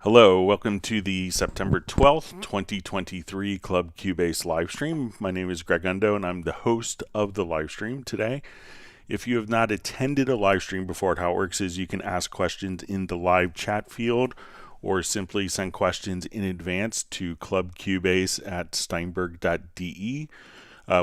Hello, welcome to the September 12th, 2023 Club Cubase live stream. My name is Greg Undo and I'm the host of the live stream today. If you have not attended a live stream before, how it works is you can ask questions in the live chat field or simply send questions in advance to clubcubase@steinberg.de.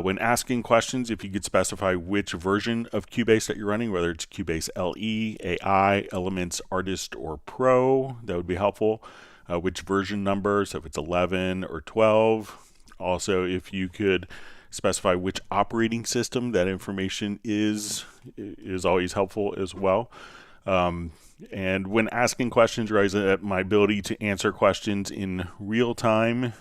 When asking questions, if you could specify which version of Cubase that you're running, whether it's Cubase LE, AI, Elements, Artist, or Pro, that would be helpful. Which version number, so if it's 11 or 12. Also, if you could specify which operating system that information is always helpful as well. And when asking questions, realize that my ability to answer questions in real time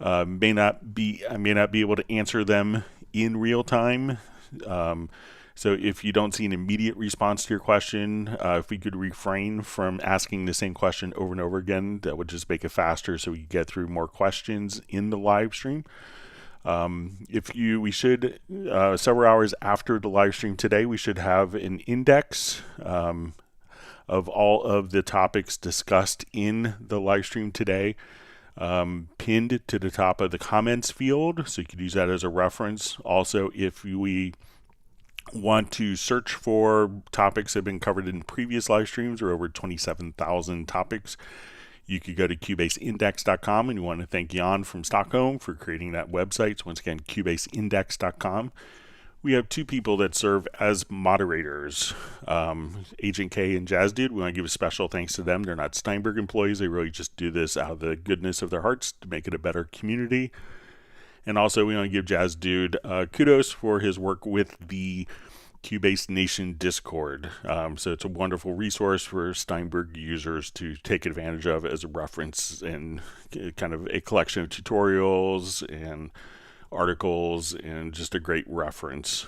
I may not be able to answer them in real time. So if you don't see an immediate response to your question, if we could refrain from asking the same question over and over again, that would just make it faster so we get through more questions in the live stream. Several hours after the live stream today, we should have an index of all of the topics discussed in the live stream today. Pinned to the top of the comments field, so you could use that as a reference. Also, if we want to search for topics that have been covered in previous live streams, or over 27,000 topics, you could go to cubaseindex.com, and you want to thank Jan from Stockholm for creating that website. So once again, cubaseindex.com. We have two people that serve as moderators, Agent K and Jazz Dude. We want to give a special thanks to them. They're not Steinberg employees. They really just do this out of the goodness of their hearts to make it a better community. And also, we want to give Jazz Dude kudos for his work with the Cubase Nation Discord. So it's a wonderful resource for Steinberg users to take advantage of as a reference and kind of a collection of tutorials and articles and just a great reference.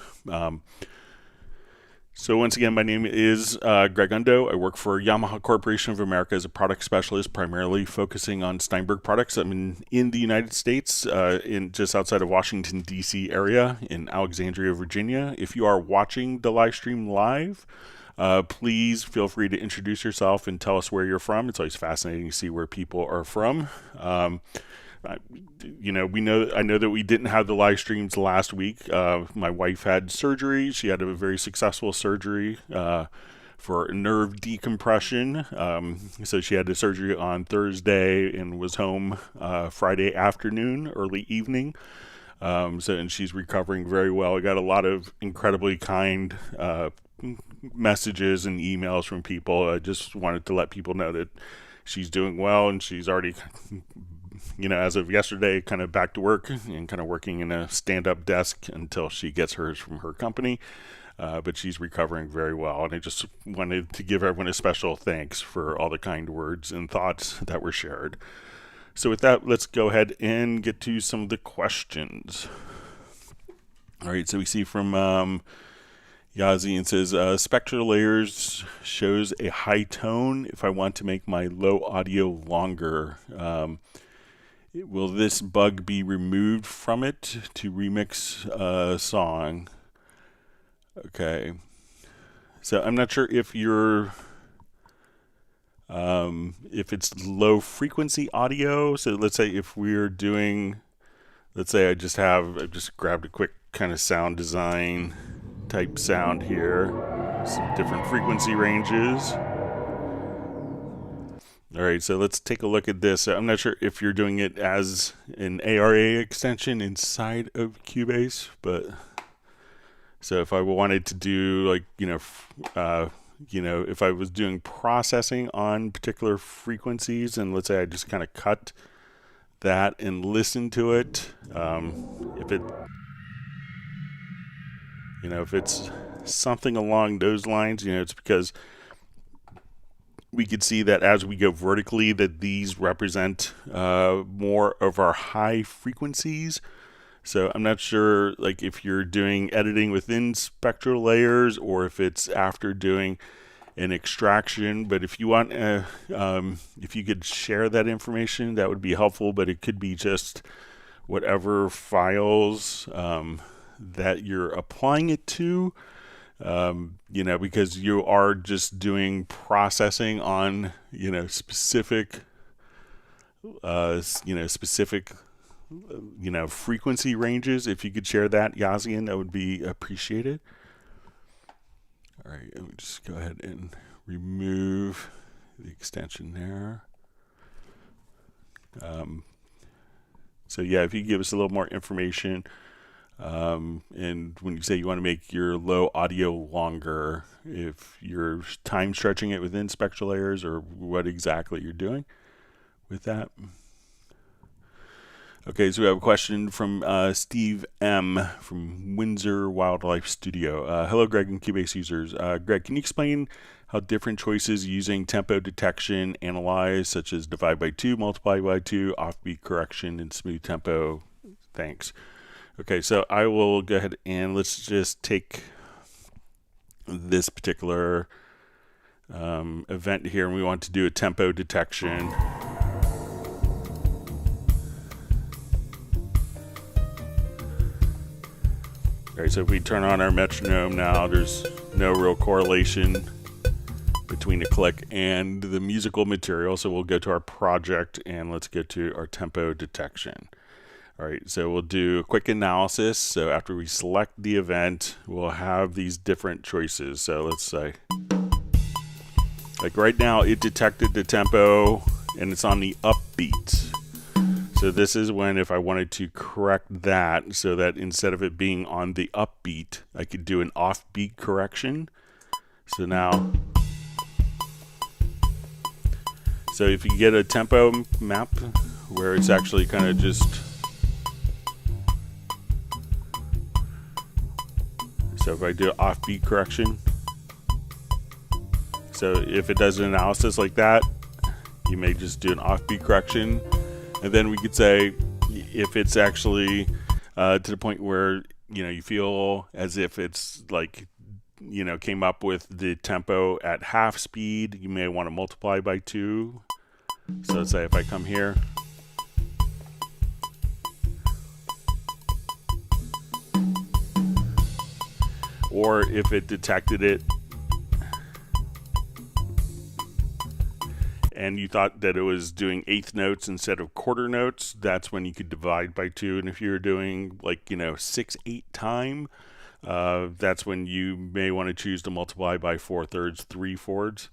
So once again, my name is Greg Undo. I work for Yamaha Corporation of America as a product specialist, primarily focusing on Steinberg products. I'm in the United States, in just outside of Washington, D.C. area in Alexandria, Virginia. If you are watching the live stream live, please feel free to introduce yourself and tell us where you're from. It's always fascinating to see where people are from. I know that we didn't have the live streams last week. My wife had surgery. She had a very successful surgery for nerve decompression. So she had the surgery on Thursday and was home Friday afternoon, early evening. And she's recovering very well. I got a lot of incredibly kind messages and emails from people. I just wanted to let people know that she's doing well, and she's already, as of yesterday, kind of back to work and kind of working in a stand-up desk until she gets hers from her company. But she's recovering very well, and I just wanted to give everyone a special thanks for all the kind words and thoughts that were shared. So with that, let's go ahead and get to some of the questions. All right, so we see from Yazian says, Spectral layers shows a high tone if I want to make my low audio longer. Will this bug be removed from it to remix a song? Okay. So I'm not sure if you're, if it's low frequency audio. So let's say if we're doing, I just grabbed a quick kind of sound design type sound here, some different frequency ranges. All right, so let's take a look at this. I'm not sure if you're doing it as an ARA extension inside of Cubase, but so if I wanted to do if I was doing processing on particular frequencies, and let's say I just kind of cut that and listen to it, if it's something along those lines, it's because we could see that as we go vertically that these represent more of our high frequencies. So I'm not sure if you're doing editing within spectral layers or if it's after doing an extraction, but if you want if you could share that information, that would be helpful. But it could be just whatever files that you're applying it to. because you are just doing processing on, specific, frequency ranges. If you could share that, Yazian, that would be appreciated. All right, let me just go ahead and remove the extension there. So yeah, if you give us a little more information, and when you say you want to make your low audio longer, if you're time stretching it within spectral layers or what exactly you're doing with that. Okay, so we have a question from Steve M. from Windsor Wildlife Studio. Hello, Greg and Cubase users. Greg, can you explain how different choices using tempo detection analyze, such as divide by 2, multiply by 2, offbeat correction, and smooth tempo? Thanks. Okay, so I will go ahead and let's just take this particular event here, and we want to do a tempo detection. Okay, so if we turn on our metronome now, there's no real correlation between the click and the musical material. So we'll go to our project and let's go to our tempo detection. All right, so we'll do a quick analysis. So after we select the event, we'll have these different choices. So let's say, like right now, it detected the tempo and it's on the upbeat. So this is when, if I wanted to correct that so that instead of it being on the upbeat, I could do an offbeat correction. So now, so if you get a tempo map where it's actually kind of just, so if I do offbeat correction, so if it does an analysis like that, you may just do an offbeat correction. And then we could say if it's actually to the point where, you feel as if it's like, came up with the tempo at half speed, you may want to multiply by 2. So let's say if I come here, or if it detected it and you thought that it was doing eighth notes instead of quarter notes, that's when you could divide by 2. And if you're doing 6/8 time, that's when you may want to choose to multiply by 4/3, 3/4,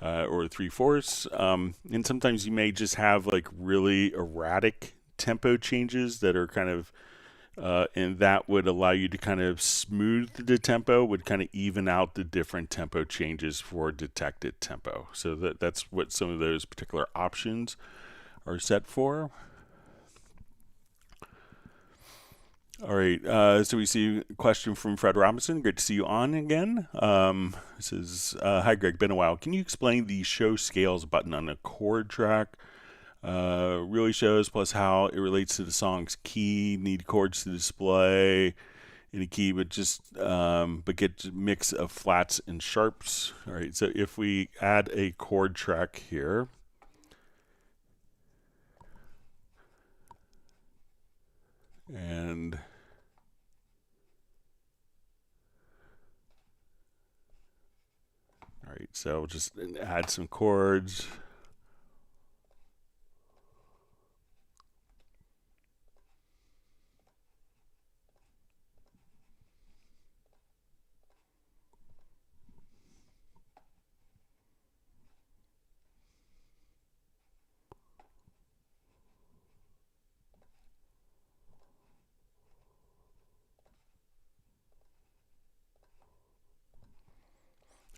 or 3/4. And sometimes you may just have really erratic tempo changes that are kind of, and that would allow you to kind of smooth the tempo, would kind of even out the different tempo changes for detected tempo. So that's what some of those particular options are set for. All right, so we see a question from Fred Robinson. Great to see you on again. This is, hi Greg, been a while. Can you explain the show scales button on a chord track? Really shows, plus how it relates to the song's key, need chords to display any key, but get a mix of flats and sharps. All right, so if we add a chord track here, and all right, so we'll just add some chords.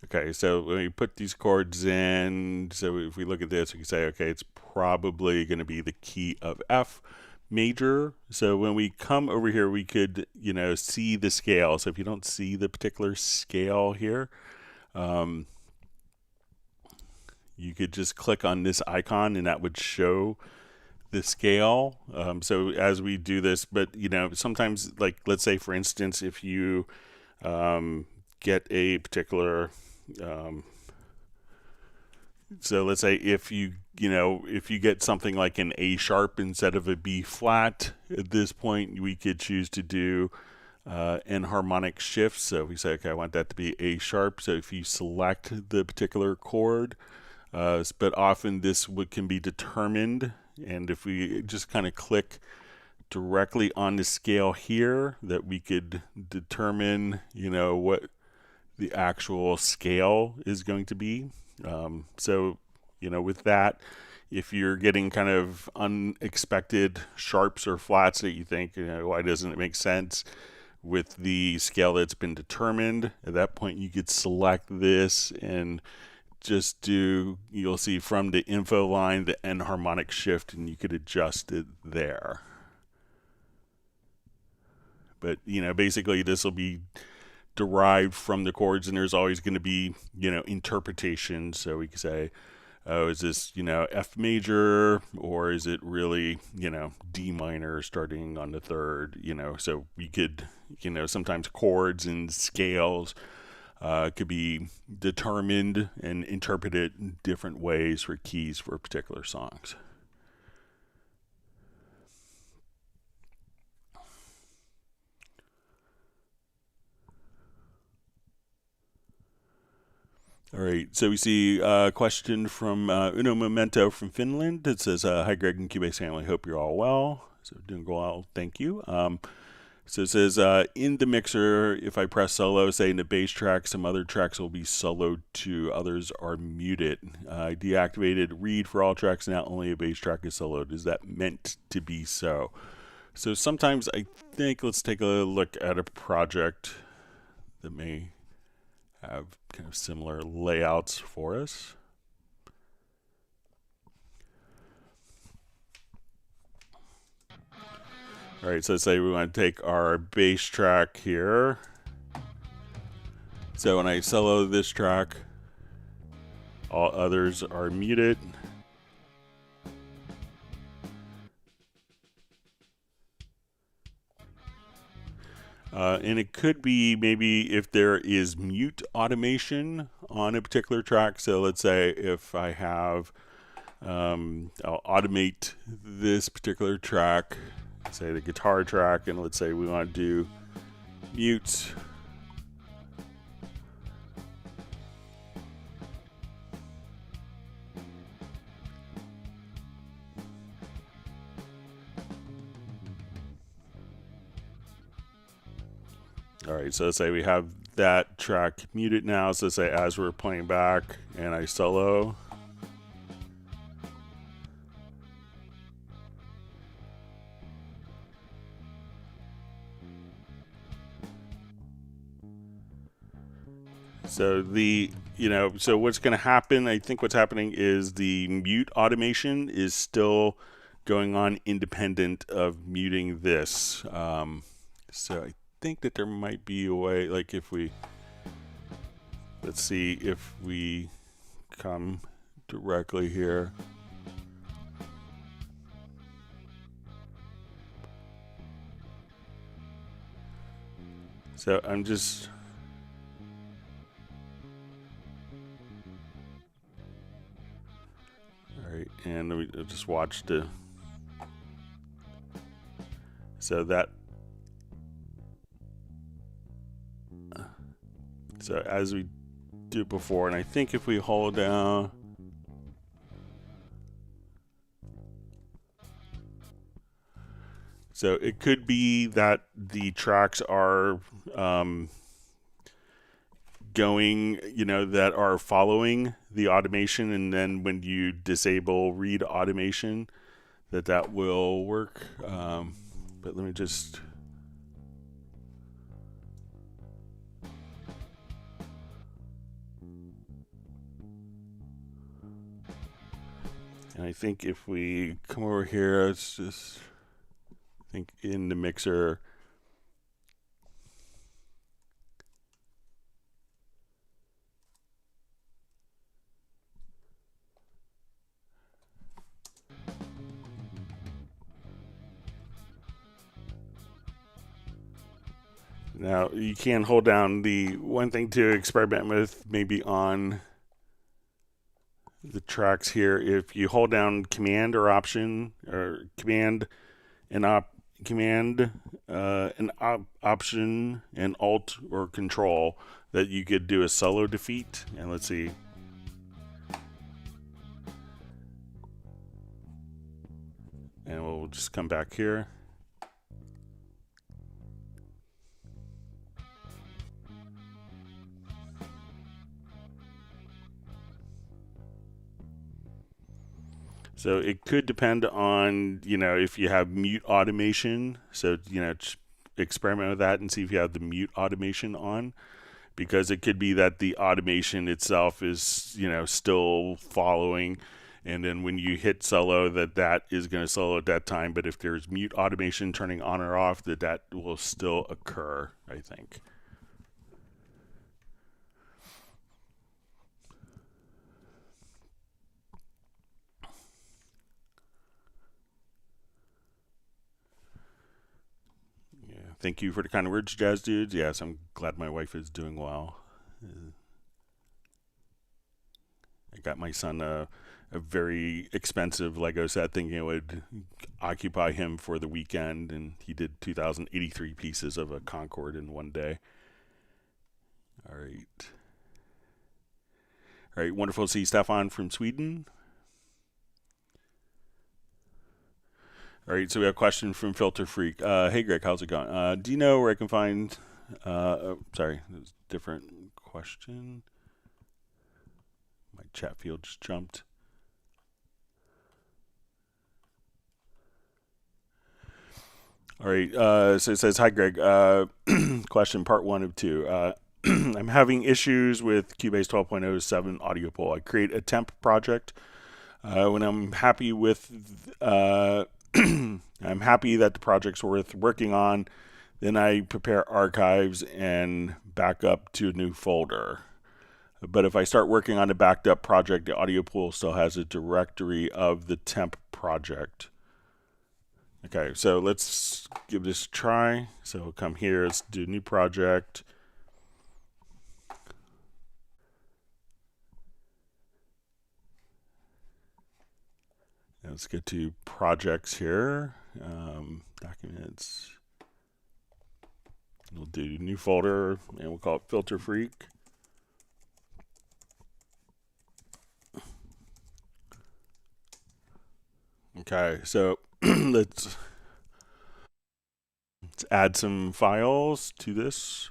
Okay, so when you put these chords in, so if we look at this, we can say, okay, it's probably going to be the key of F major. So when we come over here, we could, see the scale. So if you don't see the particular scale here, you could just click on this icon and that would show the scale. So as we do this, but sometimes, let's say for instance, if you get a particular, so let's say if you get something like an A sharp instead of a B flat, at this point we could choose to do enharmonic shifts. So if we say, okay, I want that to be A sharp. So if you select the particular chord, but often this can be determined. And if we just kind of click directly on the scale here, that we could determine, what the actual scale is going to be. So, with that, if you're getting kind of unexpected sharps or flats that you think, why doesn't it make sense with the scale that's been determined, at that point you could select this and just you'll see from the info line the enharmonic shift, and you could adjust it there. But basically this will be derived from the chords, and there's always going to be interpretation. So we can say, oh, is this F major, or is it really D minor starting on the third? So we could sometimes chords and scales could be determined and interpreted in different ways for keys for particular songs. All right, so we see a question from Uno Memento from Finland. It says, hi, Greg and Cubase family. Hope you're all well. So doing well, thank you. So it says, in the mixer, if I press solo, say in the bass track, some other tracks will be soloed too. Others are muted. I deactivated read for all tracks. Now only a bass track is soloed. Is that meant to be so? So sometimes I think, let's take a look at a project that may have kind of similar layouts for us. All right, so let's say we want to take our bass track here. So when I solo this track, all others are muted. And it could be maybe if there is mute automation on a particular track. So let's say if I have, I'll automate this particular track, say the guitar track, and let's say we want to do mute. All right, so let's say we have that track muted now. So let's say as we're playing back and I solo. So so what's going to happen, I think what's happening is the mute automation is still going on independent of muting this. So I think that there might be a way, like if we, let's see if we come directly here. So I'm just, all right, and we just watch the, so that, so as we do before, and I think if we hold down, so it could be that the tracks are going, that are following the automation, and then when you disable read automation, that will work. But let me just, and I think if we come over here, let's just think in the mixer. Now you can hold down, the one thing to experiment with maybe on the tracks here, if you hold down command or option, or command and command, an option, and alt or control that you could do a solo defeat. And let's see. And we'll just come back here. So it could depend on, if you have mute automation. So, experiment with that and see if you have the mute automation on, because it could be that the automation itself is, still following. And then when you hit solo, that is going to solo at that time. But if there's mute automation turning on or off, that will still occur, I think. Thank you for the kind words, Jazz Dudes. Yes, I'm glad my wife is doing well. I got my son a very expensive Lego set, thinking it would occupy him for the weekend, and he did 2,083 pieces of a Concord in one day. All right, wonderful to see Stefan from Sweden. All right, so we have a question from Filter Freak. Hey, Greg, how's it going? Do you know where I can find... sorry, that's a different question. My chat field just jumped. All right, so it says, hi, Greg. Question, part 1 of 2. I'm having issues with Cubase 12.07 audio pool. I create a temp project. When I'm happy with... I'm happy that the project's worth working on. Then I prepare archives and back up to a new folder. But if I start working on a backed up project, the audio pool still has a directory of the temp project. Okay, so let's give this a try. So we'll come here, let's do a new project. Let's get to projects here, documents. We'll do new folder, and we'll call it Filter Freak. Okay, so let's add some files to this.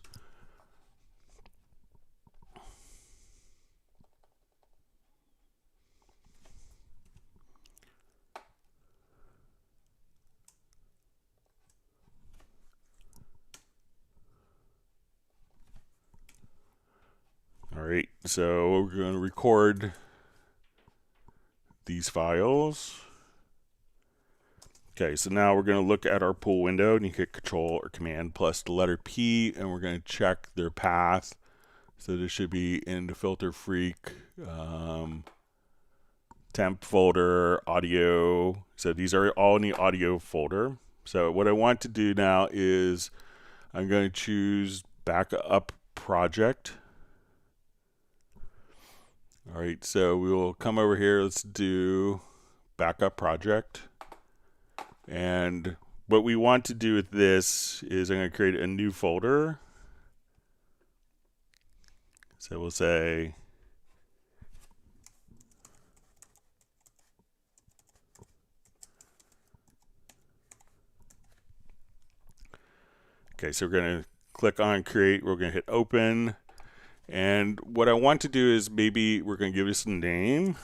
All right, so we're going to record these files. Okay, so now we're going to look at our pool window, and you hit Control or Command plus the letter P, and we're going to check their path. So this should be in the Filter Freak temp folder, audio. So these are all in the audio folder. So what I want to do now is I'm going to choose Backup Project. All right, so we will come over here. Let's do Backup Project. And what we want to do with this is I'm going to create a new folder. So we'll say okay, so we're going to click on create, we're going to hit open, and what I want to do is maybe we're going to give this a name.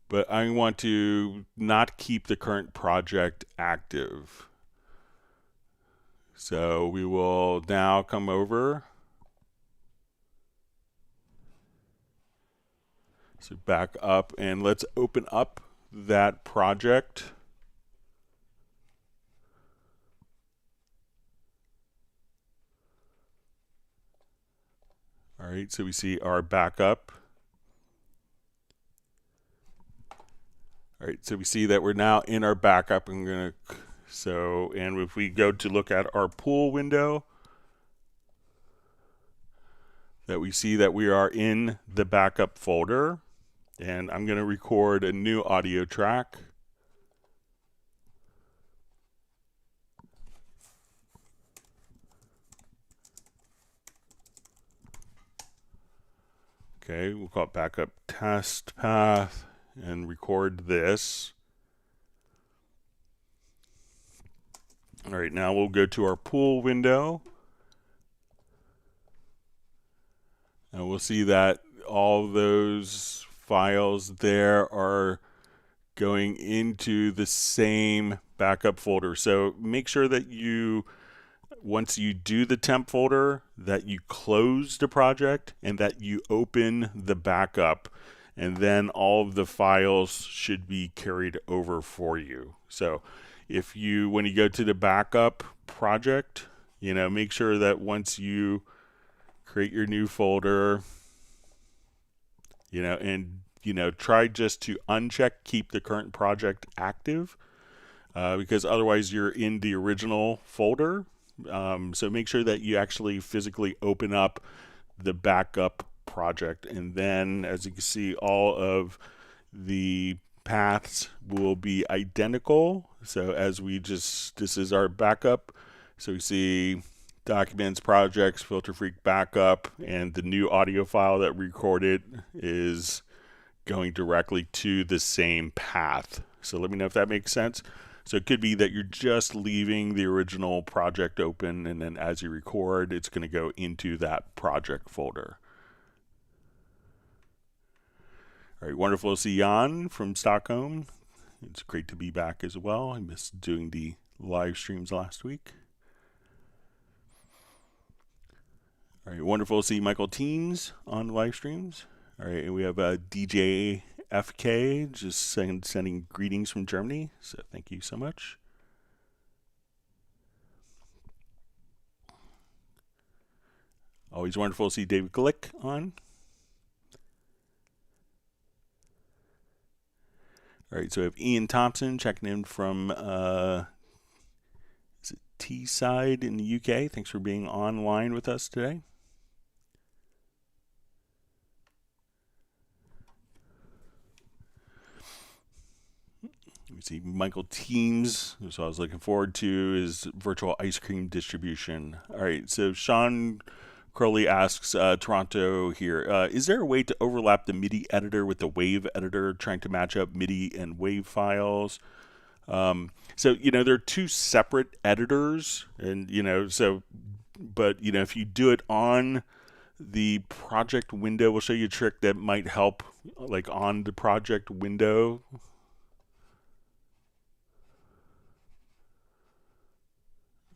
But I want to not keep the current project active. So we will now come over. So back up, and let's open up that project. All right, so we see our backup. All right, so we see that we're now in our backup. I'm going to, and if we go to look at our pool window, that we see that we are in the backup folder. And I'm going to record a new audio track. Okay, we'll call it backup test path and record this. All right, now we'll go to our pool window. And we'll see that all those files there are going into the same backup folder. So make sure that you, once you do the temp folder, that you close the project and that you open the backup, and then all of the files should be carried over for you. So if you, when you go to the backup project, make sure that once you create your new folder, and try just to uncheck keep the current project active, because otherwise you're in the original folder. So make sure that you actually physically open up the backup project, and then as you can see, all of the paths will be identical. So as this is our backup. So we see documents, projects, filter freak backup, and the new audio file that we recorded is going directly to the same path. So let me know if that makes sense. So it could be that you're just leaving the original project open, and then as you record, it's going to go into that project folder. All right, wonderful to see Jan from Stockholm. It's great to be back as well. I missed doing the live streams last week. All right, wonderful to see Michael Teams on live streams. All right, and we have DJ FK just sending greetings from Germany. So thank you so much. Always wonderful to see David Glick on. All right, so we have Ian Thompson checking in from is it Teesside in the UK. Thanks for being online with us today. We see Michael Teams, so I was looking forward to his virtual ice cream distribution. All right, so Sean Crowley asks, Toronto here, is there a way to overlap the MIDI editor with the wave editor, trying to match up MIDI and wave files? So, they're two separate editors, and, but, if you do it on the project window, we'll show you a trick that might help, like on the project window.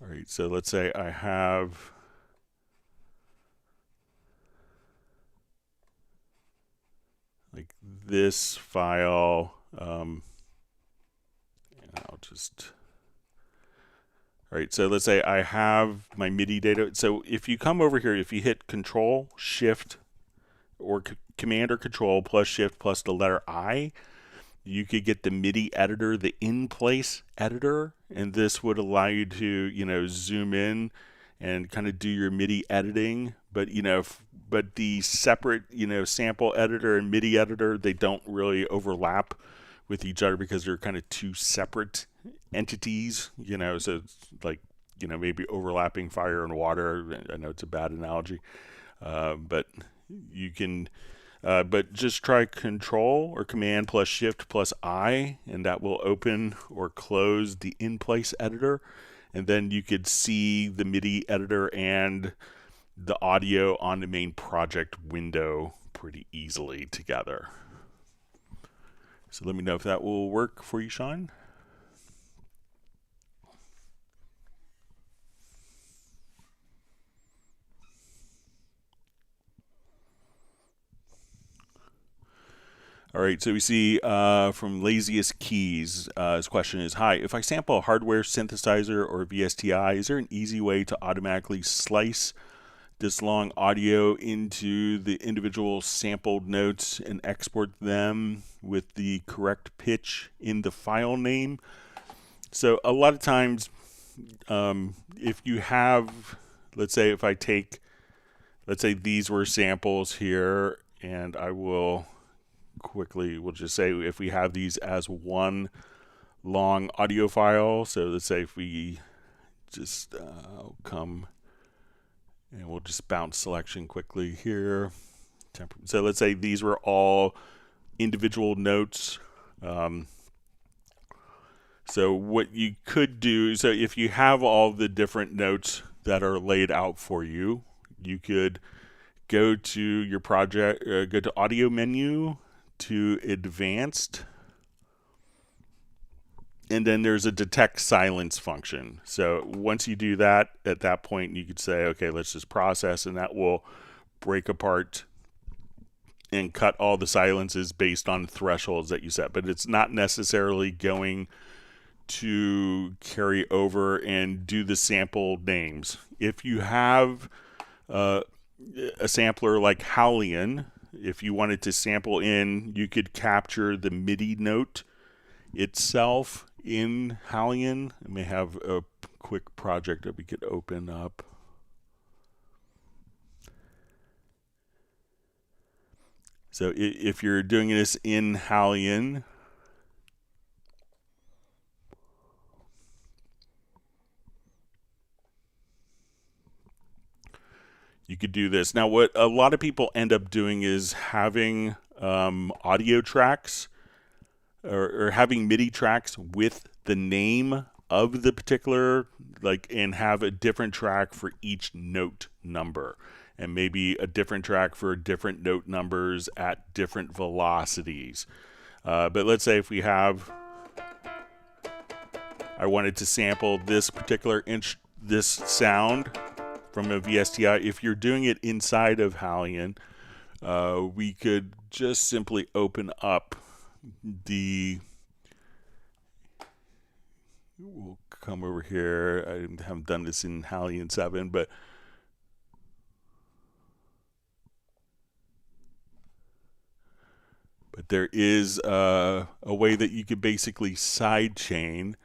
All right, so let's say I have like this file, and I'll just, all right, so let's say I have my MIDI data. So if you come over here, if you hit Control, Shift, or Command or Control plus Shift plus the letter I, you could get the MIDI editor, the in-place editor, and this would allow you to, zoom in and kind of do your MIDI editing. But, but the separate, sample editor and MIDI editor, they don't really overlap with each other because they're kind of two separate entities, so it's like, maybe overlapping fire and water. I know it's a bad analogy, but you can... but just try Control or Command plus Shift plus I, and that will open or close the in-place editor. And then you could see the MIDI editor and the audio on the main project window pretty easily together. So let me know if that will work for you, Sean. All right, so we see from Laziest Keys, his question is, hi, if I sample a hardware synthesizer or VSTI, is there an easy way to automatically slice this long audio into the individual sampled notes and export them with the correct pitch in the file name? So a lot of times, if you have, let's say if I take, let's say these were samples here, and I will quickly, we'll just say if we have these as one long audio file, so let's say if we just come and we'll just bounce selection quickly here. So let's say these were all individual notes. So what you could do, so if you have all the different notes that are laid out for you, you could go to your project, go to audio menu, to advanced, and then there's a detect silence function. So once you do that, at that point you could say, okay, let's just process, and that will break apart and cut all the silences based on thresholds that you set. But it's not necessarily going to carry over and do the sample names. If you have a sampler like Halion, if you wanted to sample in, you could capture the MIDI note itself in Halion. I may have a quick project that we could open up. So if you're doing this in Halion, you could do this. Now, what a lot of people end up doing is having audio tracks or having MIDI tracks with the name of the particular, and have a different track for each note number, and maybe a different track for different note numbers at different velocities. But let's say if we have, I wanted to sample this particular this sound from a VSTI. If you're doing it inside of Halion, we could just simply open up we'll come over here. I haven't done this in Halion 7, but there is a way that you could basically sidechain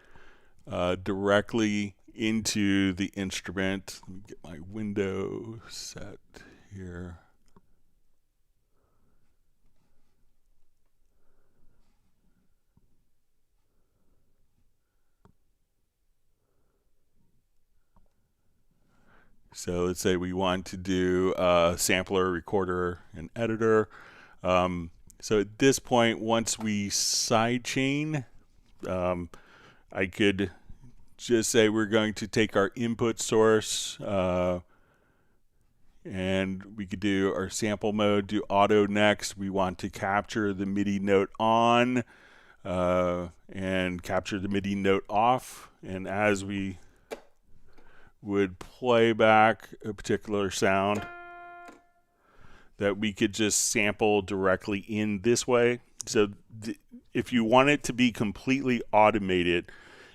directly into the instrument. Let me get my window set here. So let's say we want to do a sampler, recorder, and editor. So at this point, once we sidechain, I could just say we're going to take our input source, and we could do our sample mode, do auto next. We want to capture the MIDI note on and capture the MIDI note off. And as we would play back a particular sound, that we could just sample directly in this way. So if you want it to be completely automated,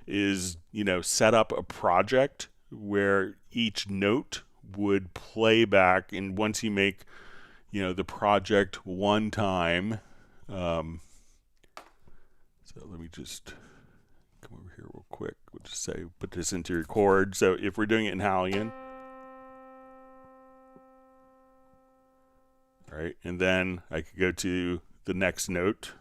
is set up a project where each note would play back, and once you make the project one time, so let me just come over here real quick. We'll just say put this into your chord. So if we're doing it in Halion, all right, and then I could go to the next note.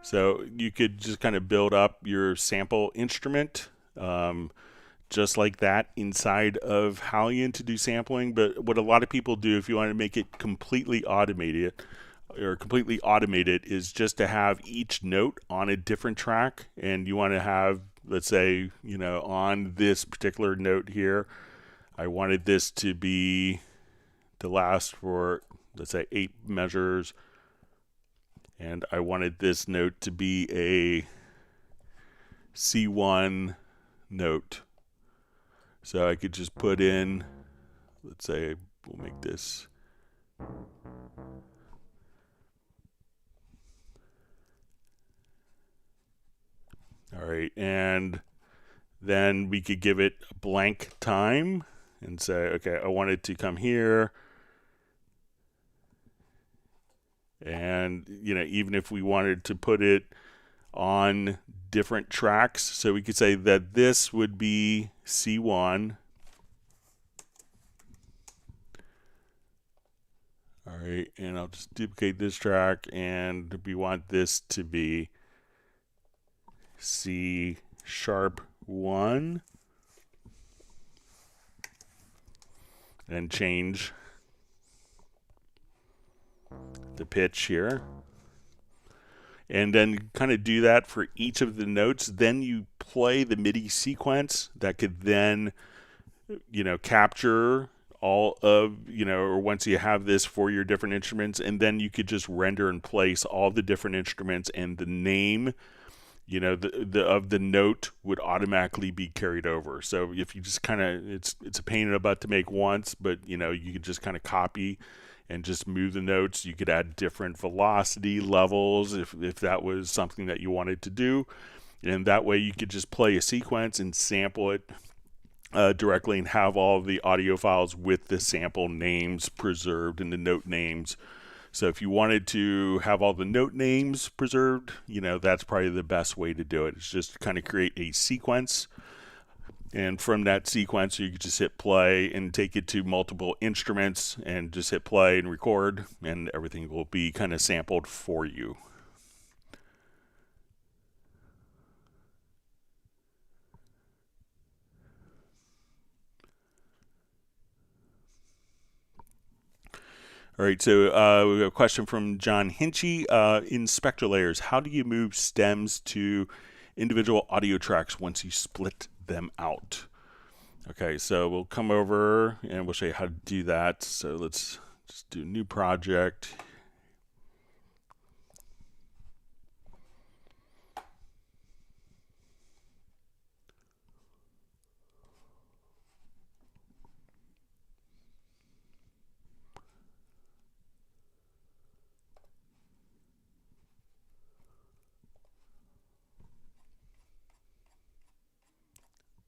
So you could just kind of build up your sample instrument just like that inside of Halion to do sampling. But what a lot of people do, if you want to make it completely automated, is just to have each note on a different track. And you want to have, let's say, on this particular note here, I wanted this to last for, let's say, 8 measures. And I wanted this note to be a C1 note. So I could just put in, let's say, we'll make this. All right, and Then we could give it a blank time and say, okay, I want it to come here. And, you know, even if we wanted to put it on different tracks, so we could say that this would be C1. All right, and I'll just duplicate this track, and we want this to be C#1. And change the pitch here. And then kind of do that for each of the notes. Then you play the MIDI sequence that could then, you know, capture all of, you know, or once you have this for your different instruments, and then you could just render and place all the different instruments, and the name, you know, of the note would automatically be carried over. So if you just kind of, it's a pain in the butt to make once, but, you know, you could just kind of copy and just move the notes. You could add different velocity levels if that was something that you wanted to do. And that way you could just play a sequence and sample it directly and have all of the audio files with the sample names preserved and the note names. So if you wanted to have all the note names preserved, you know, that's probably the best way to do it. It's just kind of create a sequence. And from that sequence, you can just hit play and take it to multiple instruments and just hit play and record, and everything will be kind of sampled for you. All right, so we have a question from John Hinchy. In Spectral layers, how do you move stems to individual audio tracks once you split them out? Okay, so we'll come over and we'll show you how to do that. So let's just do a new project.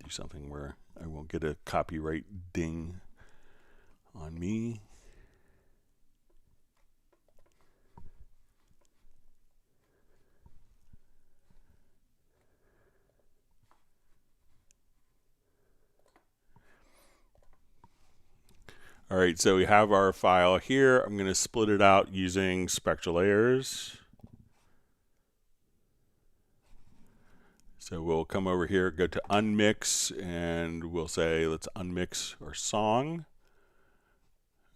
Do something where I won't get a copyright ding on me. All right, so we have our file here. I'm going to split it out using Spectral layers. So we'll come over here, go to unmix, and we'll say, let's unmix our song.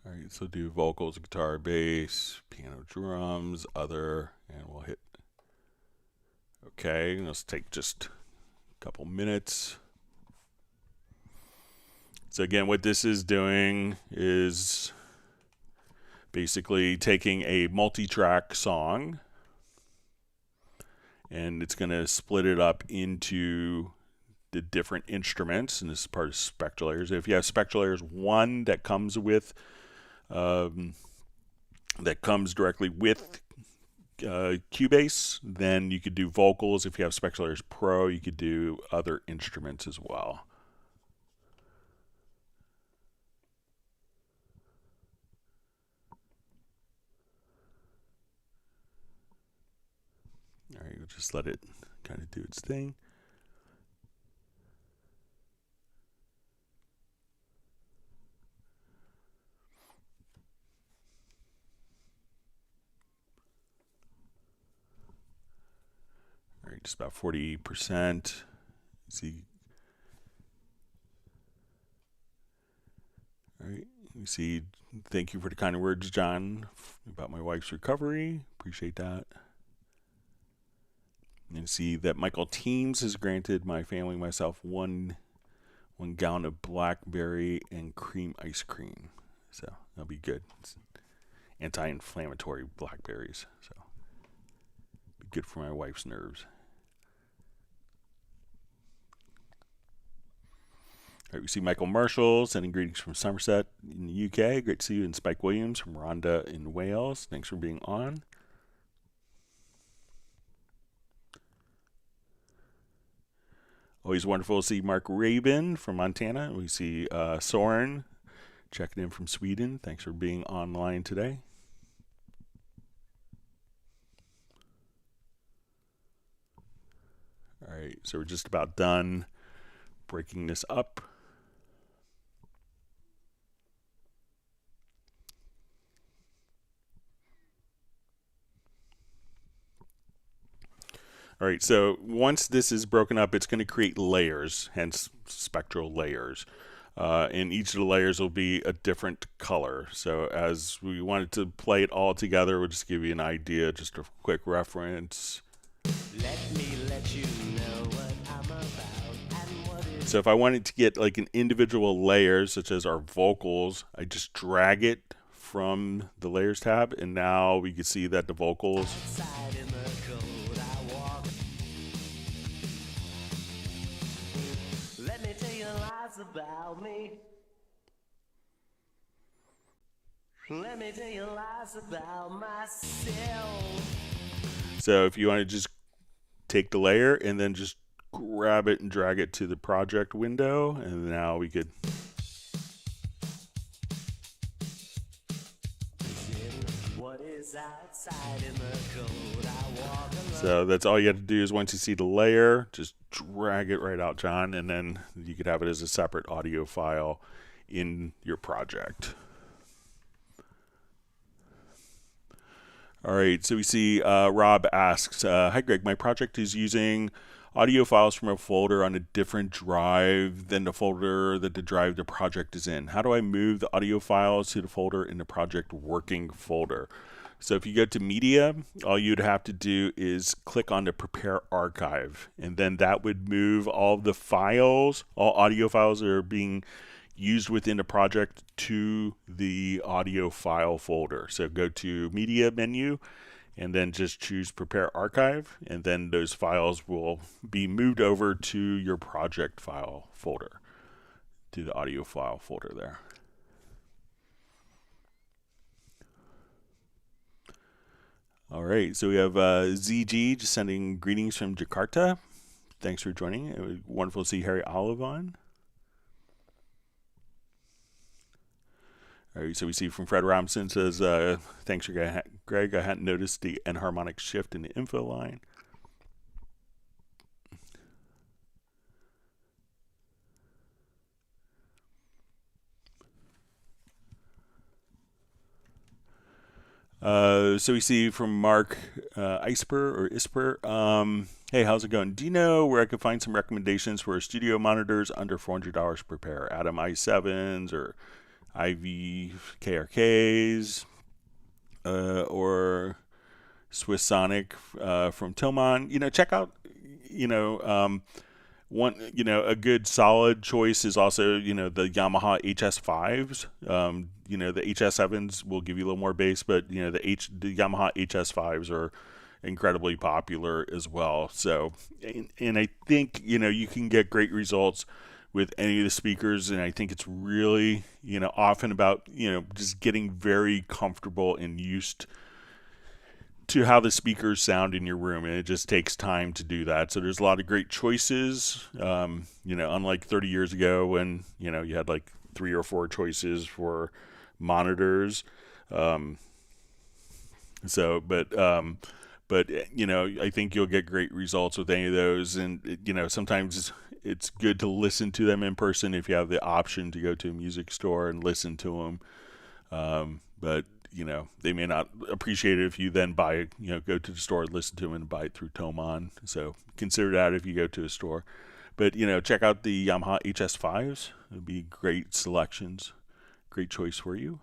All right, so do vocals, guitar, bass, piano, drums, other, and we'll hit OK. And let's take just a couple minutes. So again, what this is doing is basically taking a multi-track song, and it's going to split it up into the different instruments, and this is part of Spectral layers. If you have Spectral layers 1 that comes with that comes directly with Cubase, then you could do vocals. If you have Spectral layers Pro, you could do other instruments as well. All right, we'll just let it kind of do its thing. All right, just about 40%. See. All right, you see, thank you for the kind words, John, about my wife's recovery. Appreciate that. And see that Michael Teams has granted my family, myself, one gallon of blackberry and cream ice cream. So that'll be good. It's anti-inflammatory blackberries. So be good for my wife's nerves. All right, we see Michael Marshall sending greetings from Somerset in the UK. Great to see you. And Spike Williams from Rhondda in Wales. Thanks for being on. Always wonderful to see Mark Rabin from Montana. We see Soren checking in from Sweden. Thanks for being online today. All right, so we're just about done breaking this up. All right, so once this is broken up, it's going to create layers, hence spectral layers. And each of the layers will be a different color. So as we wanted to play it all together, we'll just give you an idea, just a quick reference. Let me let you know what I'm about and what is. So if I wanted to get like an individual layer, such as our vocals, I just drag it from the layers tab, and now we can see that the vocals about me. Let me tell you lies about myself. So if you want to just take the layer and then just grab it and drag it to the project window, and now we could what is outside in the cold, I walk alone. So that's all you have to do is once you see the layer, just drag it right out, John, and then you could have it as a separate audio file in your project. All right, so we see Rob asks, hi Greg, my project is using audio files from a folder on a different drive than the folder that the drive the project is in. How do I move the audio files to the folder in the project working folder? So if you go to media, all you'd have to do is click on the prepare archive, and then that would move all the files, all audio files that are being used within the project to the audio file folder. So go to media menu and then just choose prepare archive, and then those files will be moved over to your project file folder, to the audio file folder there. All right, so we have ZG just sending greetings from Jakarta. Thanks for joining. It was wonderful to see Harry Olive on. All right, so we see from Fred Robinson says, thanks, Greg. I hadn't noticed the enharmonic shift in the info line. So we see from Mark Isper. Hey, how's it going? Do you know where I could find some recommendations for studio monitors under $400 per pair? Atom i7s or IV KRKs or Swiss Sonic from Tillman. Check out, one, a good solid choice is also, the Yamaha HS5s. The HS7s will give you a little more bass, but, the Yamaha HS5s are incredibly popular as well. So, and I think, you can get great results with any of the speakers, and I think it's really, often about, just getting very comfortable and used to how the speakers sound in your room, and it just takes time to do that. So there's a lot of great choices, unlike 30 years ago when, you had like 3 or 4 choices for monitors. But I think you'll get great results with any of those, and, sometimes it's good to listen to them in person if you have the option to go to a music store and listen to them. But they may not appreciate it if you then buy, go to the store and listen to them and buy it through Thomann. So consider that if you go to a store. But, check out the Yamaha HS5s. It'll be great selections. Great choice for you.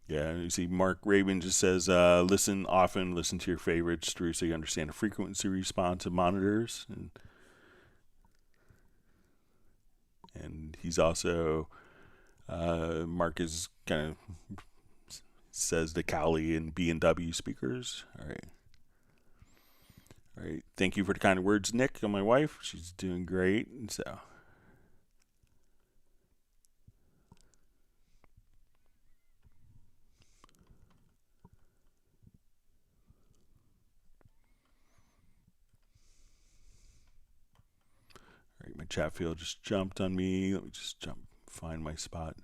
Yeah, you see Mark Rabin just says, listen often, listen to your favorites through so you understand the frequency response of monitors. And he's also, Mark is kind of says the Cali and B&W speakers. All right. Thank you for the kind words, Nick, on my wife. She's doing great. So. my chat field just jumped on me. Let me just find my spot.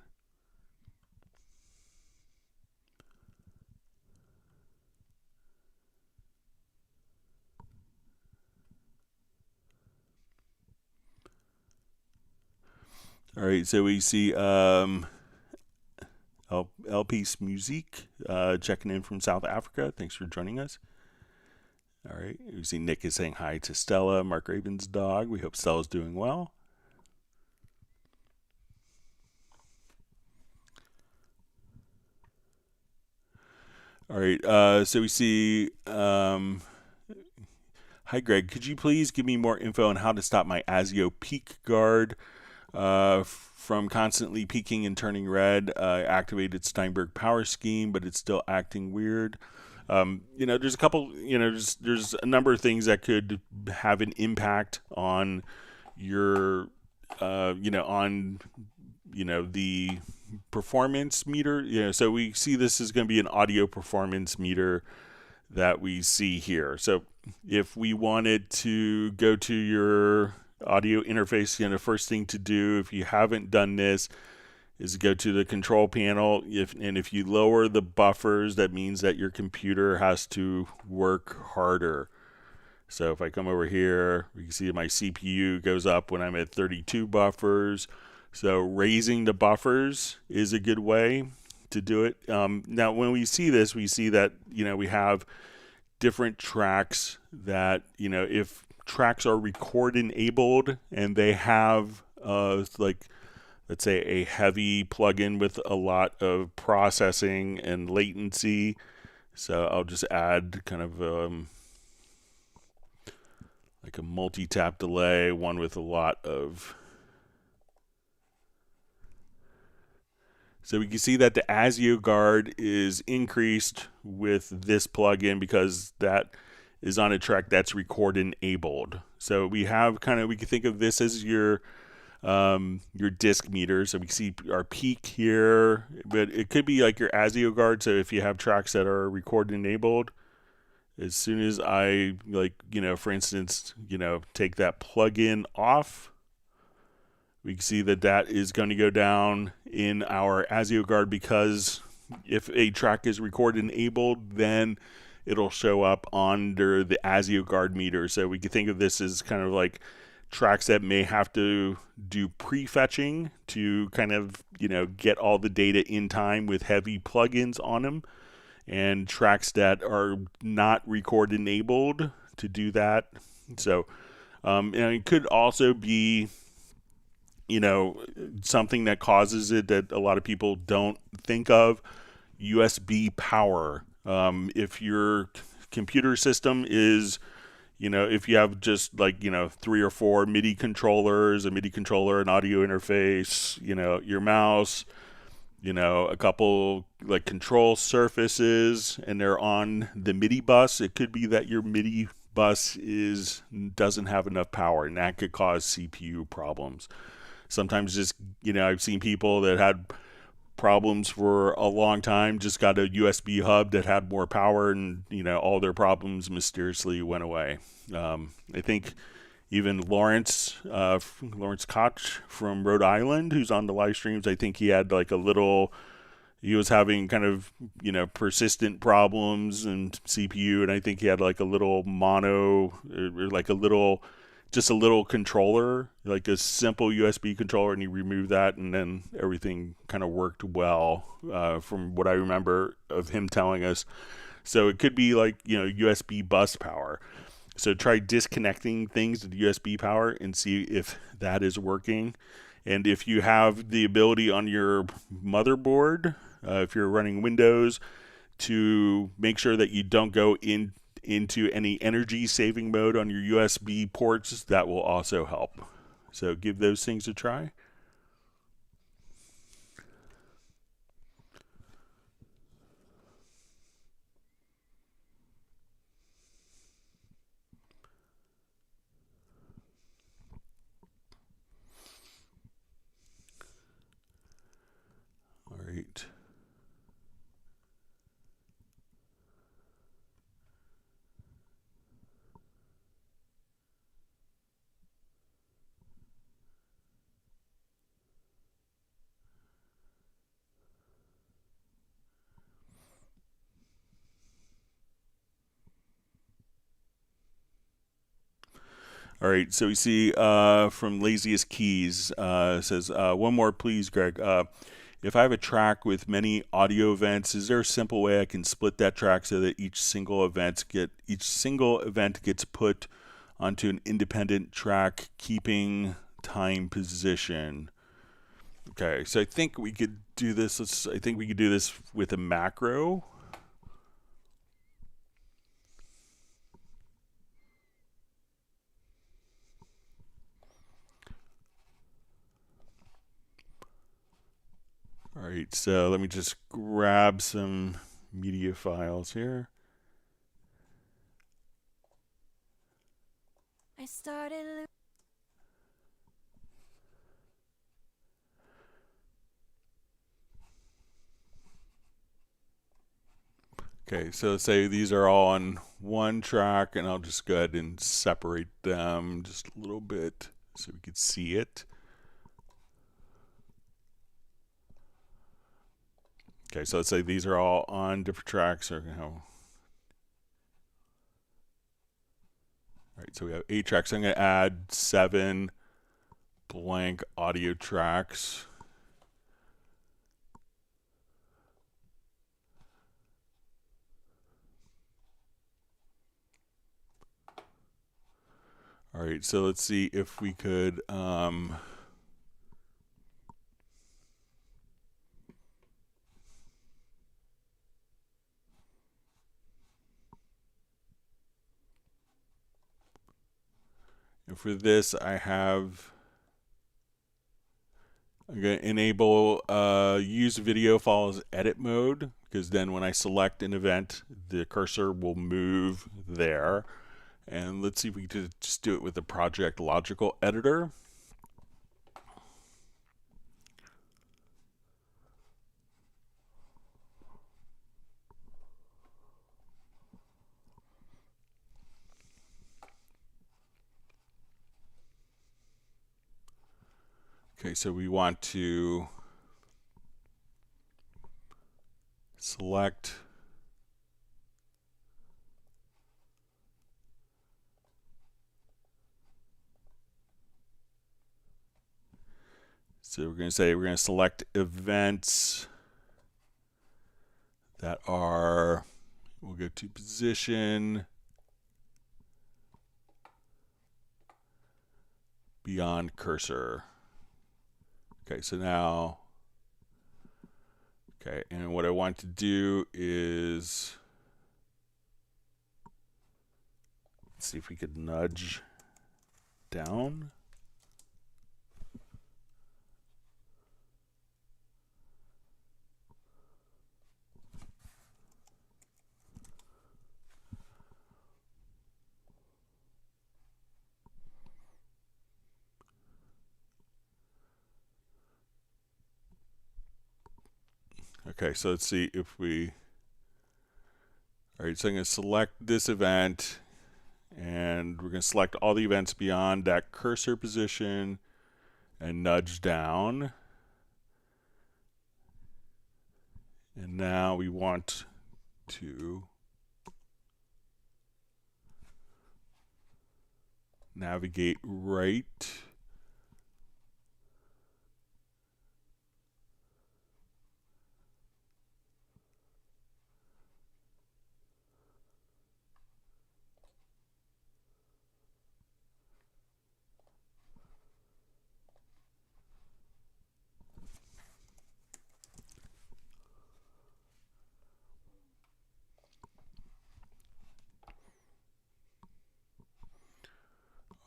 All right, so we see LP's Music checking in from South Africa. Thanks for joining us. All right, we see Nick is saying hi to Stella, Mark Raven's dog. We hope Stella's doing well. All right, so we see, hi Greg, could you please give me more info on how to stop my ASIO peak guard from constantly peaking and turning red? I activated Steinberg power scheme, but it's still acting weird. There's a couple, there's a number of things that could have an impact on your, the performance meter. So we see this is going to be an audio performance meter that we see here. So if we wanted to go to your audio interface, the first thing to do, if you haven't done this, is go to the control panel. If you lower the buffers, that means that your computer has to work harder. So if I come over here, we can see my CPU goes up when I'm at 32 buffers. So raising the buffers is a good way to do it. Now, when we see this, we see that, we have different tracks that, if tracks are record enabled and they have, let's say a heavy plugin with a lot of processing and latency. So I'll just add kind of like a multi-tap delay, one with a lot of. So we can see that the ASIO guard is increased with this plugin because that is on a track that's record enabled. So we have we can think of this as your disc meter. So we see our peak here, but it could be like your ASIO guard. So if you have tracks that are record enabled, as soon as I for instance, take that plugin off, we can see that that is going to go down in our ASIO guard, because if a track is record enabled, then it'll show up under the ASIO guard meter. So we can think of this as kind of like tracks that may have to do prefetching to kind of, get all the data in time with heavy plugins on them, and tracks that are not record enabled to do that. So, it could also be, something that causes it that a lot of people don't think of, USB power. If your computer system is, if you have just 3 or 4 MIDI controllers, a MIDI controller, an audio interface, your mouse, a couple control surfaces, and they're on the MIDI bus, it could be that your MIDI bus doesn't have enough power, and that could cause CPU problems. Sometimes just, I've seen people that had problems for a long time, just got a USB hub that had more power, and, all their problems mysteriously went away. I think even Lawrence Koch from Rhode Island, who's on the live streams, I think he had he was having kind of, persistent problems in CPU, and I think he had a little mono, or just a little controller, like a simple USB controller, and he removed that, and then everything kind of worked well, from what I remember of him telling us. So it could be USB bus power. So try disconnecting things to the USB power and see if that is working. And if you have the ability on your motherboard, if you're running Windows, to make sure that you don't go into any energy saving mode on your USB ports, that will also help. So give those things a try. All right. All right, so we see from Laziest Keys says, one more please, Greg. If I have a track with many audio events, is there a simple way I can split that track so that each single event gets put onto an independent track, keeping time position? Okay, so I think we could do this. I think we could do this with a macro. All right, so let me just grab some media files here. I started. Okay, so let's say these are all on one track, and I'll just go ahead and separate them just a little bit so we could see it. Okay, so let's say these are all on different tracks. All right, so we have 8 tracks. I'm going to add 7 blank audio tracks. All right, so let's see if we could and for this I'm going to enable use video files edit mode, because then when I select an event, the cursor will move there. And let's see if we can just do it with the project logical editor. Okay, so we want to select So we're going to select events that are, we'll go to position, beyond cursor. Okay, so now, okay, and what I want to do is, let's see if we could nudge down. Okay, so let's see if we, all right, so I'm going to select this event, and we're going to select all the events beyond that cursor position and nudge down. And now we want to navigate right.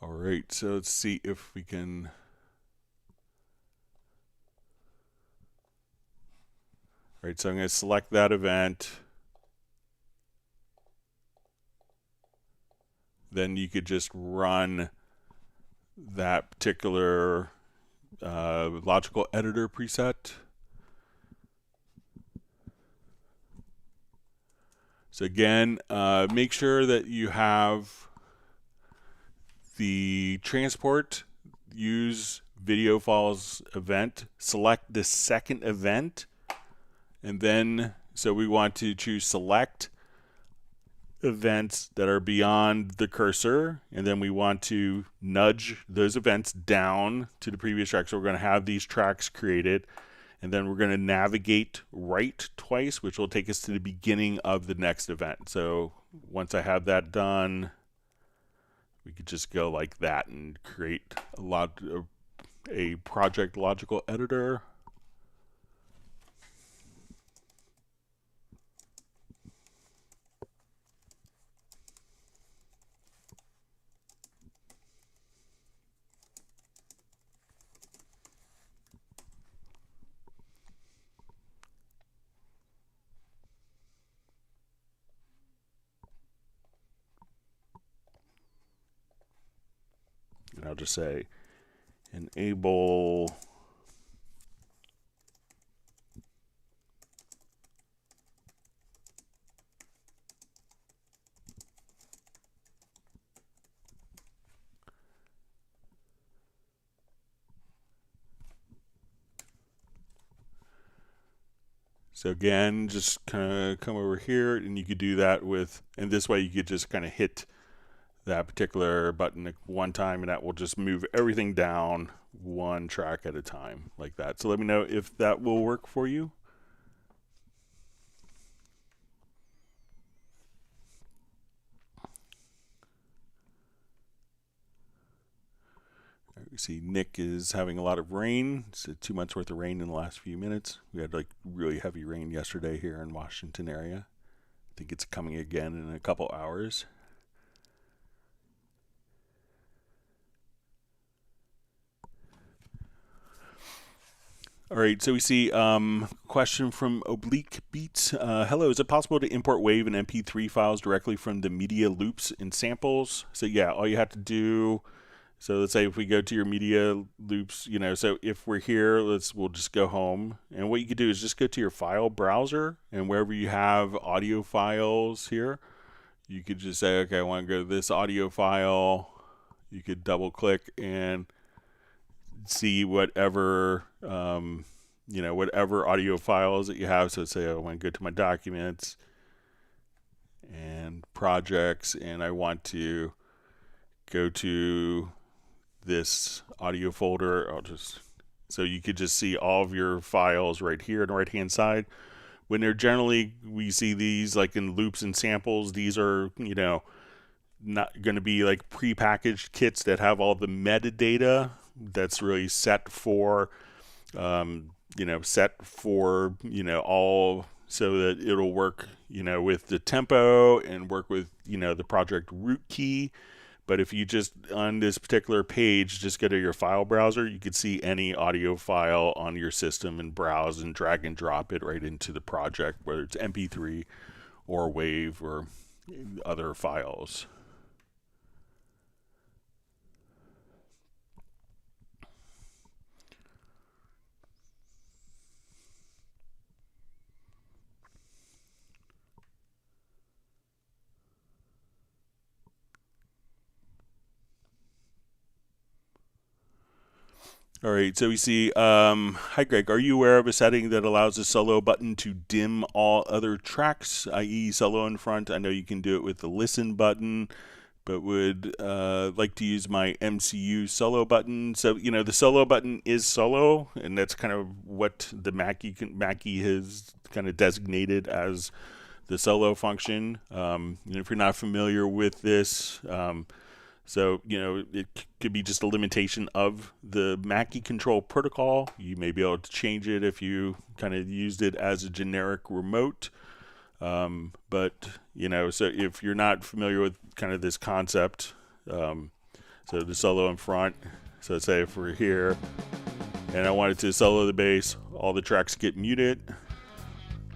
All right, so let's see if we can. All right, so I'm going to select that event. Then you could just run that particular logical editor preset. So again, make sure that you have the transport, use video files event, select the second event, and then, so we want to choose select events that are beyond the cursor, and then we want to nudge those events down to the previous track. So we're going to have these tracks created, and then we're going to navigate right twice, which will take us to the beginning of the next event. So once I have that done, we could just go like that and create a project logical editor. And I'll just say enable So again, just kind of come over here, and you could do that with, and this way you could just kind of hit that particular button one time, and that will just move everything down one track at a time like that. So let me know if that will work for you. We see Nick is having a lot of rain. It's 2 months worth of rain in the last few minutes. We had like really heavy rain yesterday here in Washington area. I think it's coming again in a couple hours. All right, so we see question from Oblique Beats. Hello, is it possible to import WAV and MP3 files directly from the media loops and samples? So yeah, all you have to do, so let's say if we go to your media loops, you know, so if we're here, we'll just go home. And what you could do is just go to your file browser, and wherever you have audio files here, you could just say, okay, I want to go to this audio file. You could double click and see whatever you know, whatever audio files that you have. So say I want to go to my documents and projects, and I want to go to this audio folder. So you could just see all of your files right here on the right hand side. When they're generally, we see these like in loops and samples, these are, you know, not going to be like prepackaged kits that have all the metadata that's really set for, you know, all, so that it'll work, you know, with the tempo and work with, you know, the project root key. But if you just, on this particular page, just go to your file browser, you could see any audio file on your system and browse and drag and drop it right into the project, whether it's MP3 or WAV or other files. All right, so we see, hi Greg, are you aware of a setting that allows the solo button to dim all other tracks, i.e. solo in front? I know you can do it with the listen button, but would like to use my MCU solo button. So, you know, the solo button is solo, and that's kind of what the Mackie has kind of designated as the solo function. And if you're not familiar with this, so, you know, it could be just a limitation of the Mackie control protocol. You may be able to change it if you kind of used it as a generic remote. But, you know, so if you're not familiar with kind of this concept, so the solo in front, so let's say if we're here and I wanted to solo the bass, all the tracks get muted.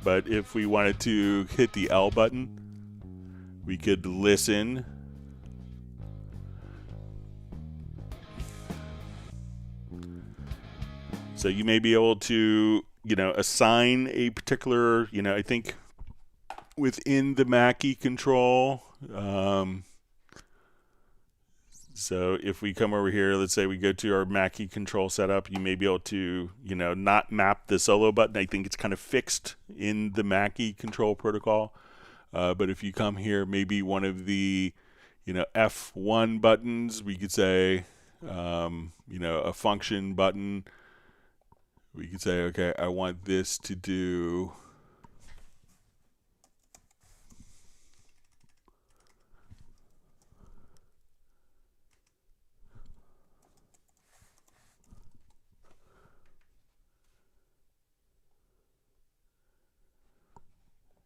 But if we wanted to hit the L button, we could listen. So you may be able to, you know, assign a particular, you know, I think within the Mackie control. So if we come over here, let's say we go to our Mackie control setup, you may be able to, you know, not map the solo button. I think it's kind of fixed in the Mackie control protocol. But if you come here, maybe one of the, F1 buttons, we could say, a function button. We could say, okay, I want this to do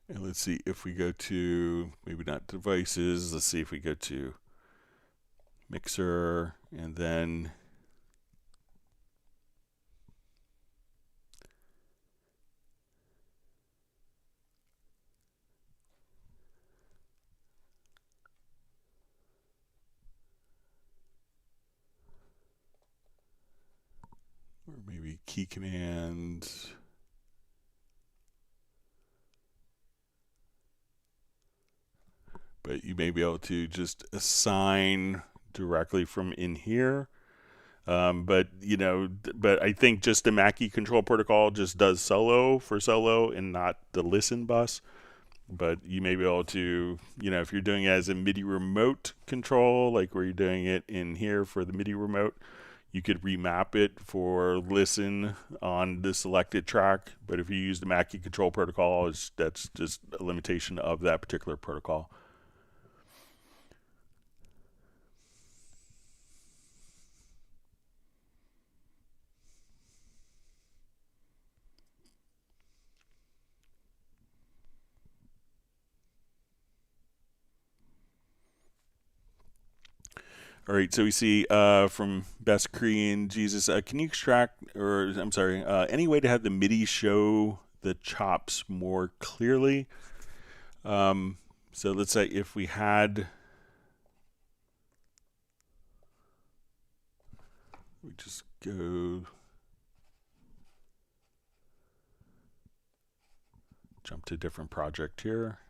and let's see if we go to, maybe not devices, let's see if we go to mixer, and then or maybe key commands. But you may be able to just assign directly from in here. But I think just the Mackie control protocol just does solo for solo and not the listen bus. But you may be able to, if you're doing it as a MIDI remote control, like where you're doing it in here for the MIDI remote, you could remap it for listen on the selected track. But if you use the Mackie control protocol, that's just a limitation of that particular protocol. All right, so we see from Best Korean Jesus, can you extract, or I'm sorry, any way to have the MIDI show the chops more clearly? So let's say if we had, we just go, jump to a different project here.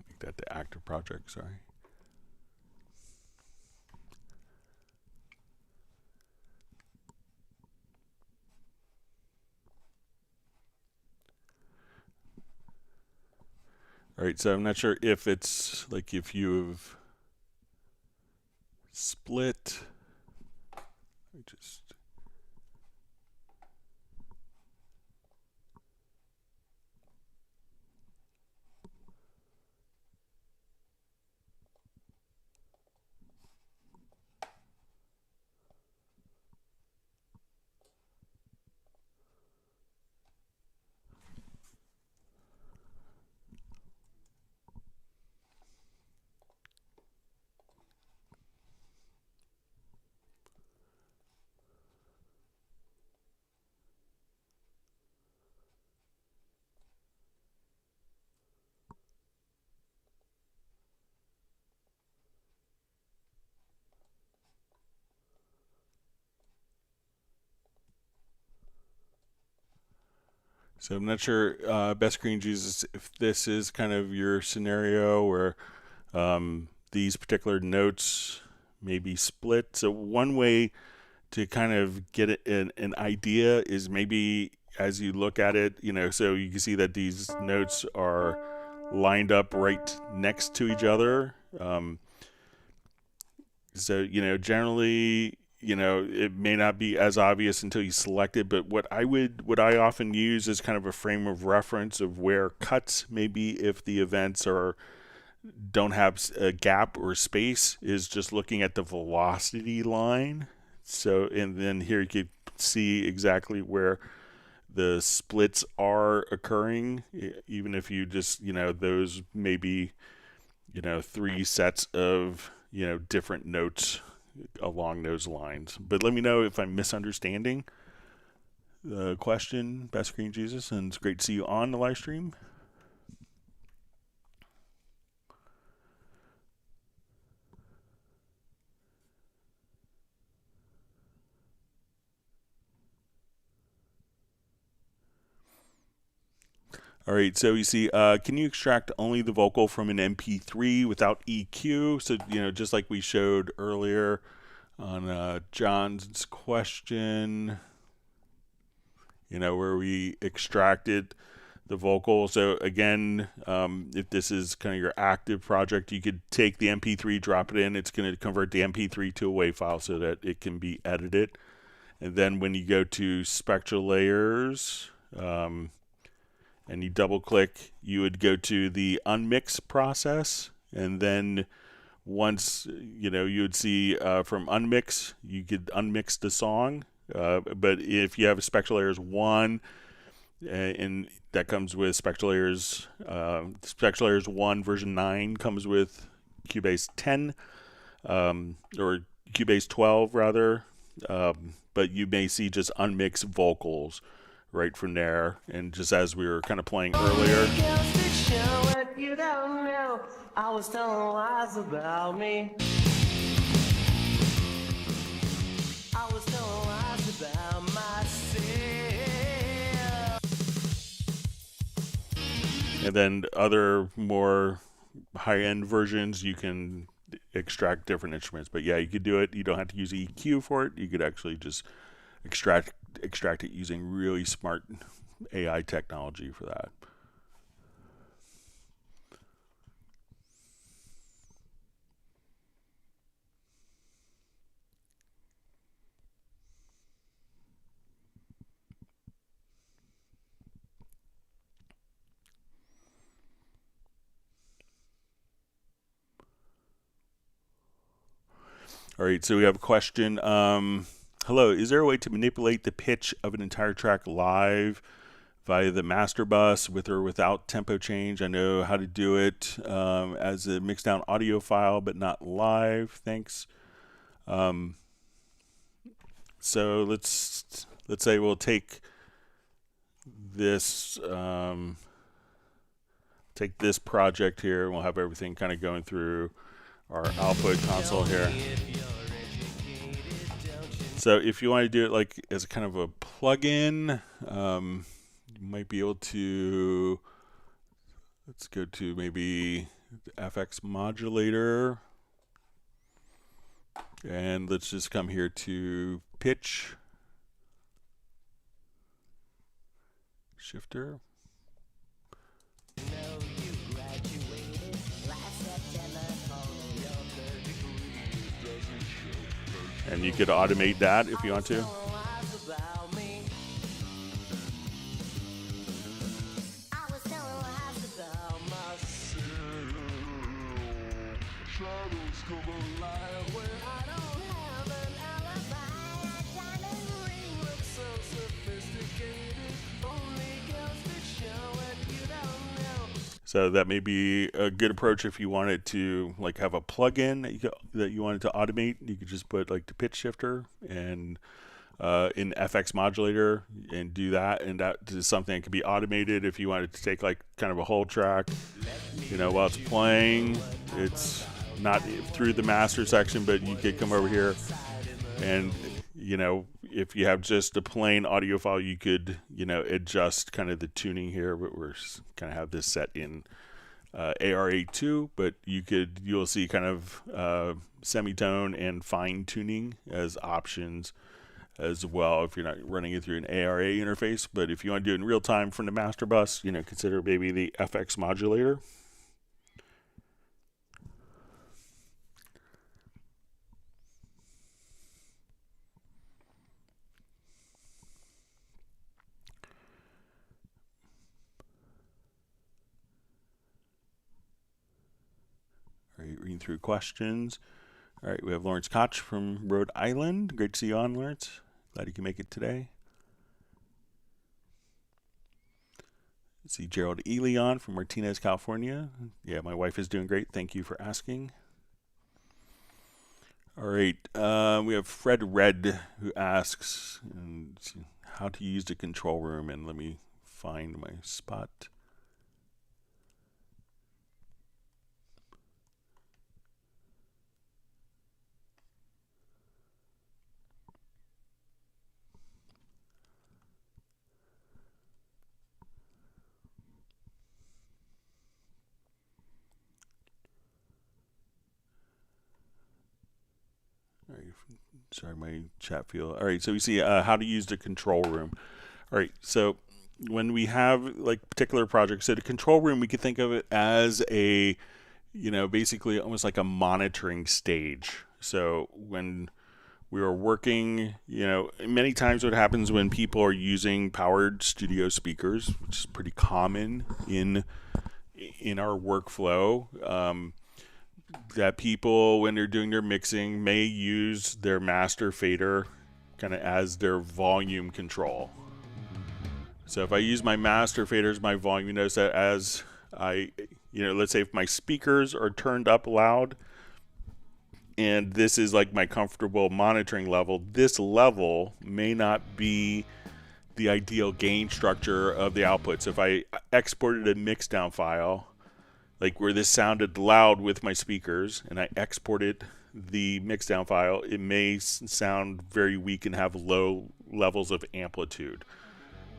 Make that the active project, sorry. All right, so I'm not sure if it's like if you've split. I just So I'm not sure, Best Green Jesus, if this is kind of your scenario where these particular notes may be split. So one way to kind of get an idea is maybe as you look at it, so you can see that these notes are lined up right next to each other. So generally, it may not be as obvious until you select it, but what I often use as kind of a frame of reference of where cuts maybe if the events don't have a gap or space is just looking at the velocity line. So, and then here you can see exactly where the splits are occurring, even if you just, those maybe, 3 sets of, different notes along those lines. But let me know if I'm misunderstanding the question, Best Green Jesus, and it's great to see you on the live stream. All right, so you see, can you extract only the vocal from an MP3 without EQ? So, just like we showed earlier on John's question, where we extracted the vocal. So again, if this is kind of your active project, you could take the MP3, drop it in. It's going to convert the MP3 to a WAV file so that it can be edited. And then when you go to Spectral Layers, and you double click, you would go to the unmix process, and then once you would see from unmix, you could unmix the song. But if you have a Spectral Layers 1, and that comes with Spectral Layers 1 version 9 comes with Cubase 10, or Cubase 12 rather, but you may see just unmixed vocals right from there. And just as we were kind of playing earlier, I was telling lies about me. I was telling lies about myself. And then other more high-end versions, you can extract different instruments. But yeah, you could do it. You don't have to use EQ for it. You could actually just extract it using really smart AI technology for that. All right, so we have a question. Hello, is there a way to manipulate the pitch of an entire track live via the master bus with or without tempo change? I know how to do it as a mixed down audio file, but not live. Thanks. So let's say we'll take this project here, and we'll have everything kind of going through our output console here. So if you want to do it like as kind of a plug-in, you might be able to, let's go to maybe the FX modulator, and let's just come here to pitch shifter. And you could automate that if you want to. So that may be a good approach if you wanted to like have a plugin that you wanted to automate. You could just put like the pitch shifter and in FX modulator and do that, and that is something that could be automated if you wanted to take like kind of a whole track, while it's playing. It's not through the master section, but you could come over here and if you have just a plain audio file, you could adjust kind of the tuning here, but we're kind of have this set in AR82, but you'll see kind of semitone and fine tuning as options as well if you're not running it through an ARA interface. But if you want to do it in real time from the master bus, consider maybe the FX modulator. All right, reading through questions. All right, we have Lawrence Koch from Rhode Island. Great to see you on, Lawrence. Glad you can make it today. Let's see Gerald Elion from Martinez, California. Yeah, my wife is doing great. Thank you for asking. All right, we have Fred Red who asks how to use the control room, and let me find my spot. Sorry, my chat field. All right, so we see how to use the control room. All right, so when we have like particular projects, so the control room, we could think of it as a, basically almost like a monitoring stage. So when we are working, many times what happens when people are using powered studio speakers, which is pretty common in our workflow, that people, when they're doing their mixing, may use their master fader kind of as their volume control. So if I use my master fader as my volume, you notice that as I, let's say if my speakers are turned up loud, and this is like my comfortable monitoring level, this level may not be the ideal gain structure of the output. So if I exported a mixdown file, like where this sounded loud with my speakers, and I exported the mixdown file, it may sound very weak and have low levels of amplitude,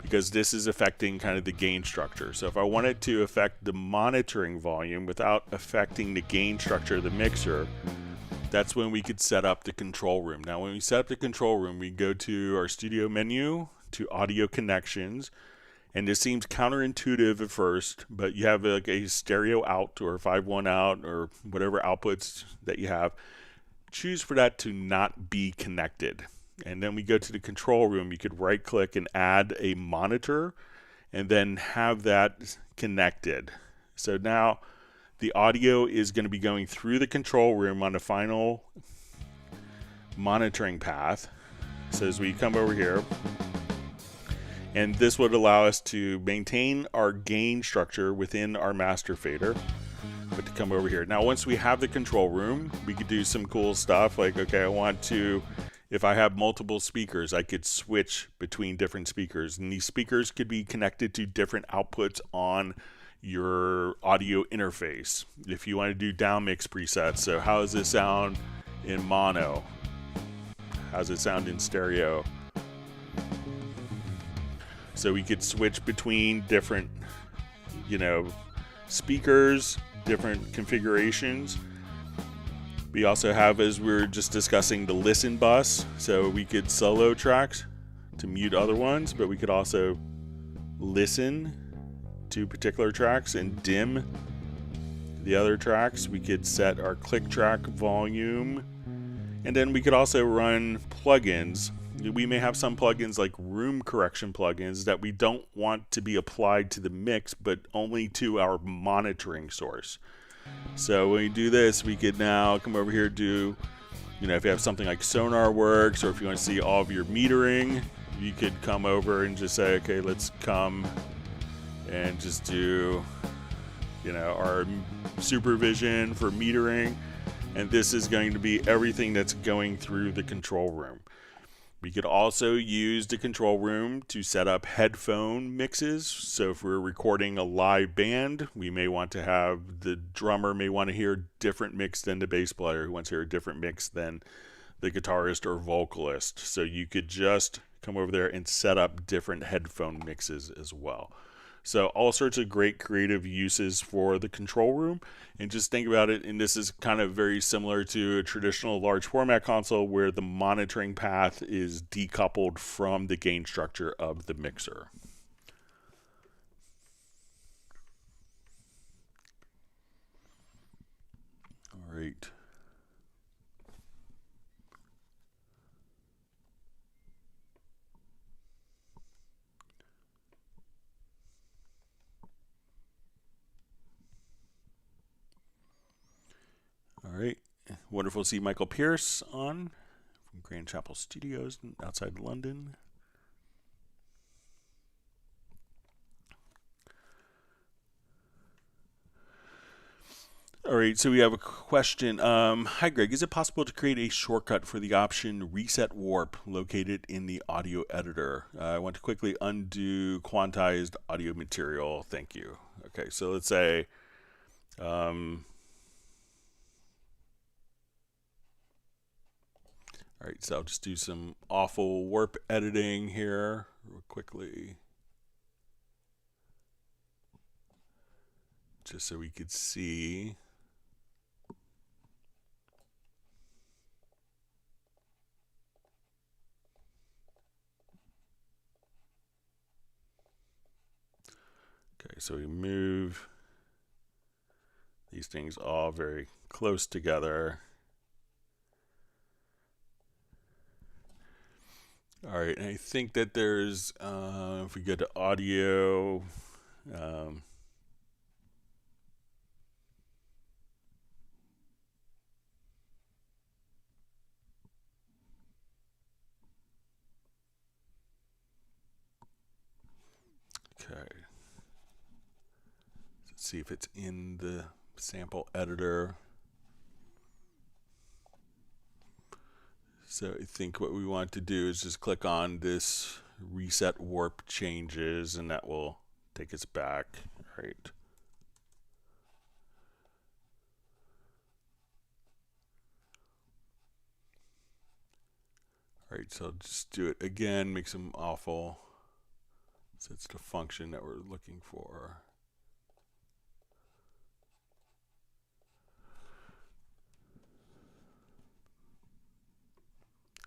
because this is affecting kind of the gain structure. So if I wanted to affect the monitoring volume without affecting the gain structure of the mixer, that's when we could set up the control room. Now, when we set up the control room, we go to our studio menu, to audio connections, and this seems counterintuitive at first, but you have like a stereo out or 5-1 out or whatever outputs that you have. Choose for that to not be connected. And then we go to the control room. You could right click and add a monitor and then have that connected. So now the audio is going to be going through the control room on the final monitoring path. So as we come over here, and this would allow us to maintain our gain structure within our master fader, but to come over here. Now, once we have the control room, we could do some cool stuff like, okay, I want to, if I have multiple speakers, I could switch between different speakers, and these speakers could be connected to different outputs on your audio interface. If you want to do down mix presets, so how does this sound in mono? How does it sound in stereo? So we could switch between different, speakers, different configurations. We also have, as we were just discussing, the listen bus. So we could solo tracks to mute other ones, but we could also listen to particular tracks and dim the other tracks. We could set our click track volume, and then we could also run plugins. We may have some plugins like room correction plugins that we don't want to be applied to the mix, but only to our monitoring source. So when we do this, we could now come over here, do, if you have something like Sonar Works, or if you want to see all of your metering, you could come over and just say, okay, let's come and just do, our supervision for metering. And this is going to be everything that's going through the control room. We could also use the control room to set up headphone mixes. So if we're recording a live band, we may want to have, the drummer may want to hear a different mix than the bass player, who wants to hear a different mix than the guitarist or vocalist. So you could just come over there and set up different headphone mixes as well. So all sorts of great creative uses for the control room. And just think about it, and this is kind of very similar to a traditional large format console where the monitoring path is decoupled from the gain structure of the mixer. All right. All right, wonderful to see Michael Pierce on from Grand Chapel Studios outside London. All right, so we have a question. Hi, Greg. Is it possible to create a shortcut for the option Reset Warp located in the audio editor? I want to quickly undo quantized audio material. Thank you. Okay, so let's say... all right, so I'll just do some awful warp editing here real quickly, just so we could see. so we move these things all very close together. All right, and I think that there's, if we go to audio, okay. Let's see if it's in the sample editor. So I think what we want to do is just click on this reset warp changes, and that will take us back. Right. All right, so I'll just do it again, make some awful. So it's the function that we're looking for.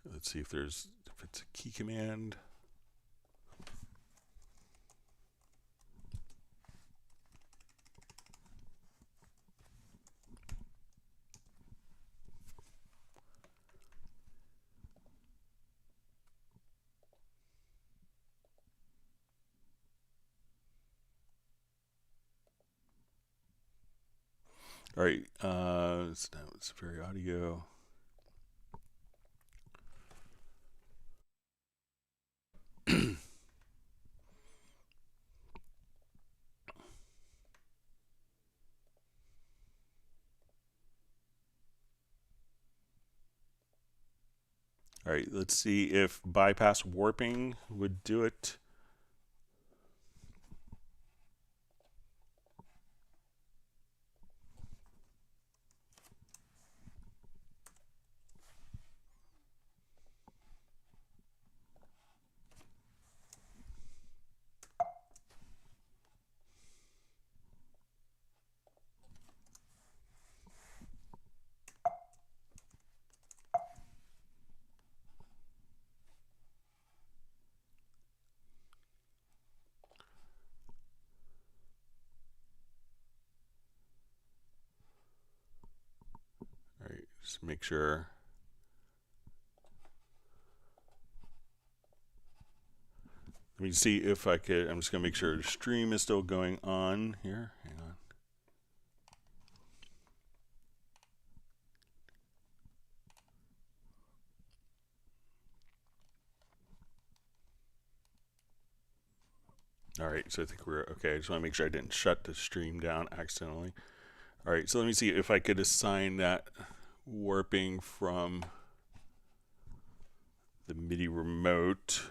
Let's see if it's a key command. All right, so now it's very audio. All right, let's see if bypass warping would do it. All right, just make sure. Let me see if I could. I'm just going to make sure the stream is still going on here. Hang on. All right, so I think we're okay. I just want to make sure I didn't shut the stream down accidentally. All right, so let me see if I could assign that warping from the MIDI remote.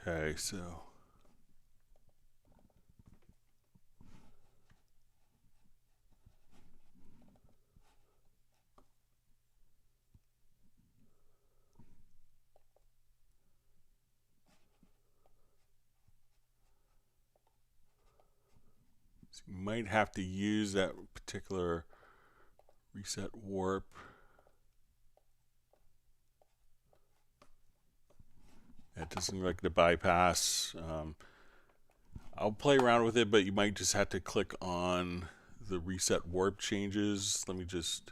Okay, so you might have to use that particular reset warp. It doesn't look like the bypass. I'll play around with it, but you might just have to click on the reset warp changes. Let me just.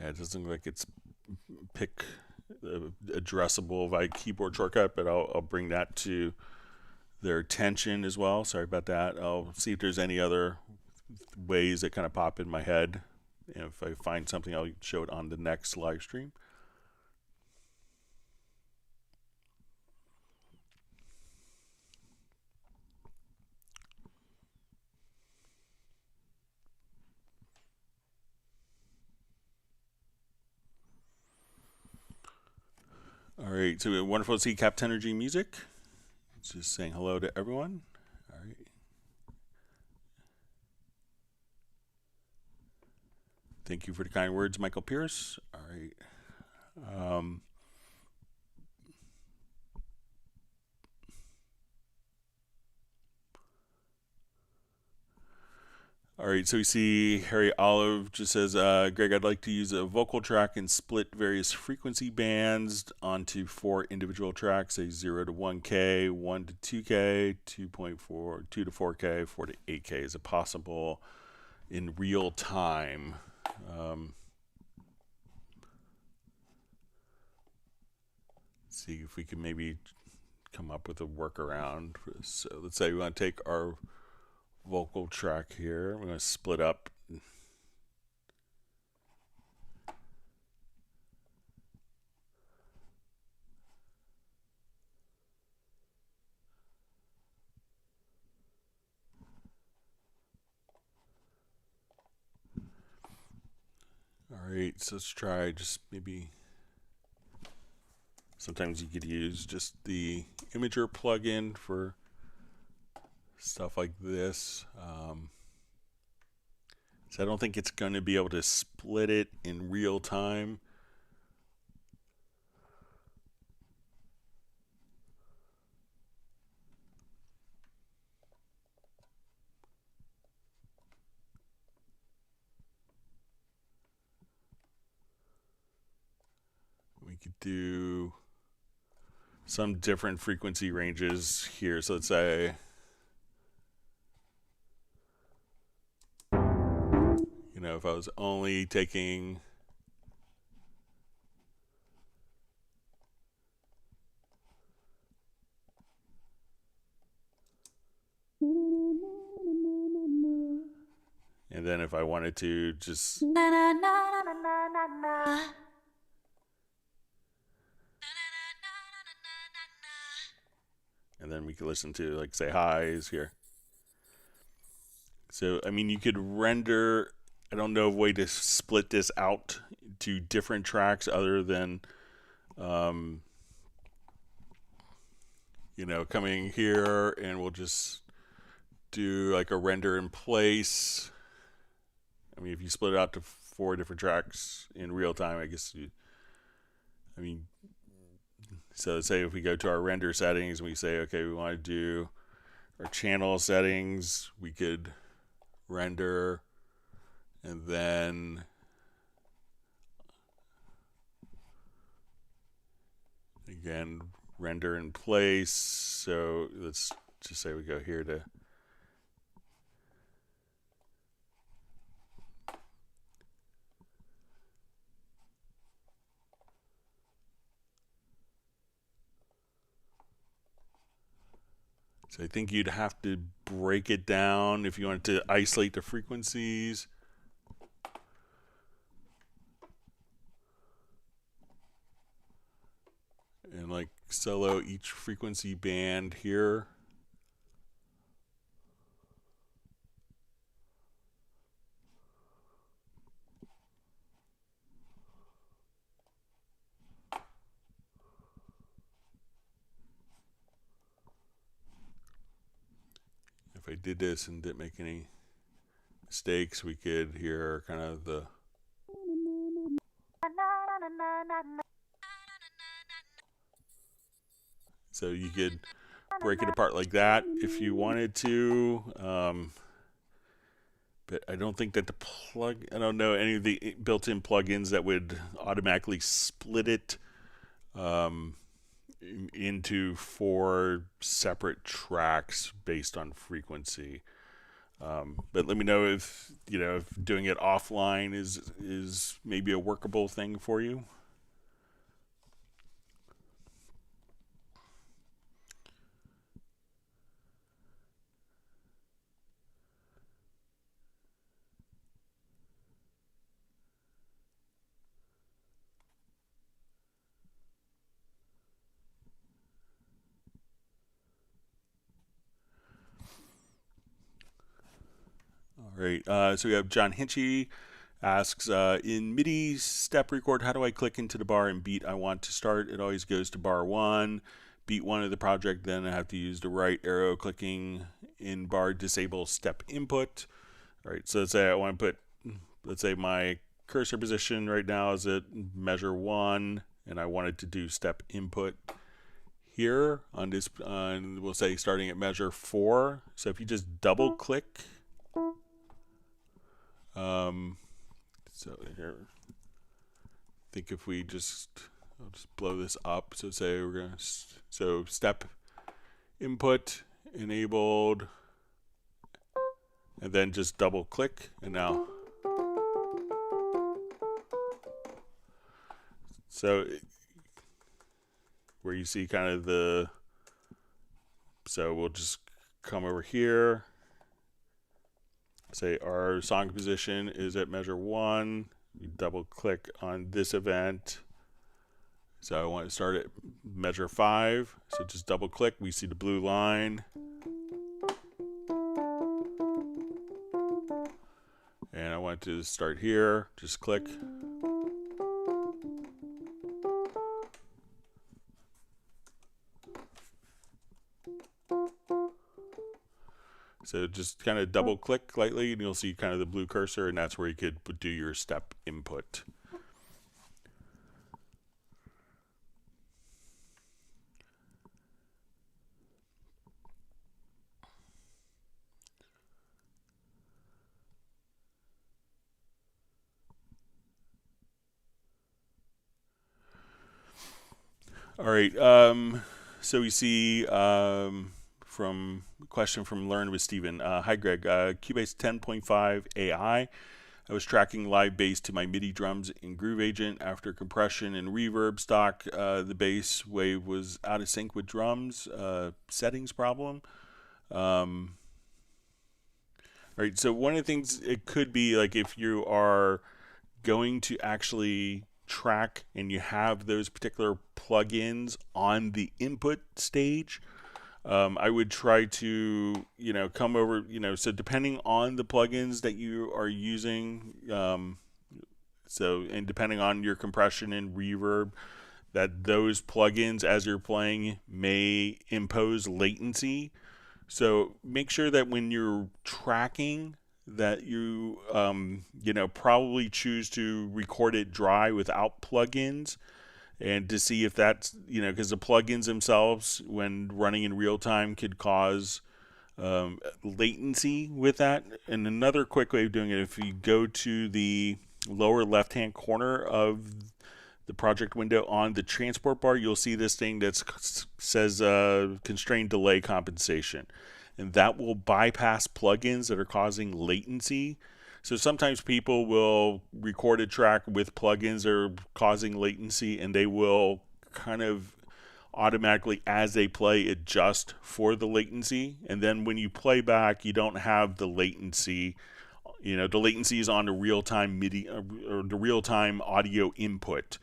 Yeah, it doesn't look like it's pick addressable by keyboard shortcut, but I'll bring that to their attention as well. Sorry about that. I'll see if there's any other ways that kind of pop in my head. And if I find something, I'll show it on the next live stream. All right, so wonderful to see Captenergy Music. Just saying hello to everyone. All right. Thank you for the kind words, Michael Pierce. All right. All right, so we see Harry Olive just says, Greg, I'd like to use a vocal track and split various frequency bands onto 4 individual tracks, say 0 to 1K, 1 to 2K, 2.4, 2 to 4K, 4 to 8K. Is it possible in real time? See if we can maybe come up with a workaround. So let's say we want to take our vocal track here. We're going to split up. All right, so let's try just maybe. Sometimes you could use just the Imager plugin for stuff like this. So I don't think it's going to be able to split it in real time. We could do some different frequency ranges here. So let's say, you know, if I was only taking and then if I wanted to just and then we could listen to, like, say highs here. So, I mean, you could render, I don't know a way to split this out to different tracks other than, you know, coming here and we'll just do like a render in place. I mean, if you split it out to 4 different tracks in real time, I guess so say if we go to our render settings and we say, okay, we want to do our channel settings, we could render and then again render in place. So let's just say we go here to so I think you'd have to break it down if you wanted to isolate the frequencies. And like solo each frequency band here. If I did this and didn't make any mistakes, we could hear kind of the so you could break it apart like that if you wanted to. But I don't think that I don't know any of the built-in plugins that would automatically split it into 4 separate tracks based on frequency. But let me know if, you know, if doing it offline is maybe a workable thing for you. All right, so we have John Hinchy asks, in MIDI step record, how do I click into the bar and beat I want to start? It always goes to bar 1, beat 1 of the project, then I have to use the right arrow clicking in bar disable step input. All right, so let's say I want to put, let's say my cursor position right now is at measure 1, and I wanted to do step input here on this, we'll say starting at measure 4. So if you just double click, so here, I think if we just, I'll just blow this up. So say we're gonna, so step input enabled, and then just double click, and now, so where you see kind of the, so we'll just come over here, say our song position is at measure 1, you double click on this event, so I want to start at measure 5, so just double click, we see the blue line, and I want to start here, just click. So just kind of double click lightly and you'll see kind of the blue cursor, and that's where you could do your step input. All right, so we see from question from Learn with Steven. Hi Greg, Cubase 10.5 AI. I was tracking live bass to my MIDI drums in Groove Agent. After compression and reverb stock, the bass wave was out of sync with drums. Settings problem. All right, so one of the things it could be, like if you are going to actually track and you have those particular plugins on the input stage, I would try to, come over, so depending on the plugins that you are using, and depending on your compression and reverb, that those plugins as you're playing may impose latency. So make sure that when you're tracking that you, probably choose to record it dry without plugins, and to see if that's, because the plugins themselves, when running in real time, could cause latency with that. And another quick way of doing it, if you go to the lower left-hand corner of the project window on the transport bar, you'll see this thing that says constrained delay compensation. And that will bypass plugins that are causing latency. So sometimes people will record a track with plugins that are causing latency, and they will kind of automatically, as they play, adjust for the latency. And then when you play back, you don't have the latency. The latency is on the real-time MIDI or the real-time audio input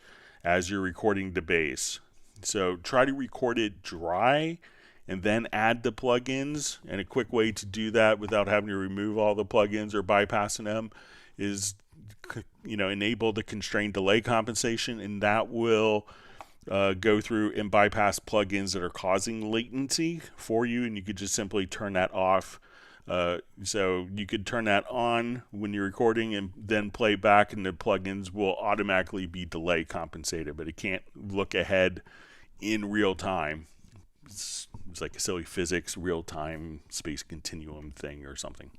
as you're recording the bass. So try to record it dry and then add the plugins. And a quick way to do that without having to remove all the plugins or bypassing them is, enable the constrained delay compensation, and that will go through and bypass plugins that are causing latency for you, and you could just simply turn that off. So you could turn that on when you're recording and then play back, and the plugins will automatically be delay compensated, but it can't look ahead in real time. It's like a silly physics real-time space continuum thing or something.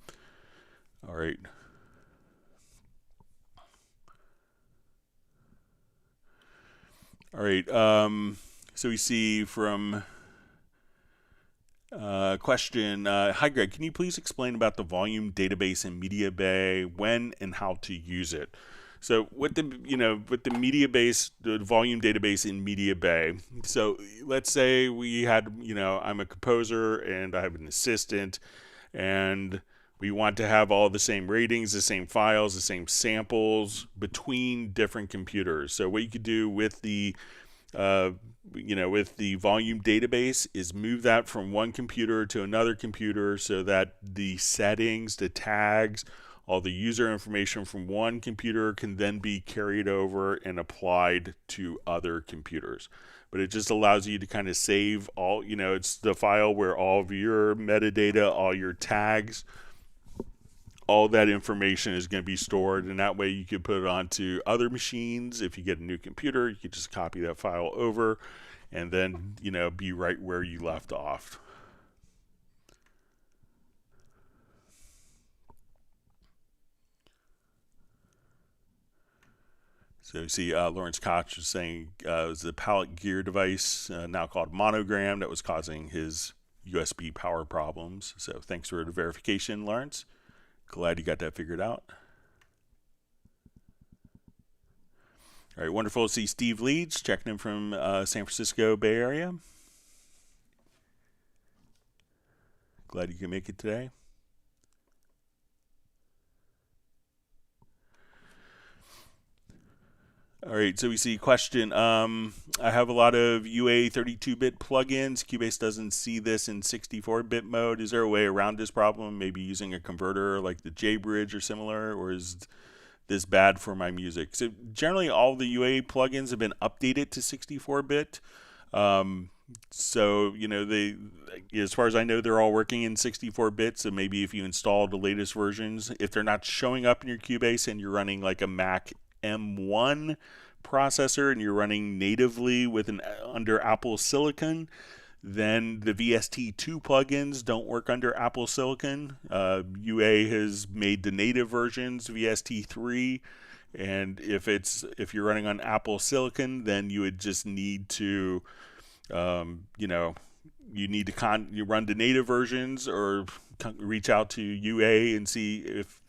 All right. All right. So we see from question, hi Greg, can you please explain about the volume database in Media Bay, when and how to use it? So with the the volume database in Media Bay, so let's say we had, I'm a composer and I have an assistant, and we want to have all the same ratings, the same files, the same samples between different computers. So what you could do with the with the volume database is move that from one computer to another computer so that the settings, the tags, all the user information from one computer can then be carried over and applied to other computers. But it just allows you to kind of save all, it's the file where all of your metadata, all your tags, all that information is going to be stored, and that way you can put it onto other machines. If you get a new computer, you can just copy that file over and then, be right where you left off. So you see Lawrence Koch was saying it was the pallet gear device, now called Monogram, that was causing his USB power problems. So thanks for the verification, Lawrence. Glad you got that figured out. All right, wonderful to see Steve Leeds checking in from San Francisco Bay Area. Glad you can make it today. All right, so we see question. I have a lot of UA 32-bit plugins. Cubase doesn't see this in 64-bit mode. Is there a way around this problem? Maybe using a converter like the JBridge or similar, or is this bad for my music? So generally, all the UA plugins have been updated to 64-bit. So they, as far as I know, they're all working in 64-bit. So maybe if you install the latest versions, if they're not showing up in your Cubase and you're running like a Mac M1 processor and you're running natively with under Apple Silicon, then the VST2 plugins don't work under Apple Silicon. UA has made the native versions VST3, and if you're running on Apple Silicon, then you would just need to you need to you run the native versions or reach out to UA and see if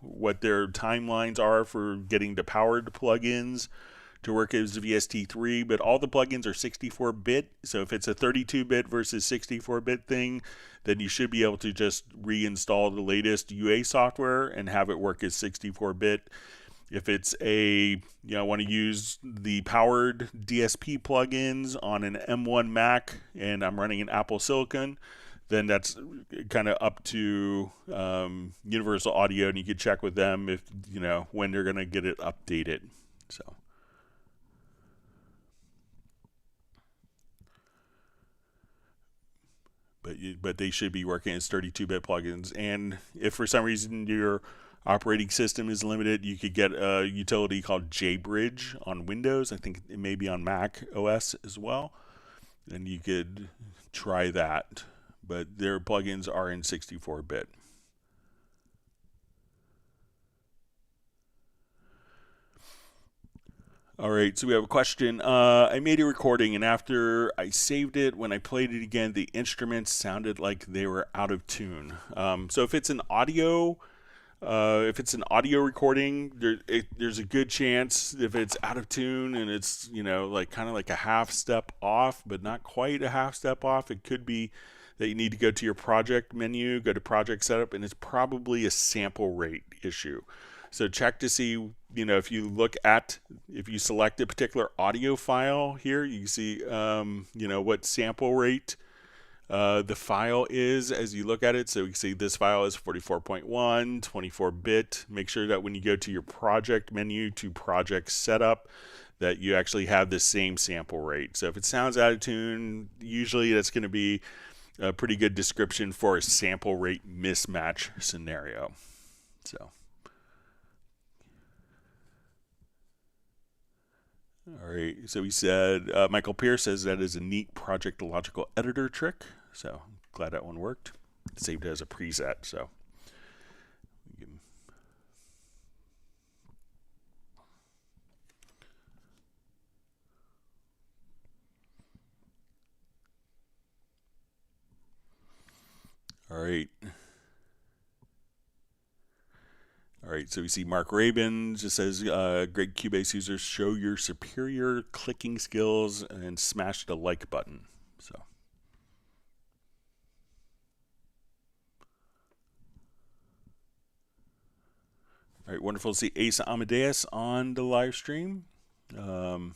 what their timelines are for getting the powered plugins to work as VST3. But all the plugins are 64-bit, so if it's a 32-bit versus 64-bit thing, then you should be able to just reinstall the latest UA software and have it work as 64-bit. If it's want to use the powered DSP plugins on an M1 Mac and I'm running an Apple Silicon, then that's kind of up to Universal Audio, and you can check with them if when they're going to get it updated. So. But they should be working as 32-bit plugins. And if for some reason your operating system is limited, you could get a utility called JBridge on Windows. I think it may be on Mac OS as well. And you could try that. But their plugins are in 64-bit. All right, so we have a question. I made a recording, and after I saved it, when I played it again, the instruments sounded like they were out of tune. So if it's an audio recording, there's a good chance if it's out of tune and it's kind of like a half step off, but not quite a half step off. It could be that you need to go to your project menu, go to project setup, and it's probably a sample rate issue. So check to see, if you select a particular audio file here, you can see, what sample rate the file is as you look at it. So you can see this file is 44.1, 24-bit. Make sure that when you go to your project menu to project setup, that you actually have the same sample rate. So if it sounds out of tune, usually that's going to be a pretty good description for a sample rate mismatch scenario. So. All right, so he said, Michael Pierce says that is a neat project logical editor trick. So glad that one worked. Saved it as a preset. So. All right. All right, so we see Mark Rabin just says, great Cubase users, show your superior clicking skills and smash the like button. So. All right, wonderful to see Asa Amadeus on the live stream. And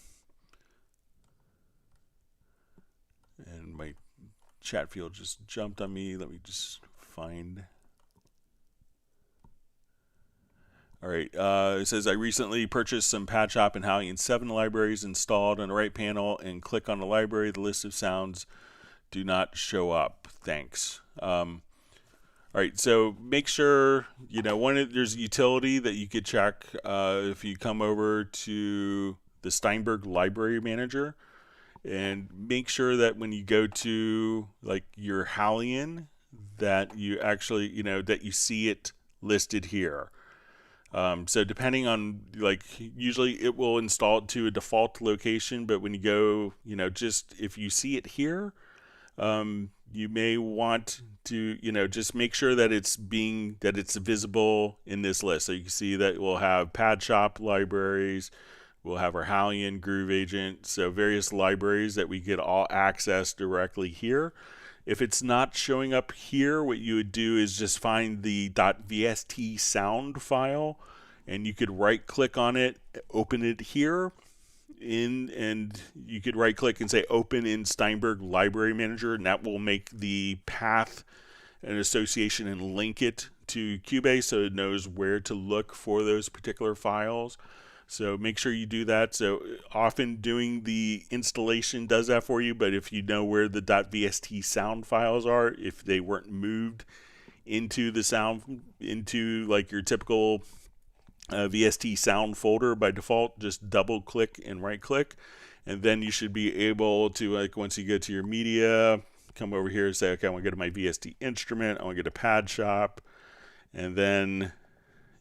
my chat field just jumped on me. Let me just find. All right, it says I recently purchased some Pad Shop and Hallian 7 libraries installed on the right panel and click on the library. The list of sounds do not show up. Thanks. All right, so make sure, there's a utility that you could check if you come over to the Steinberg Library Manager, and make sure that when you go to like your Hallian, that you actually, that you see it listed here. So depending on, like, usually it will install it to a default location, but when you go, just if you see it here, you may want to, just make sure that it's visible in this list. So you can see that we'll have Pad Shop libraries, we'll have our Hallian Groove Agent, so various libraries that we get all access directly here. If it's not showing up here, what you would do is just find the .vst sound file, and you could right click on it, open it here, and you could right click and say open in Steinberg Library Manager, and that will make the path an association and link it to Cubase so it knows where to look for those particular files. So make sure you do that. So often doing the installation does that for you, but if you know where the .vst sound files are, if they weren't moved into like your typical VST sound folder by default, just double click and right click, and then you should be able to, like, once you go to your media, come over here and say, okay, I want to go to my VST instrument, I want to go to Pad Shop, and then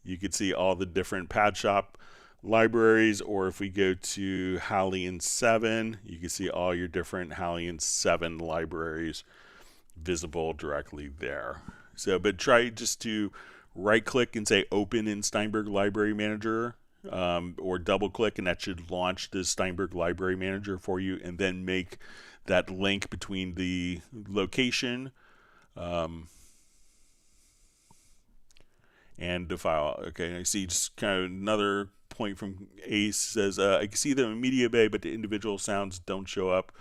you can see all the different Pad Shop libraries. Or if we go to Hallian 7, you can see all your different Hallian 7 libraries visible directly there. So, but try just to right click and say open in Steinberg Library Manager, or double click, and that should launch the Steinberg Library Manager for you, and then make that link between the location and the file. Okay, I see just kind of another point from Ace says, I can see them in Media Bay, but the individual sounds don't show up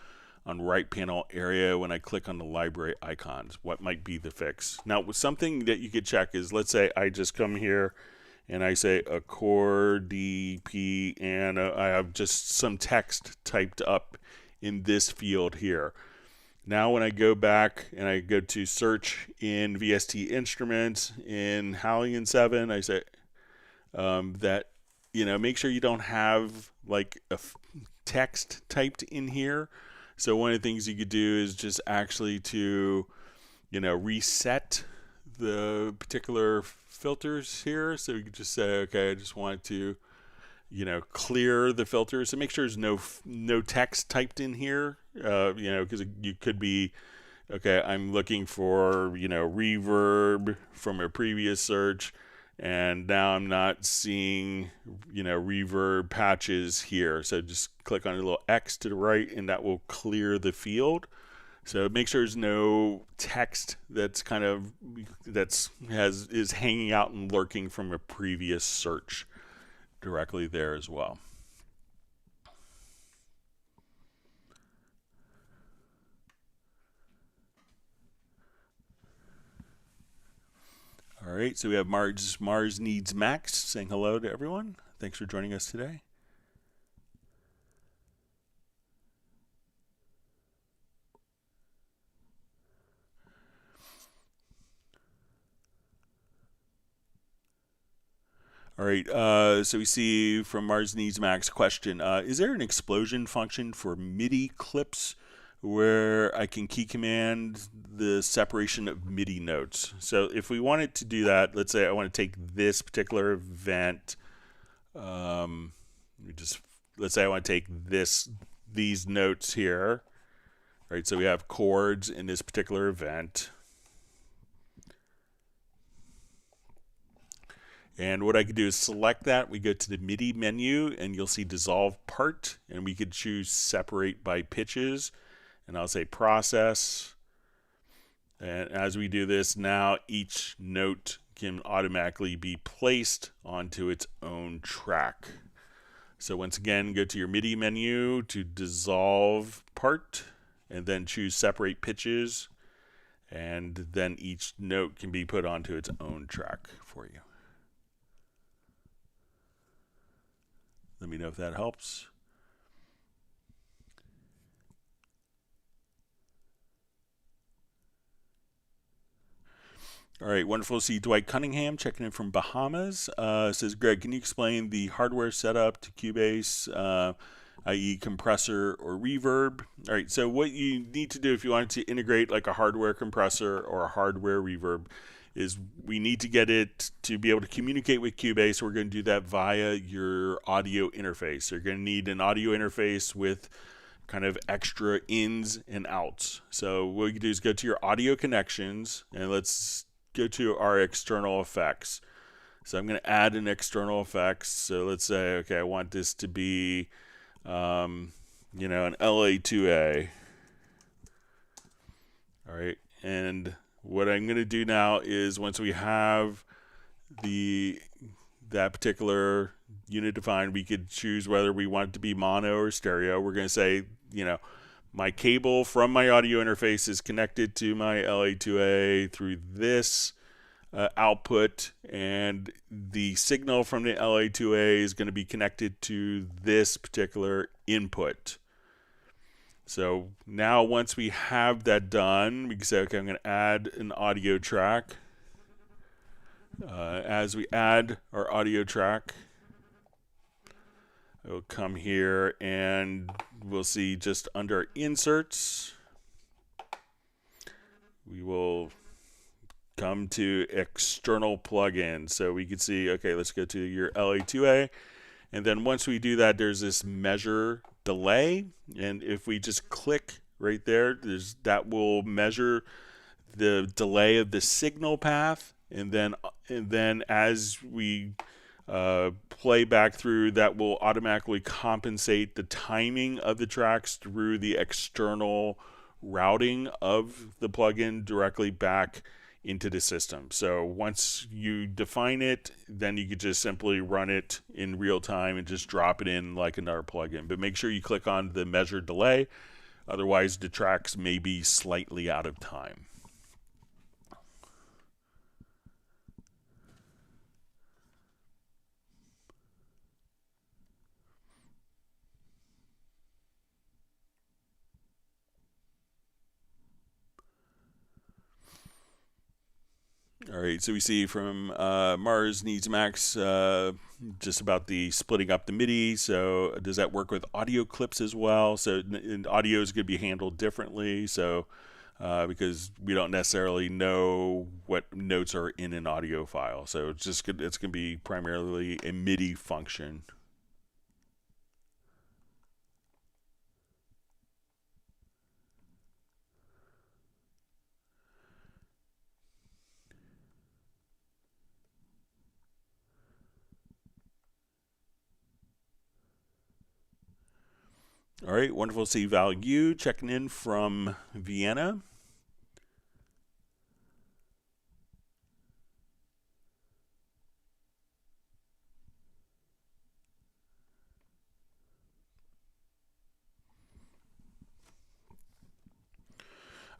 on right panel area when I click on the library icons. What might be the fix? Now, something that you could check is, let's say I just come here and I say a Chord DP, and I have just some text typed up in this field here. Now when I go back and I go to search in VST Instruments in Hallian 7, I say that, make sure you don't have like a text typed in here. So one of the things you could do is just actually to, reset the particular filters here. So you could just say, okay, I just want to, clear the filters. So make sure there's no text typed in here, because you could be, okay, I'm looking for, reverb from a previous search, and now I'm not seeing, reverb patches here. So just click on a little X to the right, and that will clear the field. So make sure there's no text that's is hanging out and lurking from a previous search directly there as well. All right, so we have Mars Needs Max saying hello to everyone. Thanks for joining us today. All right, so we see from Mars Needs Max question, is there an explosion function for MIDI clips where I can key command the separation of MIDI notes? So if we wanted to do that, let's say I want to take this particular event, let's say I want to take these notes here, right? So we have chords in this particular event. And what I could do is select that. We go to the MIDI menu, and you'll see dissolve part, and we could choose separate by pitches, and I'll say process. And as we do this, now each note can automatically be placed onto its own track. So once again, go to your MIDI menu to dissolve part, and then choose separate pitches, and then each note can be put onto its own track for you. me know if that helps. All right, wonderful to see Dwight Cunningham checking in from Bahamas. Says, Greg, can you explain the hardware setup to Cubase, i.e. compressor or reverb? All right, so what you need to do if you want to integrate like a hardware compressor or a hardware reverb is we need to get it to be able to communicate with Cubase. We're going to do that via your audio interface. You're going to need an audio interface with kind of extra ins and outs. So what you do is go to your audio connections, and let's go to our external effects. So I'm going to add an external effects. So let's say, okay, I want this to be, you know, an LA2A. All right, and what I'm going to do now is once we have that particular unit defined, we could choose whether we want it to be mono or stereo. We're going to say, you know, my cable from my audio interface is connected to my LA2A through this output, and the signal from the LA2A is going to be connected to this particular input. So now once we have that done, we can say, okay, I'm going to add an audio track. As we add our audio track, it'll come here and we'll see just under inserts, we will come to external plugins. So we can see, okay, let's go to your LA2A. And then once we do that, there's this measure delay. And if we just click right there, that will measure the delay of the signal path. And then as we play back through, that will automatically compensate the timing of the tracks through the external routing of the plugin directly back into the system. So once you define it, then you could just simply run it in real time and just drop it in like another plugin. But make sure you click on the measure delay, otherwise the tracks may be slightly out of time. All right, so we see from Mars Needs Max just about the splitting up the MIDI. So does that work with audio clips as well? So audio is going to be handled differently. So because we don't necessarily know what notes are in an audio file, so it's going to be primarily a MIDI function. All right, wonderful to see Value checking in from Vienna.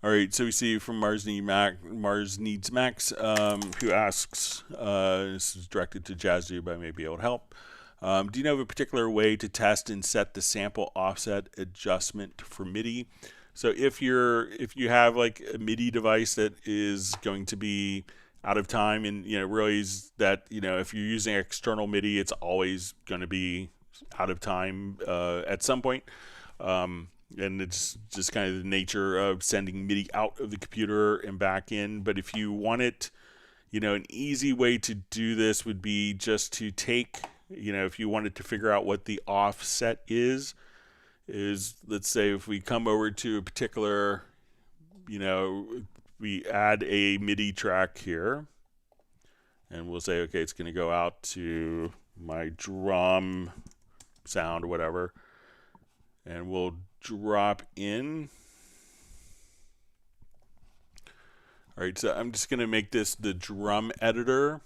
All right, so we see from Mars Needs Max, who asks, this is directed to Jazzu, but I may be able to help. Do you know of a particular way to test and set the sample offset adjustment for MIDI? So if you have like a MIDI device that is going to be out of time, and really is that if you're using external MIDI, it's always going to be out of time at some point. And it's just kind of the nature of sending MIDI out of the computer and back in. But if you want it, an easy way to do this would be just to take, if you wanted to figure out what the offset is let's say if we come over to a particular, we add a MIDI track here, and we'll say, okay, it's going to go out to my drum sound or whatever, and we'll drop in. All right, so I'm just going to make this the drum editor.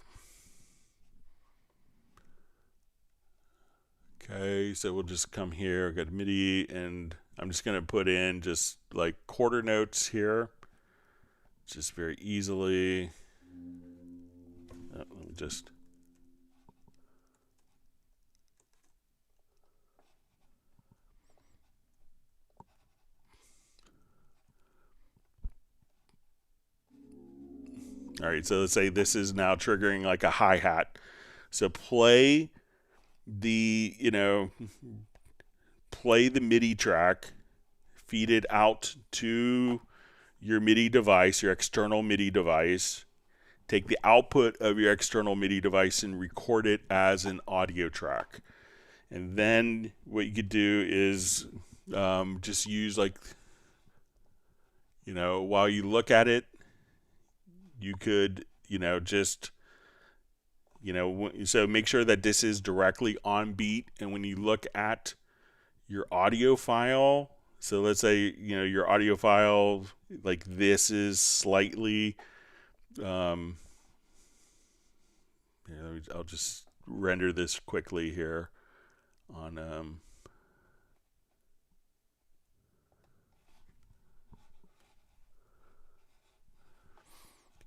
Okay, so we'll just come here, got MIDI, and I'm just going to put in just like quarter notes here, just very easily. Let me just. All right, so let's say this is now triggering like a hi-hat. So play the, play the MIDI track, feed it out to your MIDI device, your external MIDI device. Take the output of your external MIDI device and record it as an audio track. And then what you could do is just use while you look at it, you could, so make sure that this is directly on beat. And when you look at your audio file, so let's say, your audio file, like this is slightly, I'll just render this quickly here on,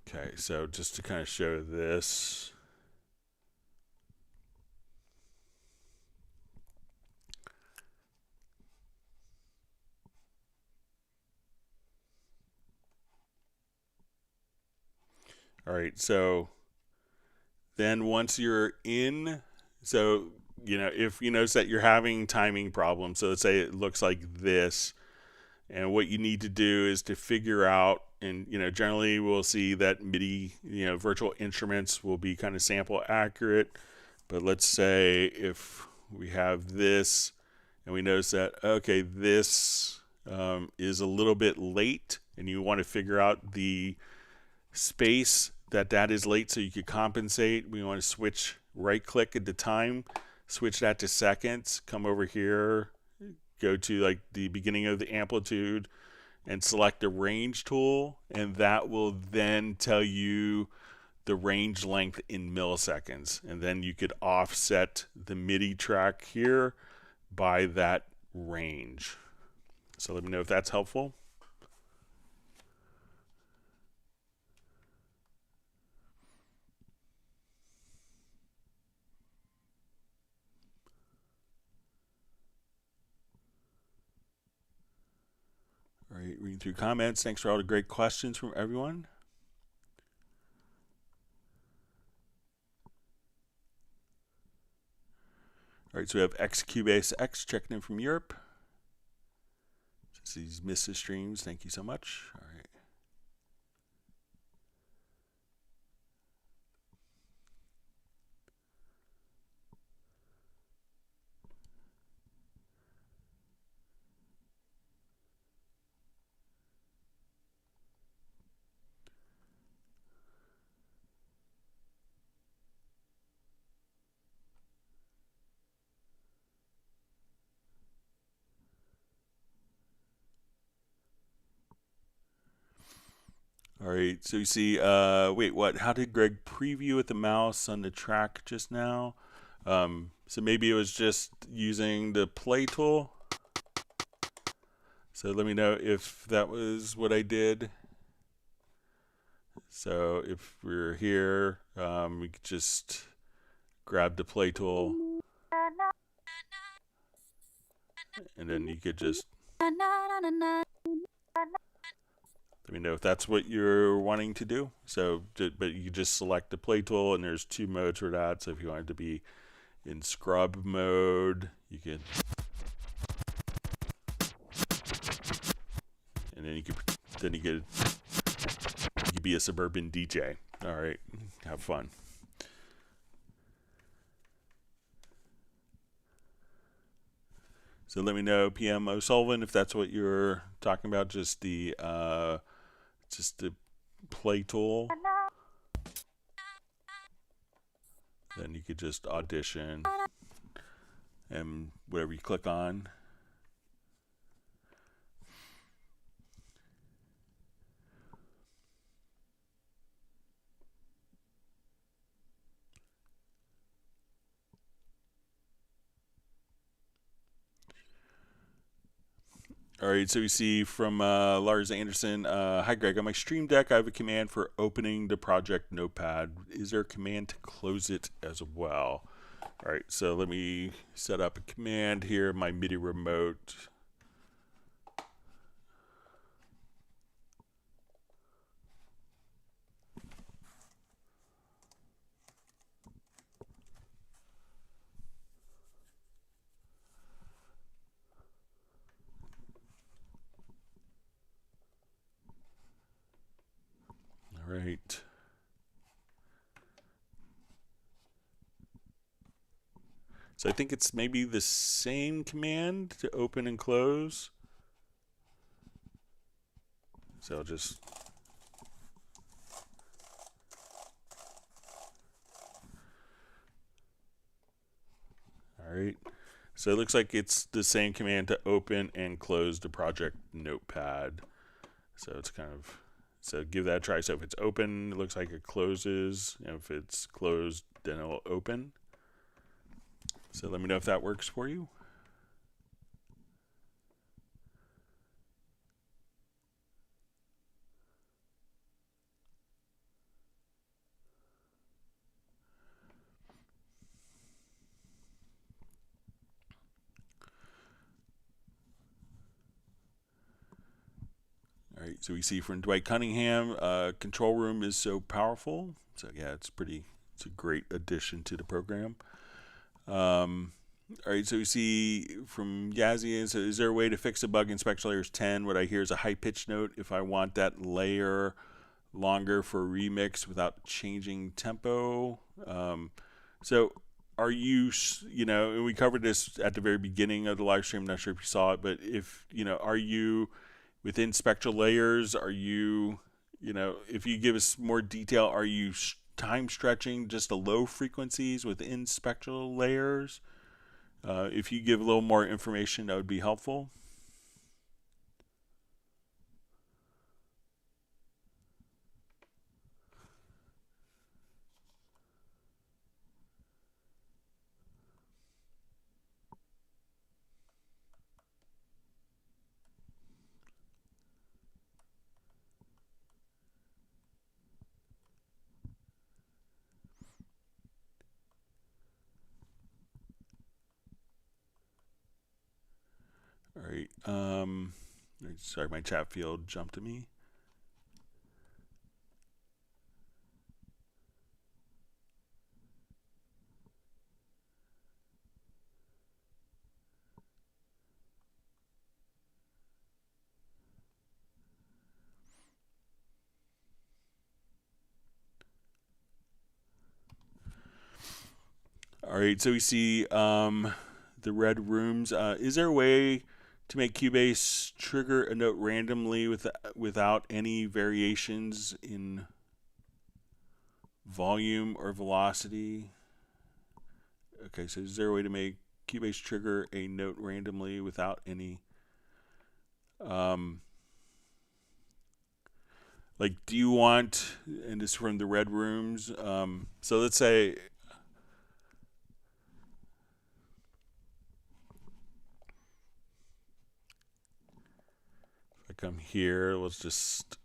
okay, so just to kind of show this. All right, so then once you're in, so, if you notice that you're having timing problems, so let's say it looks like this, and what you need to do is to figure out, and, generally we'll see that MIDI, virtual instruments will be kind of sample accurate, but let's say if we have this, and we notice that, okay, this is a little bit late, and you want to figure out the space that is late so you could compensate. We want to switch, right click at the time, switch that to seconds, come over here, go to like the beginning of the amplitude and select the range tool, and that will then tell you the range length in milliseconds, and then you could offset the MIDI track here by that range. So let me know if that's helpful. All right, reading through comments. Thanks for all the great questions from everyone. All right, so we have Cubase X checking in from Europe. Since he's missed his streams, thank you so much. All right. All right, so you see, wait, what? How did Greg preview with the mouse on the track just now? So maybe it was just using the play tool. So let me know if that was what I did. So if we're here, we could just grab the play tool. And then you could just let me know if that's what you're wanting to do. So, but you just select the play tool, and there's two modes for that. So if you wanted to be in scrub mode, you could, and then you could be a suburban DJ. All right, have fun. So let me know, PM O'Sullivan, if that's what you're talking about, just the play tool. Then you could just audition and whatever you click on. All right, so we see from Lars Anderson, hi Greg, on my Stream Deck I have a command for opening the project notepad. Is there a command to close it as well? All right, so let me set up a command here, my MIDI remote. So I think it's maybe the same command to open and close. So I'll just all right. So it looks like it's the same command to open and close the project notepad. So it's kind of, so give that a try. So if it's open, it looks like it closes. And if it's closed, then it'll open. So let me know if that works for you. All right, so we see from Dwight Cunningham, control room is so powerful. So yeah, it's a great addition to the program. All right, so we see from Yazzie, so is there a way to fix a bug in Spectral Layers 10? What I hear is a high pitch note if I want that layer longer for a remix without changing tempo. So are you, and we covered this at the very beginning of the live stream, I'm not sure if you saw it, but if, are you within Spectral Layers, are you, if you give us more detail, are you time stretching just the low frequencies within Spectral Layers? If you give a little more information, that would be helpful. All right. Sorry, my chat field jumped to me. All right, so we see the red rooms. Is there a way to make Cubase trigger a note randomly without any variations in volume or velocity? Okay, so is there a way to make Cubase trigger a note randomly without any like, do you want, and this is from the red rooms, so let's say if I come here, let's just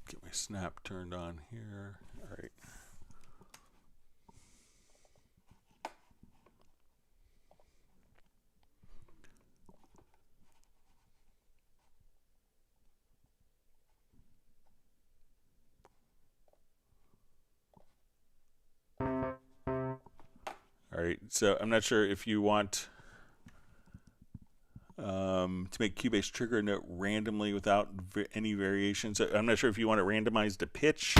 get my snap turned on here. All right. All right, so I'm not sure if you want to make Cubase trigger a note randomly without any variation. So I'm not sure if you want to randomize the pitch.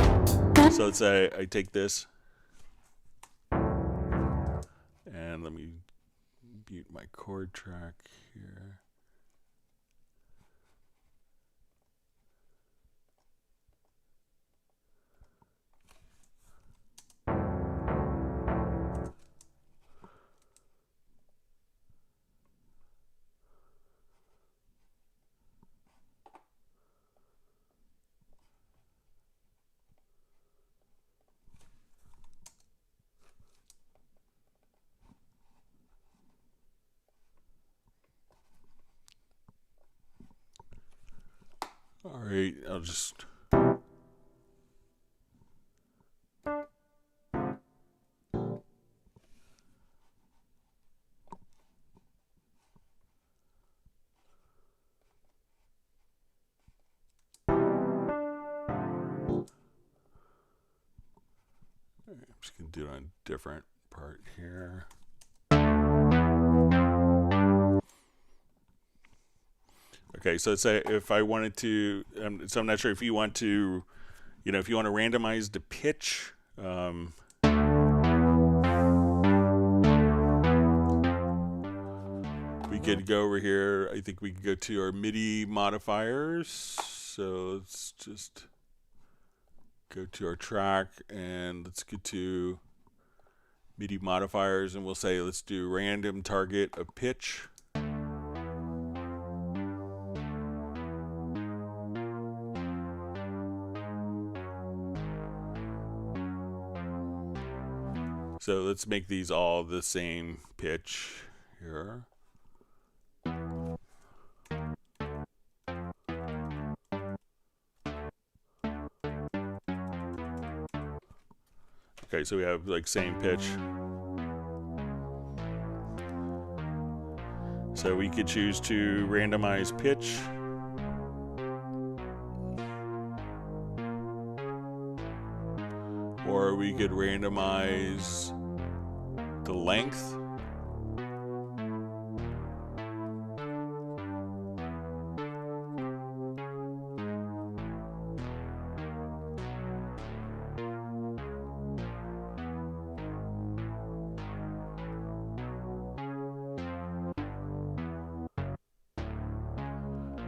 So let's say I take this, and let me mute my chord track here. All right, I'll just going to do it on a different part here. Okay, so say if I wanted to, so I'm not sure if you want to, if you want to randomize the pitch. We could go over here. I think we could go to our MIDI modifiers. So let's just go to our track and let's get to MIDI modifiers, and we'll say let's do random target of pitch. So let's make these all the same pitch here. Okay, so we have like same pitch. So we could choose to randomize pitch. Or we could randomize the length.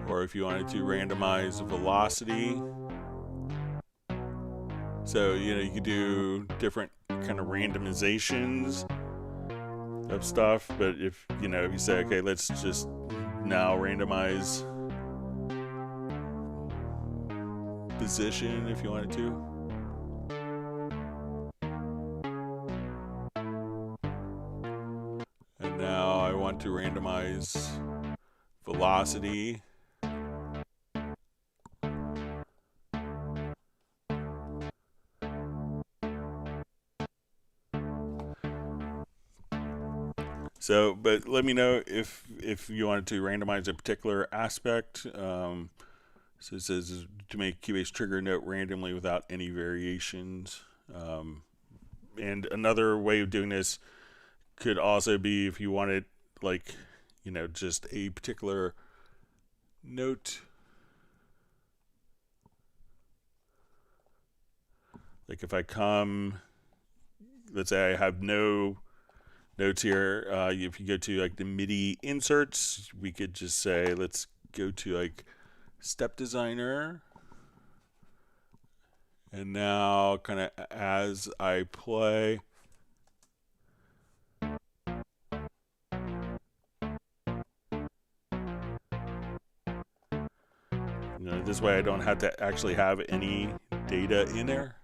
Or if you wanted to randomize the velocity. So, you could do different kind of randomizations of stuff, but if you say, okay, let's just now randomize position if you wanted to. And now I want to randomize velocity. So, but let me know if you wanted to randomize a particular aspect. So it says to make Cubase trigger note randomly without any variations. And another way of doing this could also be if you wanted, like, just a particular note. Like if I come, let's say I have no notes here. If you go to like the MIDI inserts, we could just say, let's go to like Step Designer. And now kind of as I play, this way I don't have to actually have any data in there.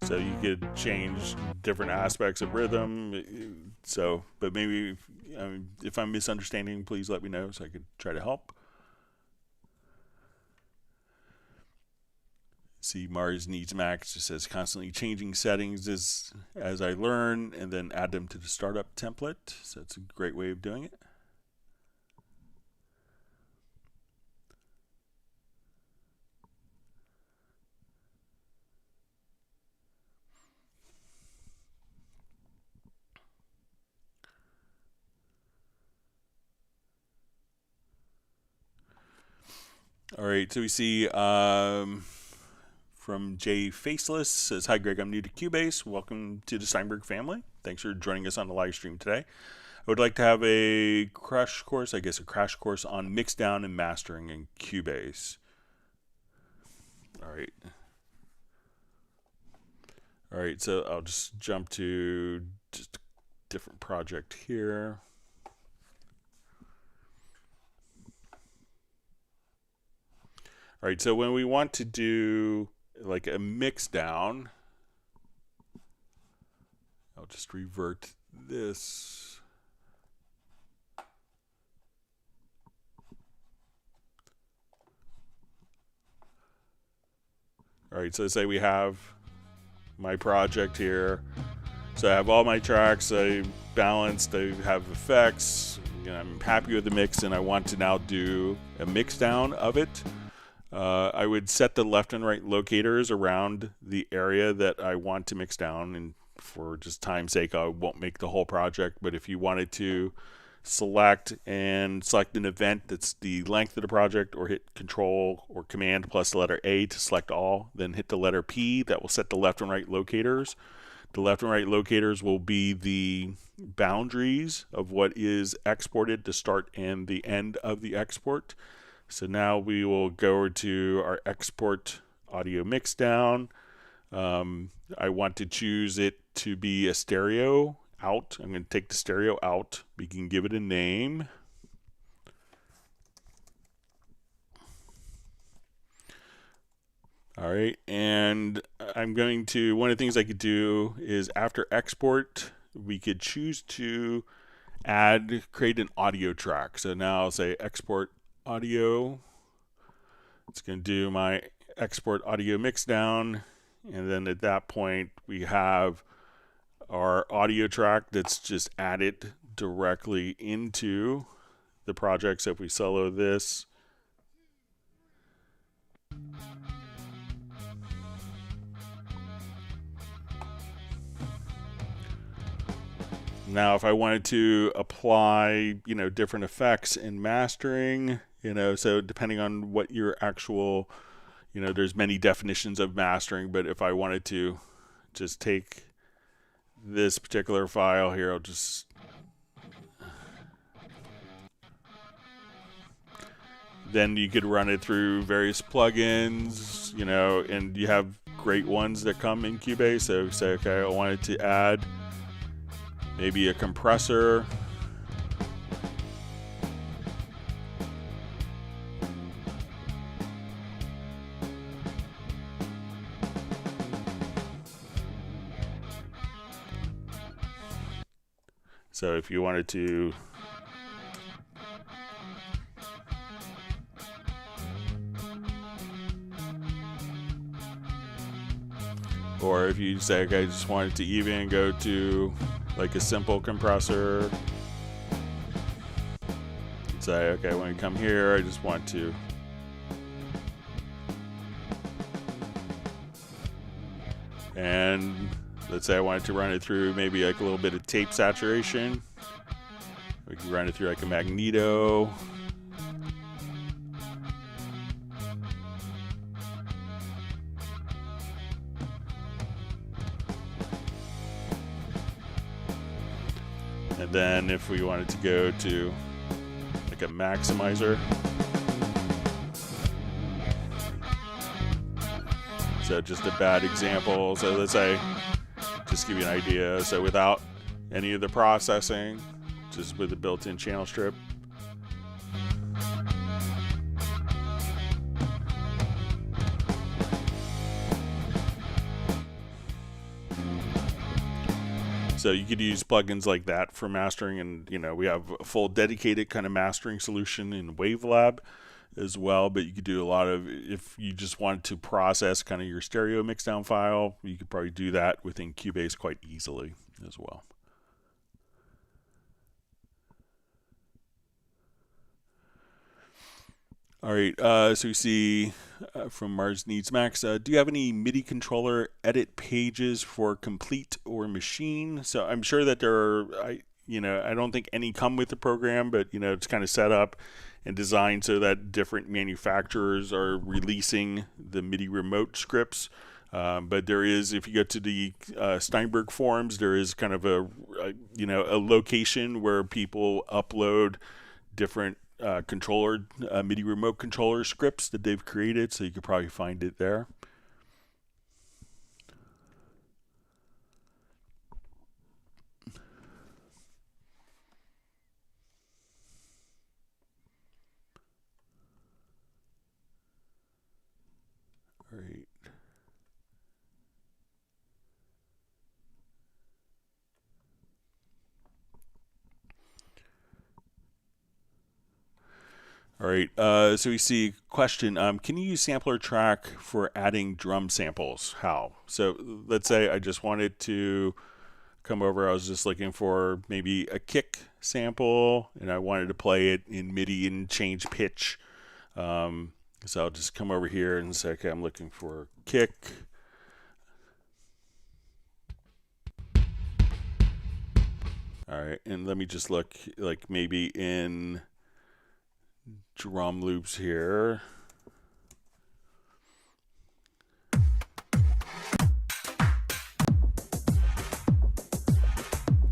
So you could change different aspects of rhythm. So, but maybe if I'm misunderstanding, please let me know so I could try to help. See, Mars Needs Max just says constantly changing settings as I learn and then add them to the startup template. So that's a great way of doing it. All right, so we see from Jay Faceless says, "Hi Greg, I'm new to Cubase. Welcome to the Steinberg family. Thanks for joining us on the live stream today. I would like to have a crash course on mixdown and mastering in Cubase." All right, so I'll just jump to just a different project here. All right, so when we want to do like a mix down, I'll just revert this. All right, so say we have my project here. So I have all my tracks, I balanced, I have effects, I'm happy with the mix and I want to now do a mix down of it. I would set the left and right locators around the area that I want to mix down, and for just time's sake I won't make the whole project, but if you wanted to select an event that's the length of the project, or hit Control or Command plus the letter A to select all, then hit the letter P. That will set the left and right locators. The left and right locators will be the boundaries of what is exported, the start and the end of the export. So now we will go to our export audio mixdown. I want to choose it to be a stereo out. I'm going to take the stereo out. We can give it a name. All right, and I'm going to, one of the things I could do is after export, we could choose to create an audio track. So now I'll say export audio. It's going to do my export audio mixdown, and then at that point we have our audio track that's just added directly into the project. So if we solo this, now if I wanted to apply, different effects in mastering, so depending on what your actual, there's many definitions of mastering, but if I wanted to just take this particular file here, I'll just then you could run it through various plugins, and you have great ones that come in Cubase. So say, okay, I wanted to add maybe a compressor. So if you wanted to or if you say, okay, I just wanted to even go to like a simple compressor, say, okay, when you come here, I just want to and let's say I wanted to run it through maybe like a little bit of tape saturation. We can run it through like a magneto. And then if we wanted to go to like a maximizer. So just a bad example. So let's say, just give you an idea. So without any of the processing, just with the built-in channel strip. So you could use plugins like that for mastering, and we have a full dedicated kind of mastering solution in WaveLab as well, but you could do a lot of, if you just wanted to process kind of your stereo mixdown file, you could probably do that within Cubase quite easily as well. All right, so you see from Mars Needs Max, do you have any MIDI controller edit pages for Complete or Machine? So I'm sure that there are, I don't think any come with the program, but it's kind of set up and designed so that different manufacturers are releasing the MIDI remote scripts. But there is, if you go to the Steinberg forums, there is kind of a location where people upload different MIDI remote controller scripts that they've created, so you could probably find it there. All right. All right, so we see question, can you use sampler track for adding drum samples? How? So let's say I just wanted to come over, I was just looking for maybe a kick sample, and I wanted to play it in MIDI and change pitch. So I'll just come over here and say, okay, I'm looking for kick. All right, and let me just look like maybe in drum loops here.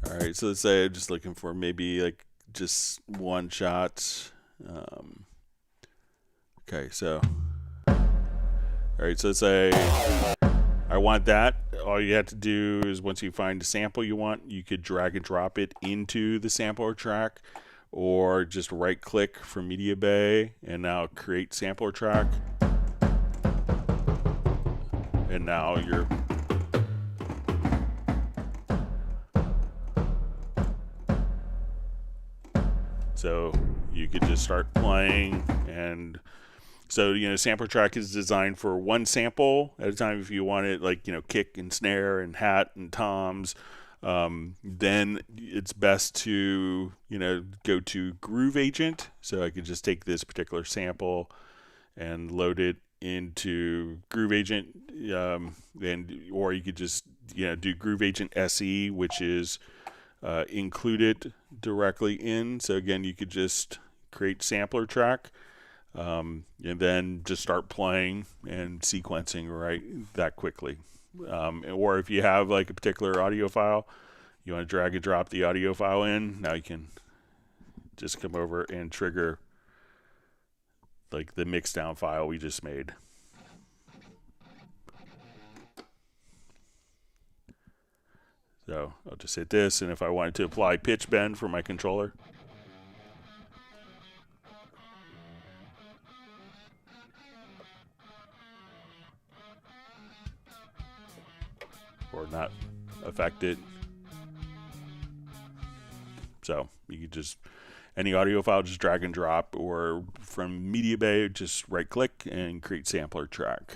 All right, so let's say I'm just looking for maybe like just one shot. Okay, so all right, so let's say I want that. All you have to do is once you find the sample you want, you could drag and drop it into the sampler track, or just right click from Media Bay and now create sampler track. And now you're so you could just start playing. And so, you know, sampler track is designed for one sample at a time. If you want it like, you know, kick and snare and hat and toms, then it's best to, you know, go to Groove Agent. So I could just take this particular sample and load it into Groove Agent, or you could just, you know, do Groove Agent SE, which is included directly in. So again, you could just create sampler track, and then just start playing and sequencing right that quickly. Or if you have like a particular audio file, you want to drag and drop the audio file in, now you can just come over and trigger like the mixdown file we just made. So I'll just hit this, and if I wanted to apply pitch bend for my controller, or not affect it. So you could just, any audio file, just drag and drop, or from Media Bay, just right click and create sampler track.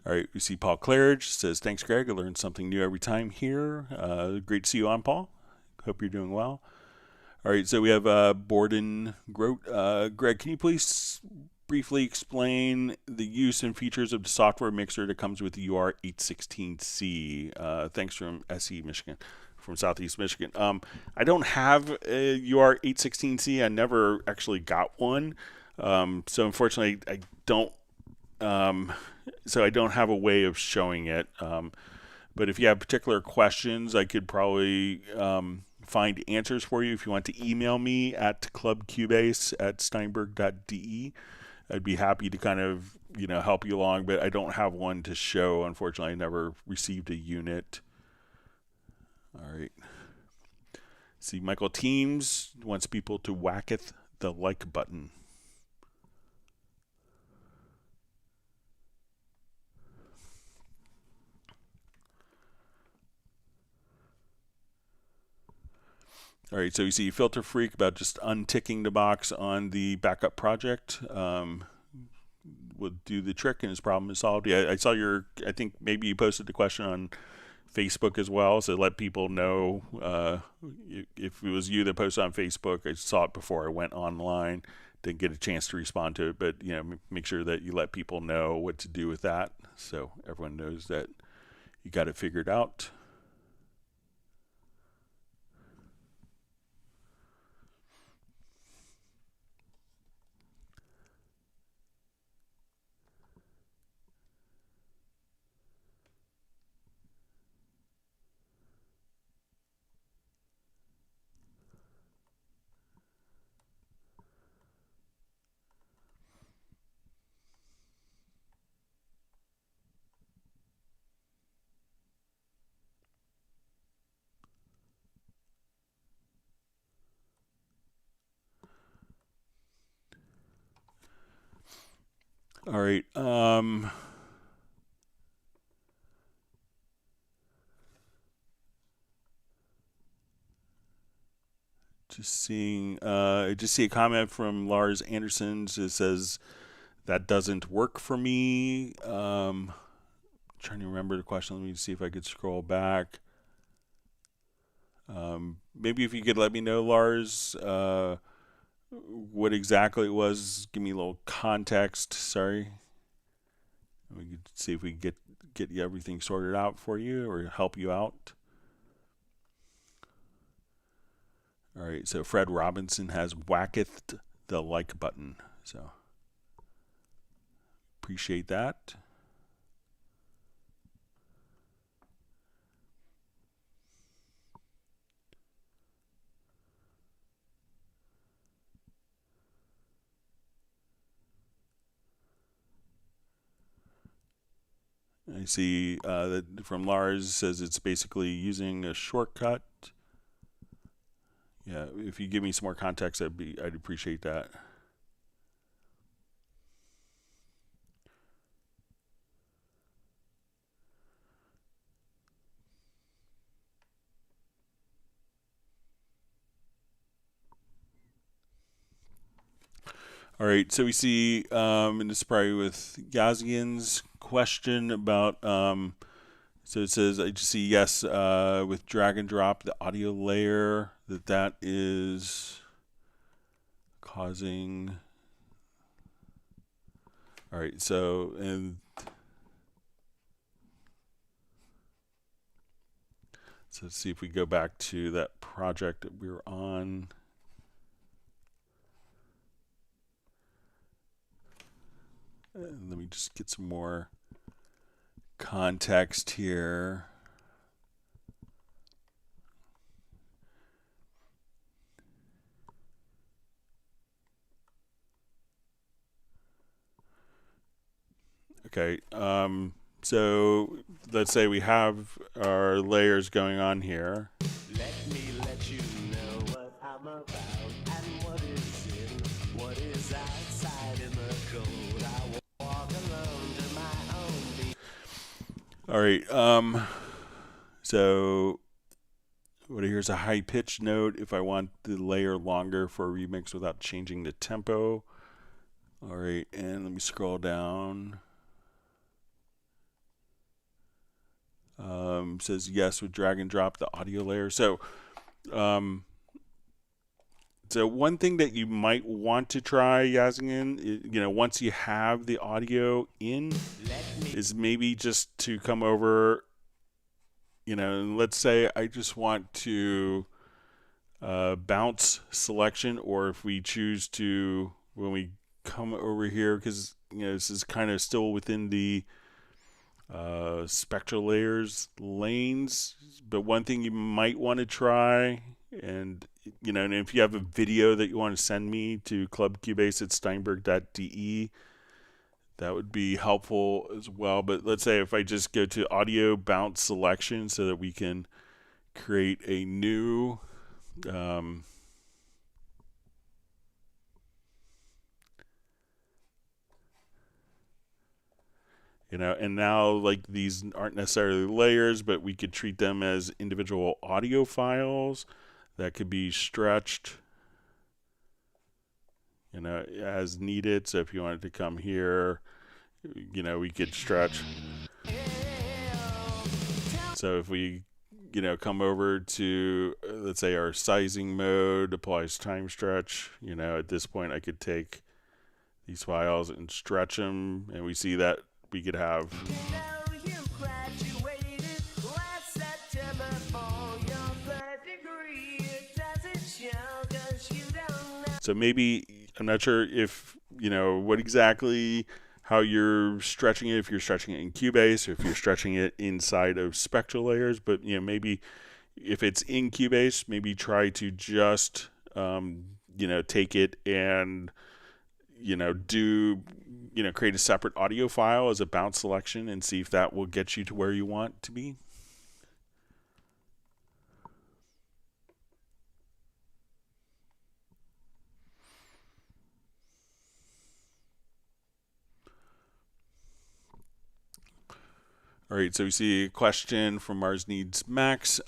All right, we see Paul Claridge says, thanks, Greg. I learned something new every time here. Great to see you on, Paul. Hope you're doing well. All right, so we have Borden Grote. Greg, can you please briefly explain the use and features of the software mixer that comes with the UR816C? Thanks from SE Michigan, from Southeast Michigan. I don't have a UR816C. I never actually got one. So unfortunately, I don't have a way of showing it. But if you have particular questions, I could probably find answers for you. If you want to email me at clubcubase@steinberg.de, I'd be happy to kind of, you know, help you along. But I don't have one to show. Unfortunately, I never received a unit. All right. See, Michael Teams wants people to whacketh the like button. All right, so you see Filter Freak about just unticking the box on the backup project would do the trick, and his problem is solved. Yeah, I saw I think maybe you posted the question on Facebook as well, so let people know if it was you that posted on Facebook. I saw it before I went online, didn't get a chance to respond to it, but you know, make sure that you let people know what to do with that, so everyone knows that you got it figured out. All right. Just seeing, I just see a comment from Lars Anderson. It says that doesn't work for me. Trying to remember the question. Let me see if I could scroll back. Maybe if you could let me know, Lars, what exactly it was. Give me a little context. Sorry. We could see if we can get you everything sorted out for you or help you out. All right. So Fred Robinson has whacketh the like button. So appreciate that. I see that from Lars says it's basically using a shortcut. Yeah, if you give me some more context, I'd appreciate that. All right, so we see, and this is probably with Yazian's question about, so it says, I just see yes, with drag and drop, the audio layer, that is causing, all right, so, and so let's see if we go back to that project that we were on. Let me just get some more context here. Okay, so let's say we have our layers going on here. Let me let you know what I'm about and what is in, what is outside in the cold. I walk alone to my own beat. All right, so here's a high pitch note if I want the layer longer for a remix without changing the tempo. All right, and let me scroll down. Says yes with drag and drop the audio layer. So, so one thing that you might want to try, Yazian, once you have the audio in, is maybe just to come over, and let's say I just want to bounce selection, or if we choose to, when we come over here, because this is kind of still within the spectral layers lanes, but one thing you might want to try, and if you have a video that you want to send me to clubcubase@steinberg.de, that would be helpful as well. But let's say if I just go to audio bounce selection so that we can create a new and now like these aren't necessarily layers, but we could treat them as individual audio files that could be stretched, as needed. So if you wanted to come here, we could stretch. So if we, come over to, let's say our sizing mode applies time stretch, at this point I could take these files and stretch them, and we see that we could have. You graduated last September for your third degree. It doesn't show 'cause you don't know. So maybe, I'm not sure if, what exactly, how you're stretching it, if you're stretching it in Cubase or if you're stretching it inside of spectral layers, but, maybe if it's in Cubase, maybe try to just, take it and, create a separate audio file as a bounce selection and see if that will get you to where you want to be. All right, so we see a question from Mars Needs Max.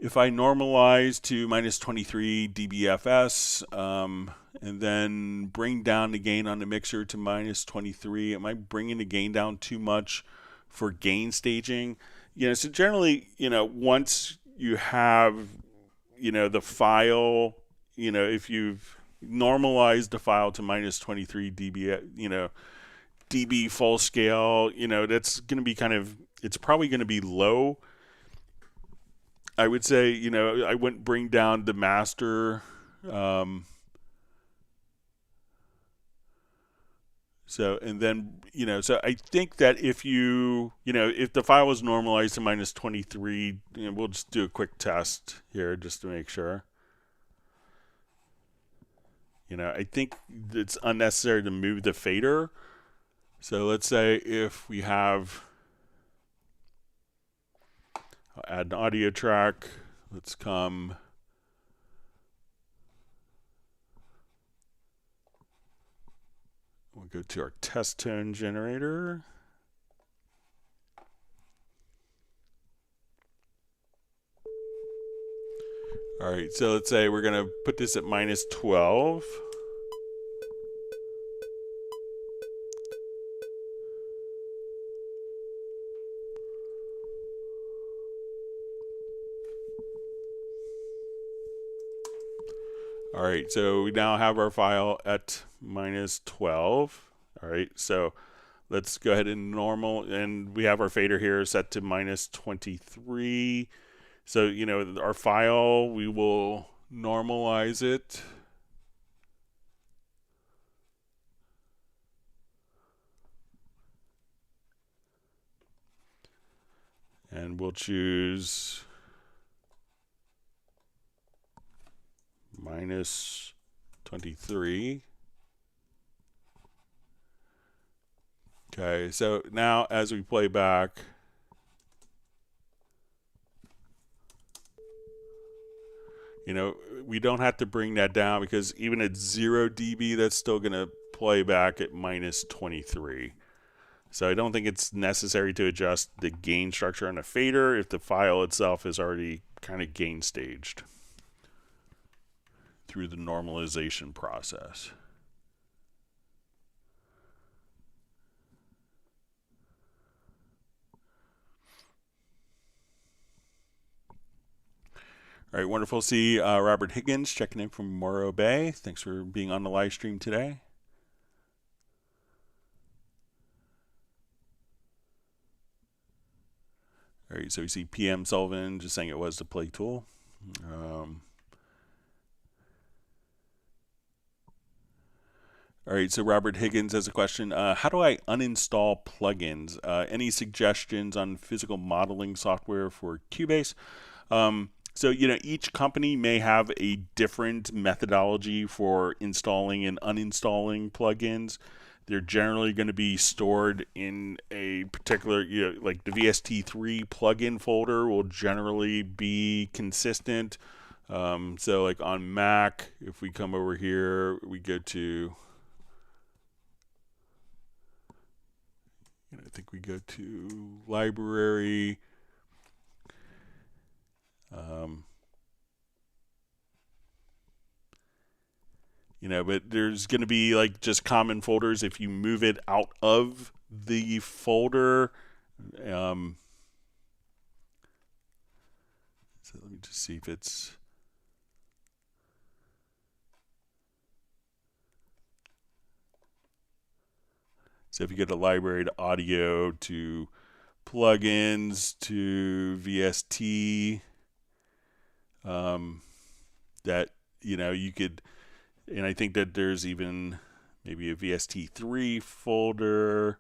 if I normalize to minus 23 dBFS, and then bring down the gain on the mixer to minus 23, am I bringing the gain down too much for gain staging? So generally, once you have, the file, if you've normalized the file to minus 23 dB, dB full scale, that's going to be it's probably going to be low. I would say, I wouldn't bring down the master. So I think that if if the file was normalized to minus 23, we'll just do a quick test here just to make sure. I think it's unnecessary to move the fader. So let's say if we have, I'll add an audio track. Let's come. We'll go to our test tone generator. All right, so let's say we're going to put this at minus 12. All right, so we now have our file at minus 12. All right, so let's go ahead and and we have our fader here set to minus 23. So, our file, we will normalize it. And we'll choose minus 23. Okay, so now as we play back, we don't have to bring that down because even at 0 dB, that's still going to play back at minus 23. So I don't think it's necessary to adjust the gain structure on a fader if the file itself is already kind of gain staged through the normalization process. All right, wonderful to see Robert Higgins checking in from Morro Bay. Thanks for being on the live stream today. All right, so we see PM Sullivan just saying it was the play tool. All right, so Robert Higgins has a question. How do I uninstall plugins? Any suggestions on physical modeling software for Cubase? So, each company may have a different methodology for installing and uninstalling plugins. They're generally going to be stored in a particular, like the VST3 plugin folder will generally be consistent. So like on Mac, if we come over here, we go to, I think we go to library. But there's going to be like just common folders. If you move it out of the folder, so let me just see if it's, so if you go to library to audio to plugins to VST, that, you could, and I think that there's even maybe a VST3 folder,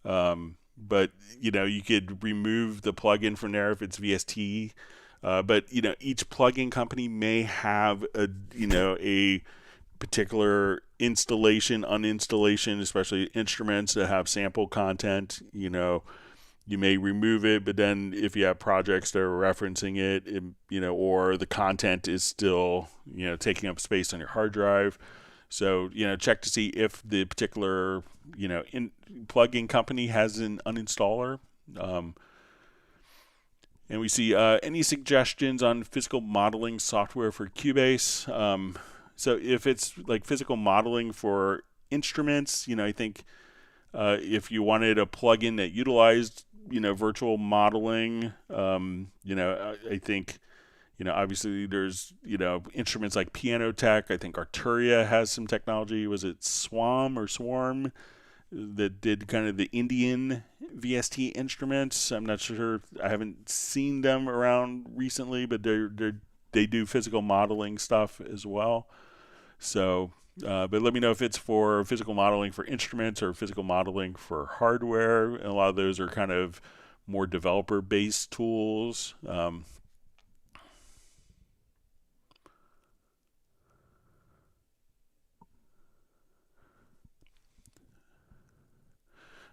but, you could remove the plugin from there if it's VST, but, each plugin company may have a particular installation, uninstallation, especially instruments that have sample content, you may remove it, but then if you have projects that are referencing it, or the content is still, taking up space on your hard drive. So, check to see if the particular, plugin company has an uninstaller. And we see any suggestions on physical modeling software for Cubase. So if it's like physical modeling for instruments, I think if you wanted a plugin that utilized, virtual modeling, I think, obviously there's, instruments like Piano Tech. I think Arturia has some technology. Was it Swarm that did kind of the Indian VST instruments? I'm not sure. I haven't seen them around recently, but they do physical modeling stuff as well. So, but let me know if it's for physical modeling for instruments or physical modeling for hardware. And a lot of those are kind of more developer-based tools.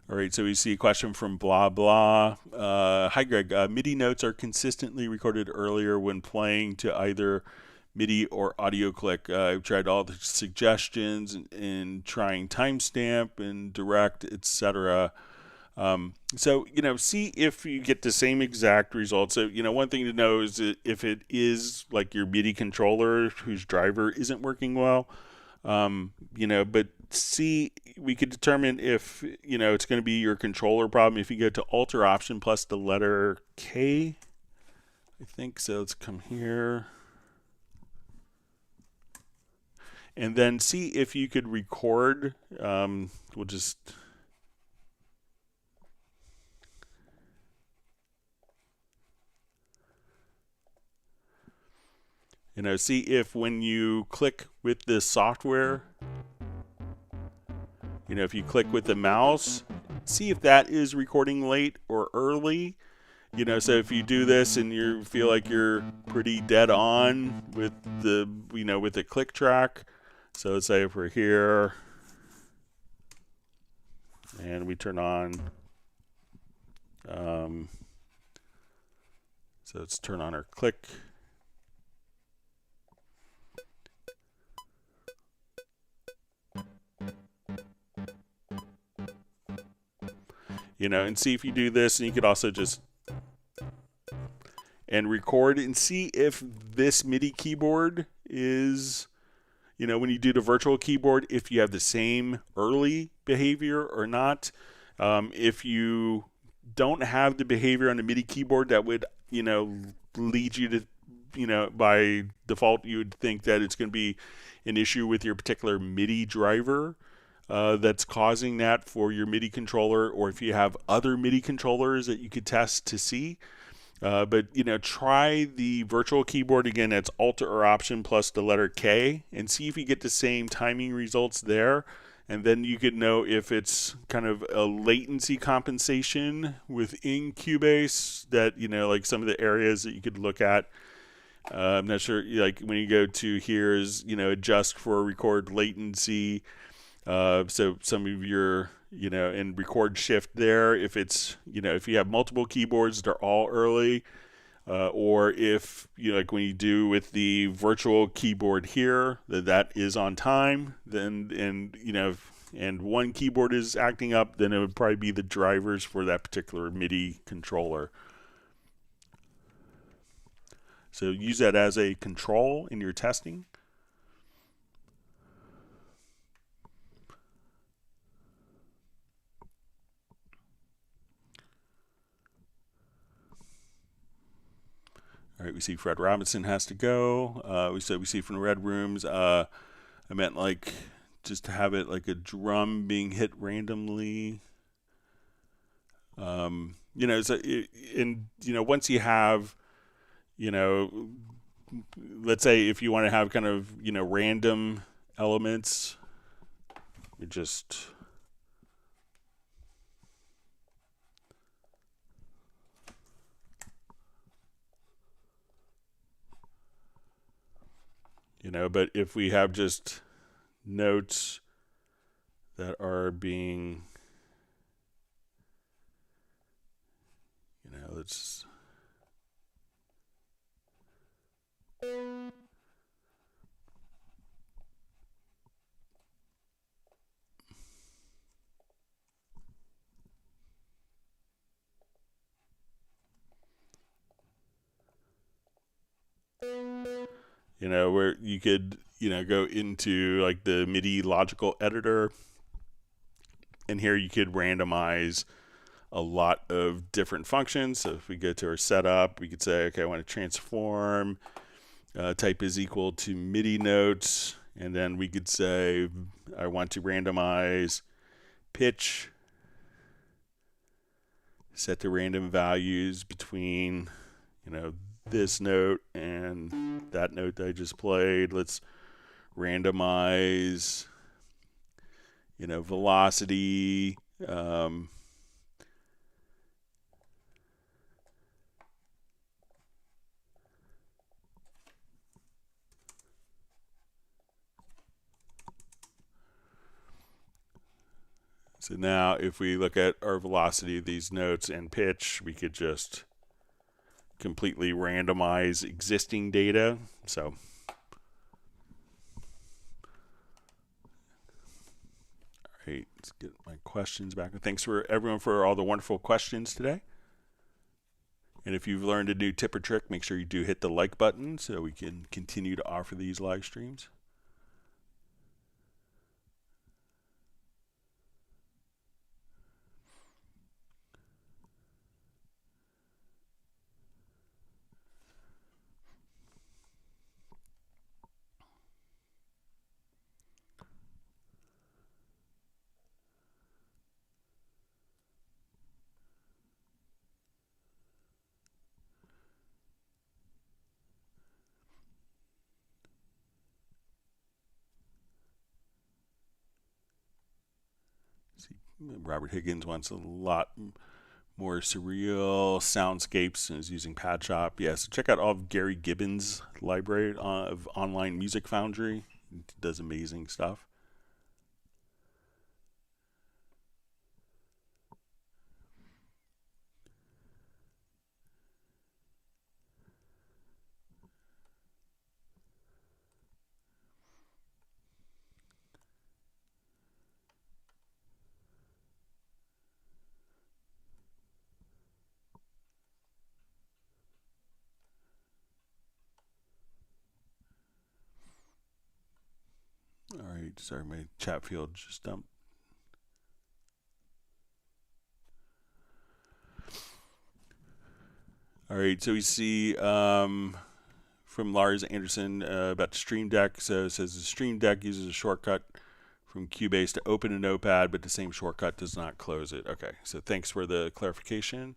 All right, so we see a question from blah blah. Hi Greg, MIDI notes are consistently recorded earlier when playing to either MIDI or audio click. I've tried all the suggestions and trying timestamp and direct, etc. So, see if you get the same exact results. So, one thing to know is that if it is like your MIDI controller whose driver isn't working well, but see, we could determine if, it's going to be your controller problem. If you go to Alt or Option plus the letter K, I think so. Let's come here. And then see if you could record. We'll just... see if when you click with this software, if you click with the mouse, see if that is recording late or early. So if you do this and you feel like you're pretty dead on with the, with the click track. So let's say if we're here and we turn on, so let's turn on our click. And see if you do this, and you could also just and record and see if this MIDI keyboard is, when you do the virtual keyboard, if you have the same early behavior or not. If you don't have the behavior on the MIDI keyboard, that would, lead you to, by default, you would think that it's going to be an issue with your particular MIDI driver. That's causing that for your MIDI controller, or if you have other MIDI controllers that you could test to see. But try the virtual keyboard again. That's Alt or Option plus the letter K, and see if you get the same timing results there. And then you could know if it's kind of a latency compensation within Cubase that, like some of the areas that you could look at. I'm not sure, like when you go to here is, adjust for record latency. So some of your, and record shift there, if it's, if you have multiple keyboards that are all early, or if, like when you do with the virtual keyboard here, that is on time, then, and one keyboard is acting up, then it would probably be the drivers for that particular MIDI controller. So use that as a control in your testing. All right, we see Fred Robinson has to go. We see from the Red Rooms. I meant like just to have it like a drum being hit randomly. Once you have, let's say if you want to have kind of, random elements, you just... but if we have just notes that are being, let's, where you could, go into like the MIDI logical editor, and here you could randomize a lot of different functions. So if we go to our setup, we could say, okay, I want to transform, type is equal to MIDI notes, and then we could say I want to randomize pitch, set the random values between, this note and that note that I just played. Let's randomize, velocity. So now if we look at our velocity of these notes and pitch, we could just completely randomize existing data. So all right, let's get my questions back. Thanks for everyone for all the wonderful questions today. And if you've learned a new tip or trick, make sure you do hit the like button so we can continue to offer these live streams. See, Robert Higgins wants a lot more surreal soundscapes and is using Pad Shop. Yeah, so check out all of Gary Gibbons' library of online music foundry. He does amazing stuff. All right, sorry, my chat field just dumped. All right, so we see from Lars Anderson about the Stream Deck. So it says the Stream Deck uses a shortcut from Cubase to open a notepad, but the same shortcut does not close it. Okay, so thanks for the clarification.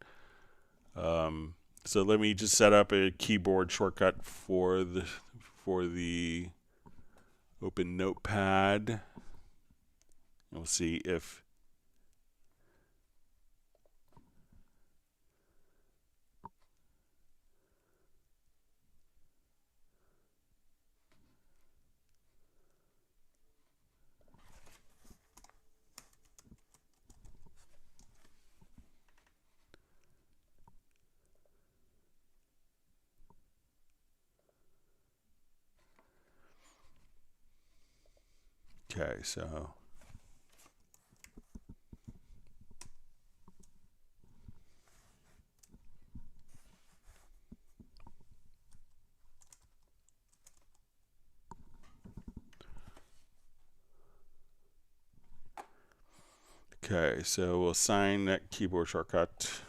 So let me just set up a keyboard shortcut for the open notepad. And we'll see if okay, so okay, so we'll assign that keyboard shortcut.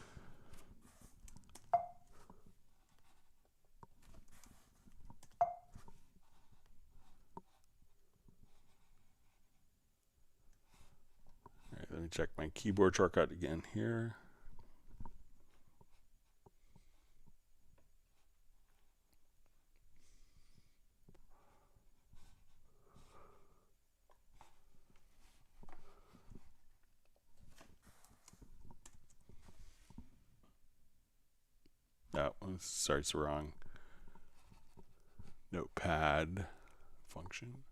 All right, let me check my keyboard shortcut again here. Oh, sorry, it's the wrong notepad function.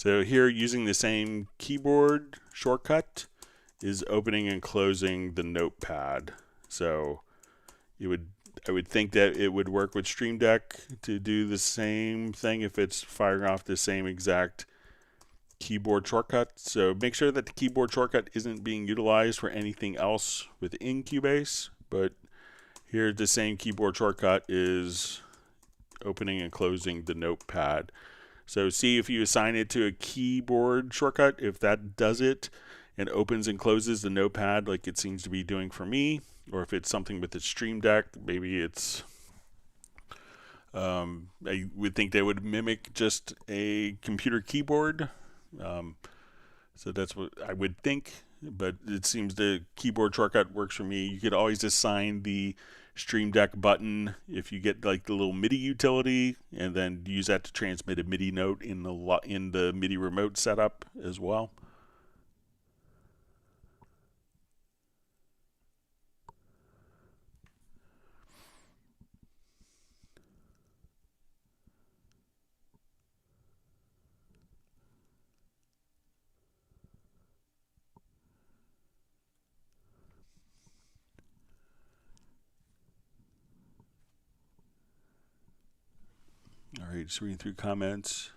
So here, using the same keyboard shortcut, is opening and closing the notepad. So I would think that it would work with Stream Deck to do the same thing if it's firing off the same exact keyboard shortcut. So make sure that the keyboard shortcut isn't being utilized for anything else within Cubase, but here the same keyboard shortcut is opening and closing the notepad. So see if you assign it to a keyboard shortcut, if that does it and opens and closes the notepad like it seems to be doing for me, or if it's something with the Stream Deck, maybe it's I would think they would mimic just a computer keyboard. So that's what I would think, but it seems the keyboard shortcut works for me. You could always assign the Stream Deck button if you get like the little MIDI utility, and then use that to transmit a MIDI note in the MIDI remote setup as well. All right, just reading through comments.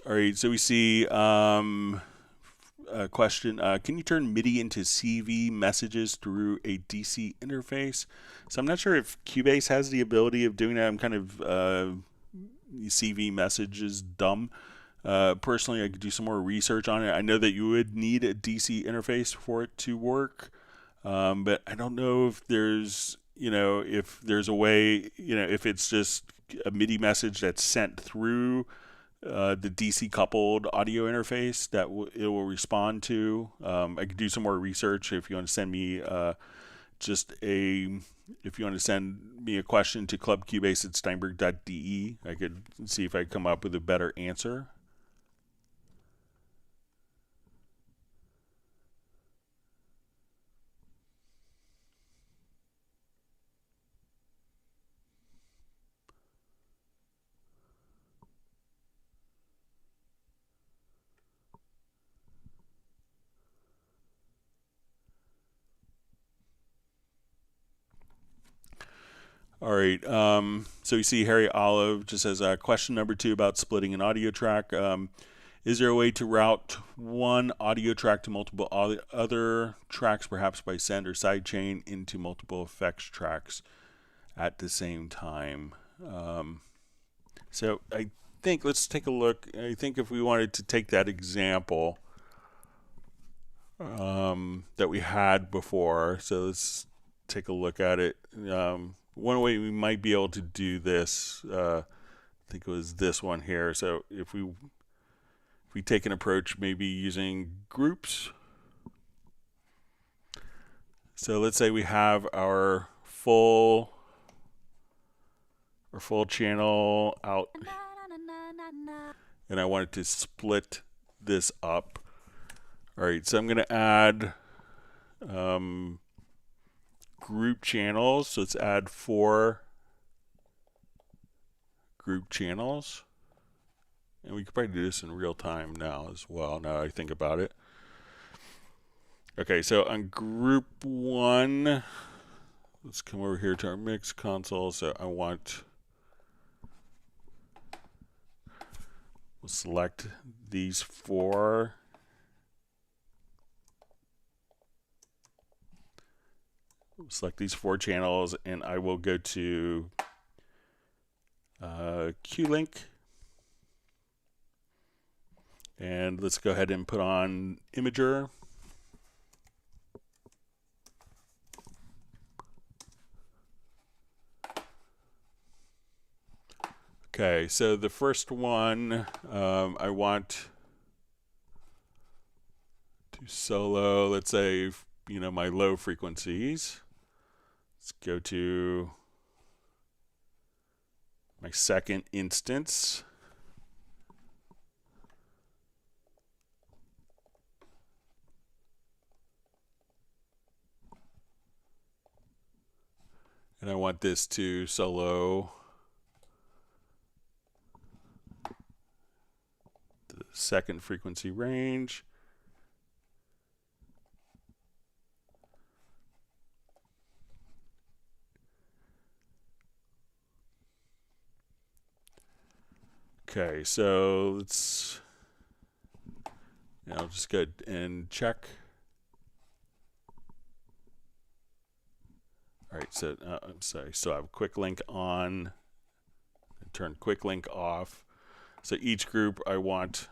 All right, so we see a question. Can you turn MIDI into CV messages through a DC interface? So I'm not sure if Cubase has the ability of doing that. I'm kind of CV messages dumb. Personally, I could do some more research on it. I know that you would need a DC interface for it to work, but I don't know if there's, if there's a way, if it's just a MIDI message that's sent through the DC coupled audio interface that it will respond to. I could do some more research if you want to send me if you want to send me a question to clubcubase@steinberg.de. I could see if I come up with a better answer. All right. So you see Harry Olive just says question number 2 about splitting an audio track. Is there a way to route one audio track to multiple other tracks, perhaps by send or sidechain into multiple effects tracks at the same time? So I think let's take a look. I think if we wanted to take that example that we had before, so let's take a look at it. One way we might be able to do this, I think it was this one here. So if we take an approach maybe using groups. So let's say we have our full channel out, and I wanted to split this up. All right, so I'm going to add group channels. So let's add 4 group channels. And we could probably do this in real time now as well, now I think about it. Okay, so on group 1, let's come over here to our mix console. So we'll select these 4. Select these 4 channels, and I will go to Q-Link, and let's go ahead and put on Imager. Okay, so the first one I want to solo, let's say, my low frequencies. Let's go to my second instance. and I want this to solo the second frequency range. Okay, so let's, I'll just go and check. All right, so I'm sorry, so I have quick link on, turn quick link off. So each group I want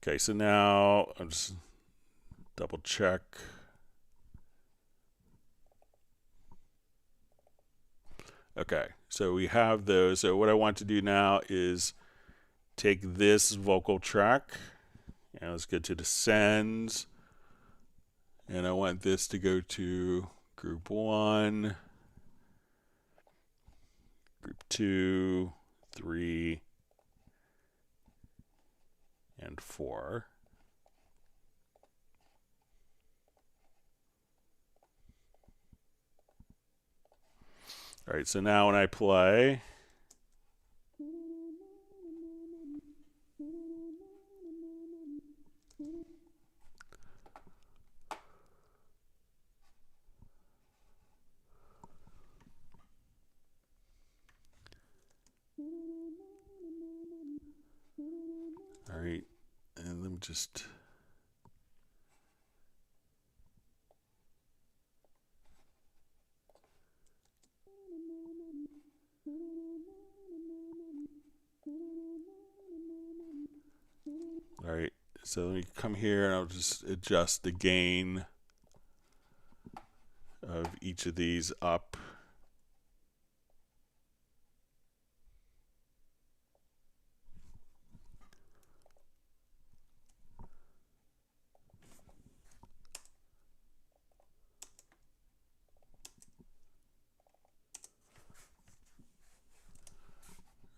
okay, so now I'll just double check. Okay, so we have those. So what I want to do now is take this vocal track and let's get to the sends. And I want this to go to group 1, group 2, 3, and 4. All right, so now when I play, all right, and let me just, all right, so let me come here and I'll just adjust the gain of each of these up.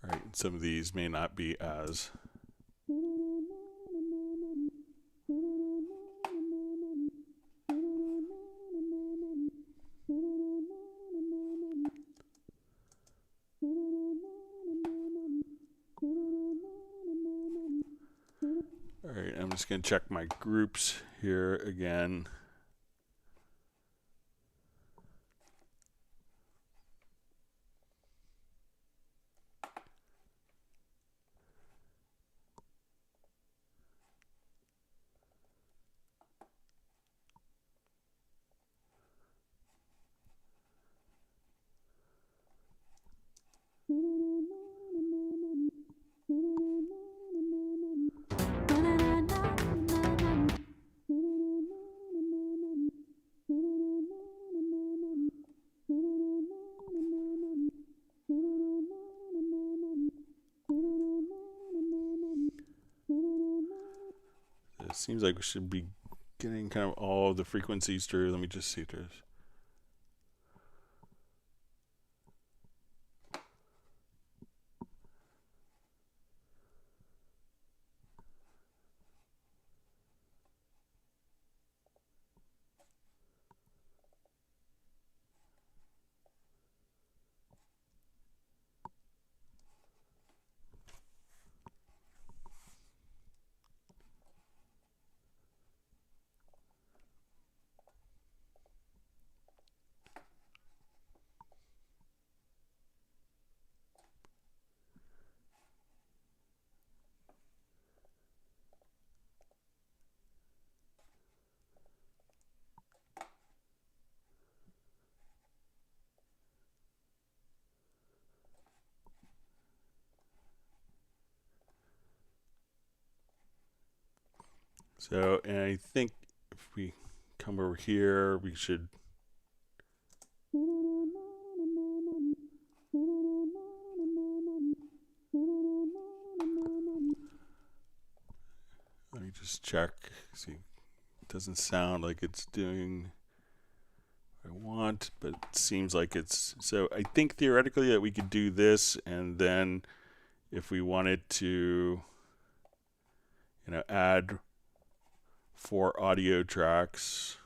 All right, and some of these may not be as. All right, I'm just going to check my groups here again. It seems like we should be getting kind of all of the frequencies through. Let me just see if there's. So, and I think if we come over here, we should. Let me just check. See, it doesn't sound like it's doing. want, but it seems like it's, so I think theoretically that we could do this, and then if we wanted to, add 4 audio tracks,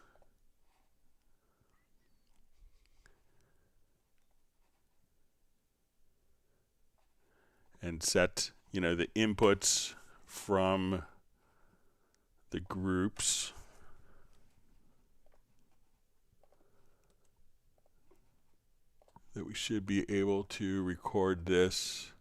and set, the inputs from the groups. That we should be able to record this.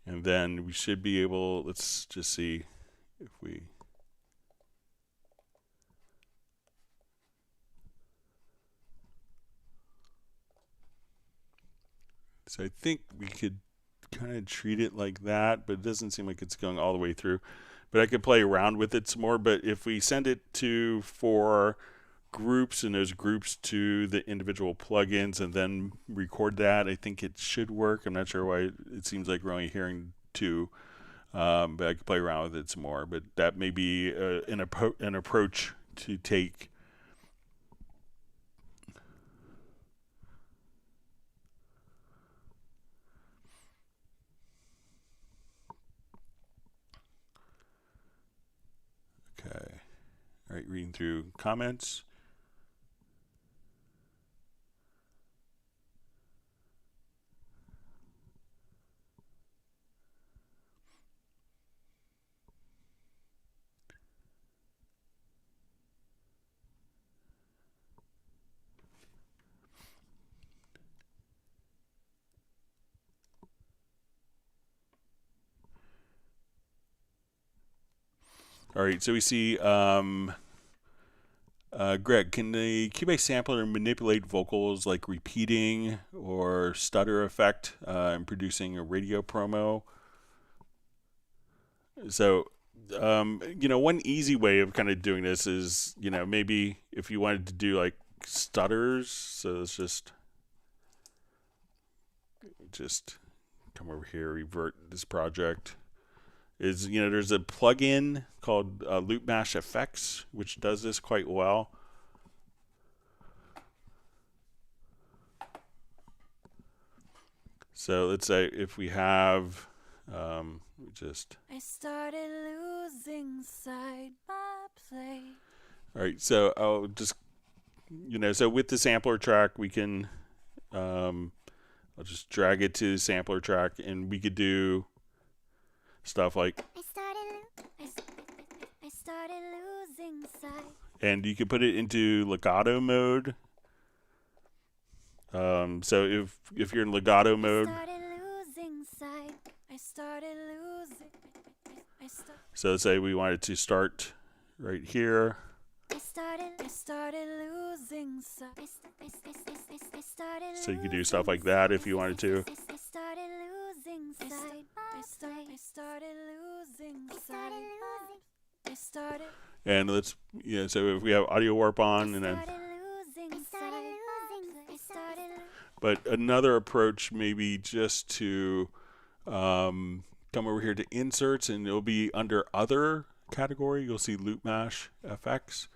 And then we should be able, let's just see if we, so I think we could kind of treat it like that, but it doesn't seem like it's going all the way through. But I could play around with it some more. But if we send it to 4 groups, and those groups to the individual plugins, and then record that, I think it should work. I'm not sure why it seems like we're only hearing 2, but I could play around with it some more. But that may be an approach to take. Okay. All right, reading through comments. All right, so we see Greg, can the Cubase sampler manipulate vocals like repeating or stutter effect and producing a radio promo? So, one easy way of kind of doing this is, maybe if you wanted to do like stutters, so let's just come over here, revert this project. Is, there's a plugin called Loop Mash Effects, which does this quite well. So let's say if we have, I started losing sight my play. All right, so I'll just, so with the sampler track, we can, I'll just drag it to the sampler track, and we could do stuff like, I started losing sight. And you can put it into legato mode. So if you're in legato mode, so say we wanted to start right here. I started losing sight. So you could do stuff like that if you wanted to. I started losing sight. I started losing sight. And let's, so if we have audio warp on, and then. But another approach may be just to come over here to inserts, and it'll be under other category. You'll see Loop Mash FX.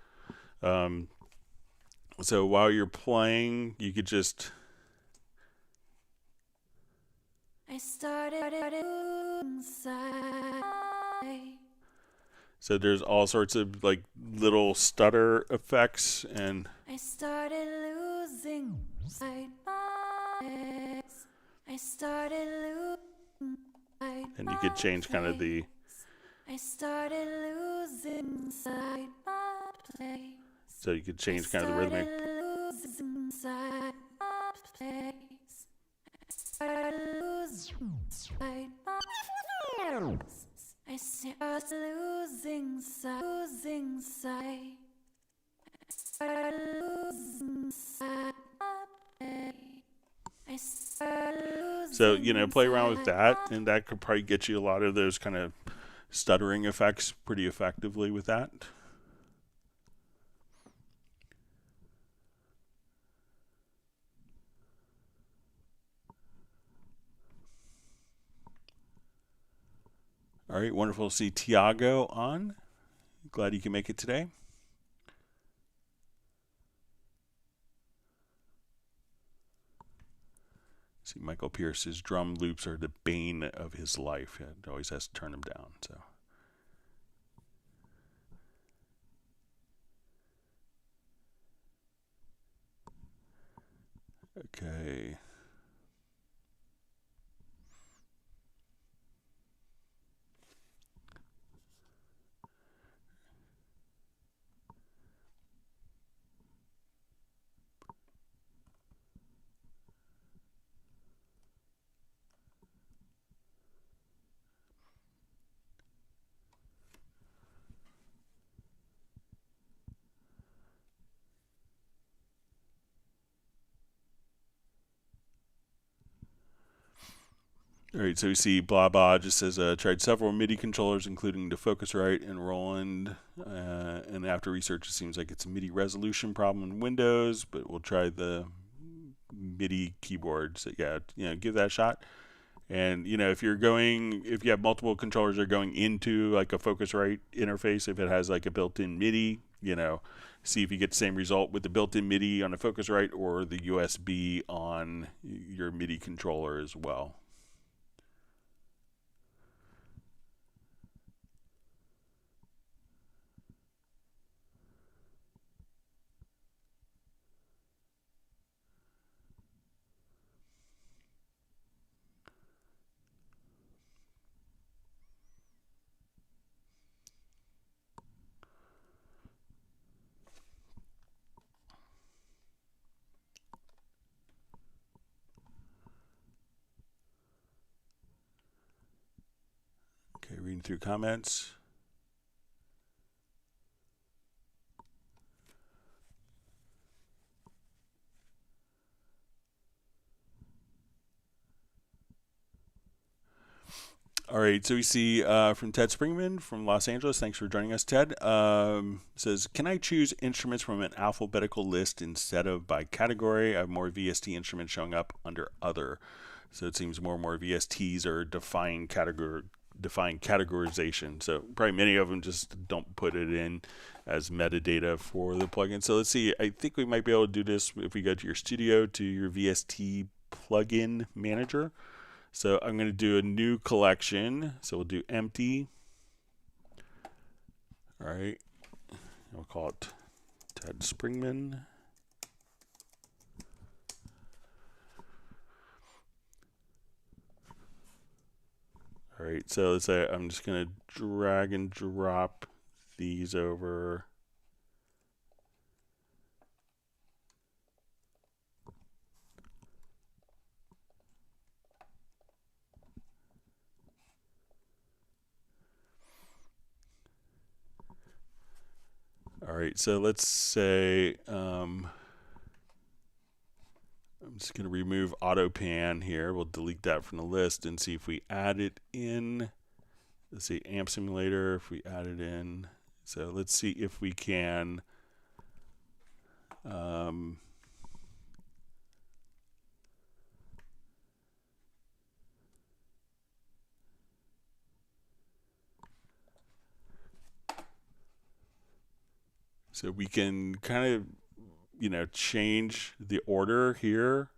So while you're playing, you could just. I started inside. So there's all sorts of like little stutter effects, and I started losing sight. I started losing sight. And you could change kind of the. I started losing sight. So you could change kind of the rhythmic. Losing sight. I started losing sight. So, you know, play around with that, and that could probably get you a lot of those kind of stuttering effects pretty effectively with that. All right, wonderful to see Tiago on. Glad you can make it today. See, Michael Pierce's drum loops are the bane of his life. He always has to turn them down. So, okay. All right, so we see blah blah just says tried several MIDI controllers, including the Focusrite and Roland. And after research, it seems like it's a MIDI resolution problem in Windows, but we'll try the MIDI keyboard. So yeah, you know, give that a shot. And you know, if you have multiple controllers that are going into like a Focusrite interface, if it has like a built-in MIDI, you know, see if you get the same result with the built-in MIDI on a Focusrite or the USB on your MIDI controller as well. Okay, reading through comments. All right, so we see from Ted Springman from Los Angeles. Thanks for joining us, Ted. Says, can I choose instruments from an alphabetical list instead of by category? I have more VST instruments showing up under other. So it seems more and more VSTs are defined categorization. So probably many of them just don't put it in as metadata for the plugin. So let's see. I think we might be able to do this if we go to your studio, to your VST plugin manager. So I'm going to do a new collection. So we'll do empty. All right. We'll call it Ted Springman. All right. So let's say I'm just going to drag and drop these over. All right, so let's say I'm just going to remove auto pan here. We'll delete that from the list and see if we add it in. Let's see, amp simulator, if we add it in. So let's see if we can so we can kind of, you know, change the order here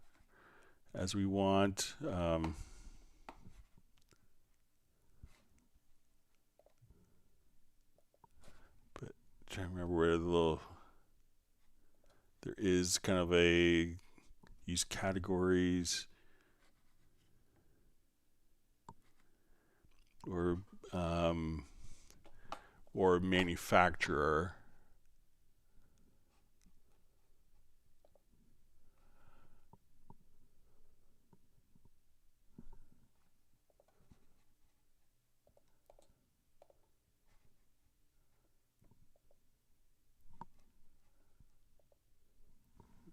as we want. But trying to remember where there is kind of a use categories or manufacturer.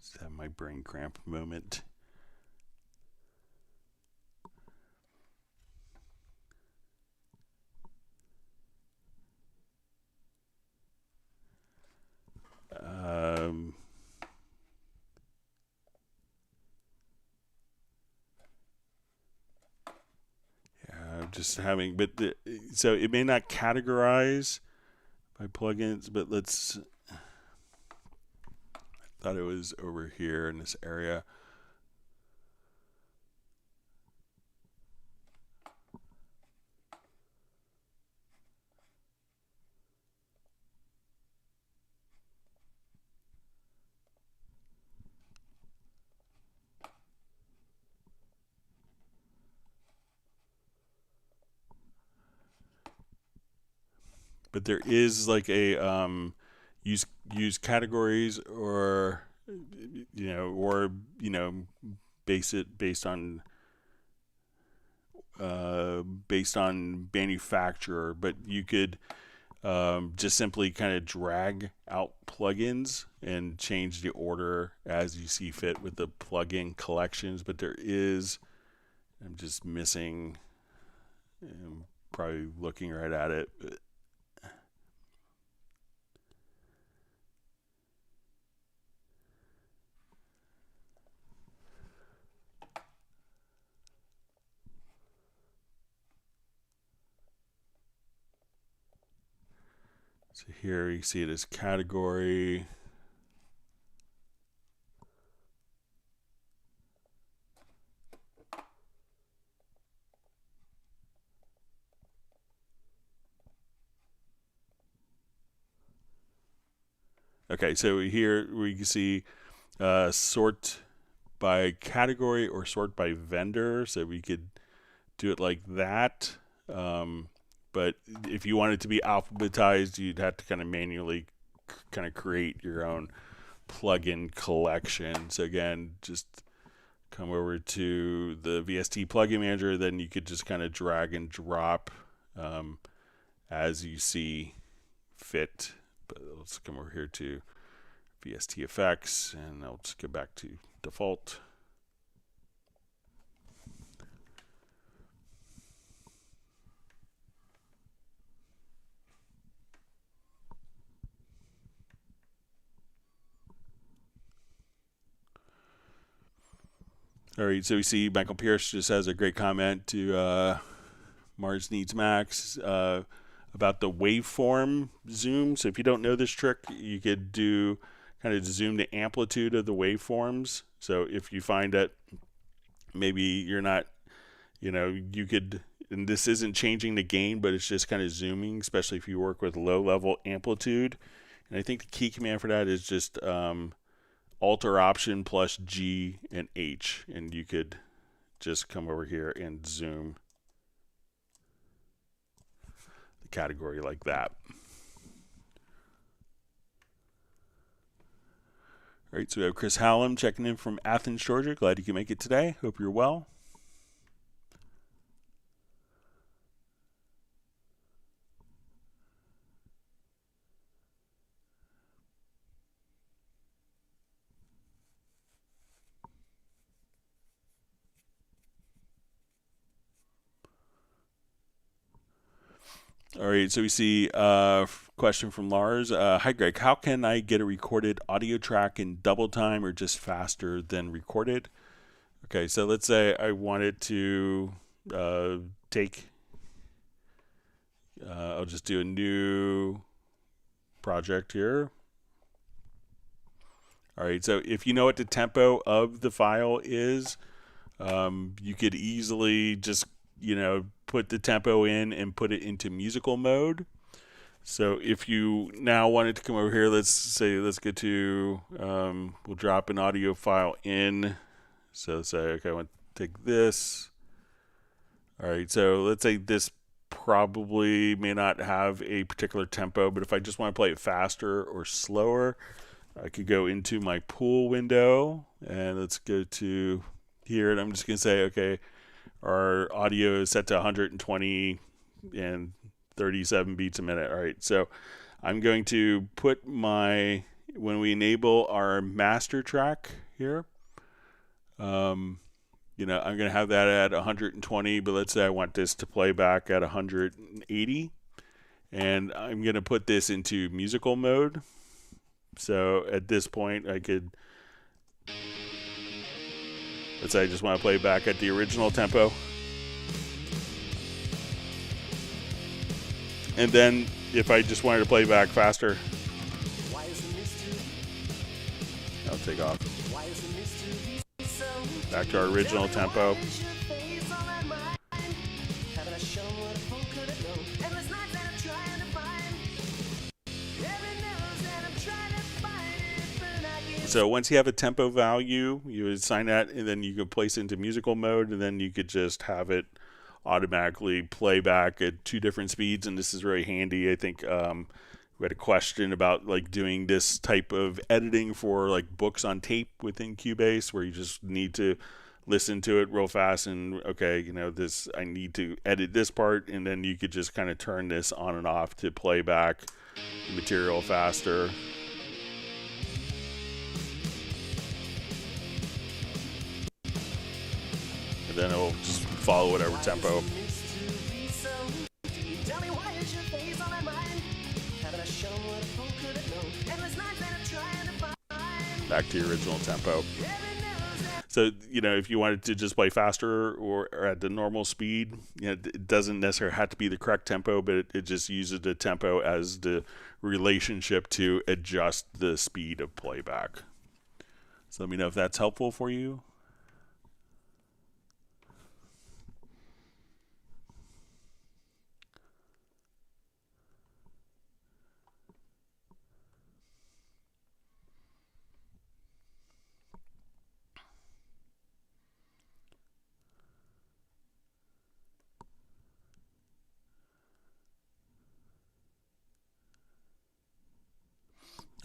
Just have my brain cramp moment. Just having, but so it may not categorize by plugins, but let's. I thought it was over here in this area. But there is like a use categories, or base it based on manufacturer. But you could just simply kind of drag out plugins and change the order as you see fit with the plugin collections. But there is, I'm just missing, I'm probably looking right at it, but so here you see it as category. Okay, so here we can see sort by category or sort by vendor. So we could do it like that. But if you want it to be alphabetized, you'd have to kind of manually kind of create your own plugin collection. So again, just come over to the VST plugin manager, then you could just kind of drag and drop as you see fit. But let's come over here to VST effects, and I'll just go back to default. All right, so we see Michael Pierce just has a great comment to Mars Needs Max about the waveform zoom. So if you don't know this trick, you could do kind of zoom the amplitude of the waveforms. So if you find that maybe you're not, you could, and this isn't changing the gain, but it's just kind of zooming, especially if you work with low level amplitude. And I think the key command for that is just Alt or Option plus G and H, and you could just come over here and zoom the category like that. All right, so we have Chris Hallam checking in from Athens, Georgia. Glad you can make it today. Hope you're well. All right, so we see a question from Lars. Hi, Greg. How can I get a recorded audio track in double time or just faster than recorded? Okay, so let's say I wanted to take, I'll just do a new project here. All right, so if you know what the tempo of the file is, you could easily just put the tempo in and put it into musical mode. So if you now wanted to come over here, let's get to, we'll drop an audio file in. So say, okay, I want to take this. All right, so let's say this probably may not have a particular tempo, but if I just want to play it faster or slower, I could go into my pool window, and let's go to here, and I'm just going to say, okay, our audio is set to 120 and 37 beats a minute. All right, so I'm going to put my when we enable our master track here, you know, I'm going to have that at 120, but let's say I want this to play back at 180. And I'm going to put this into musical mode. So at this point, I could, let's say I just want to play back at the original tempo. And then if I just wanted to play back faster, I'll take off. Back to our original tempo. So once you have a tempo value, you assign that, and then you could place it into musical mode, and then you could just have it automatically play back at 2 different speeds. And this is really handy. I think we had a question about like doing this type of editing for like books on tape within Cubase, where you just need to listen to it real fast and, okay, you know, this, I need to edit this part, and then you could just kind of turn this on and off to play back the material faster. And then it'll just follow whatever tempo. Back to your original tempo. So, you know, if you wanted to just play faster or at the normal speed, you know, it doesn't necessarily have to be the correct tempo, but it just uses the tempo as the relationship to adjust the speed of playback. So let me know if that's helpful for you.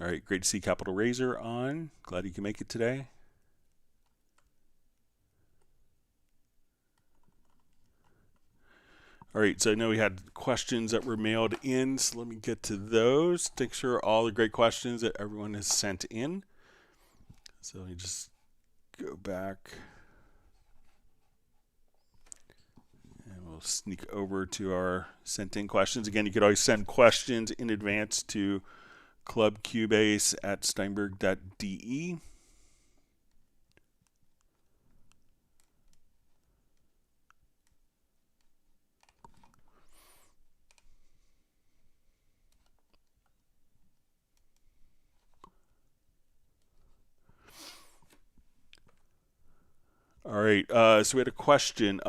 All right, great to see Capital Razor on. Glad you can make it today. All right, so I know we had questions that were mailed in, so let me get to those. Make sure all the great questions that everyone has sent in. So let me just go back. And we'll sneak over to our sent in questions. Again, you could always send questions in advance to clubcubase@steinberg.de. All right, so we had a question.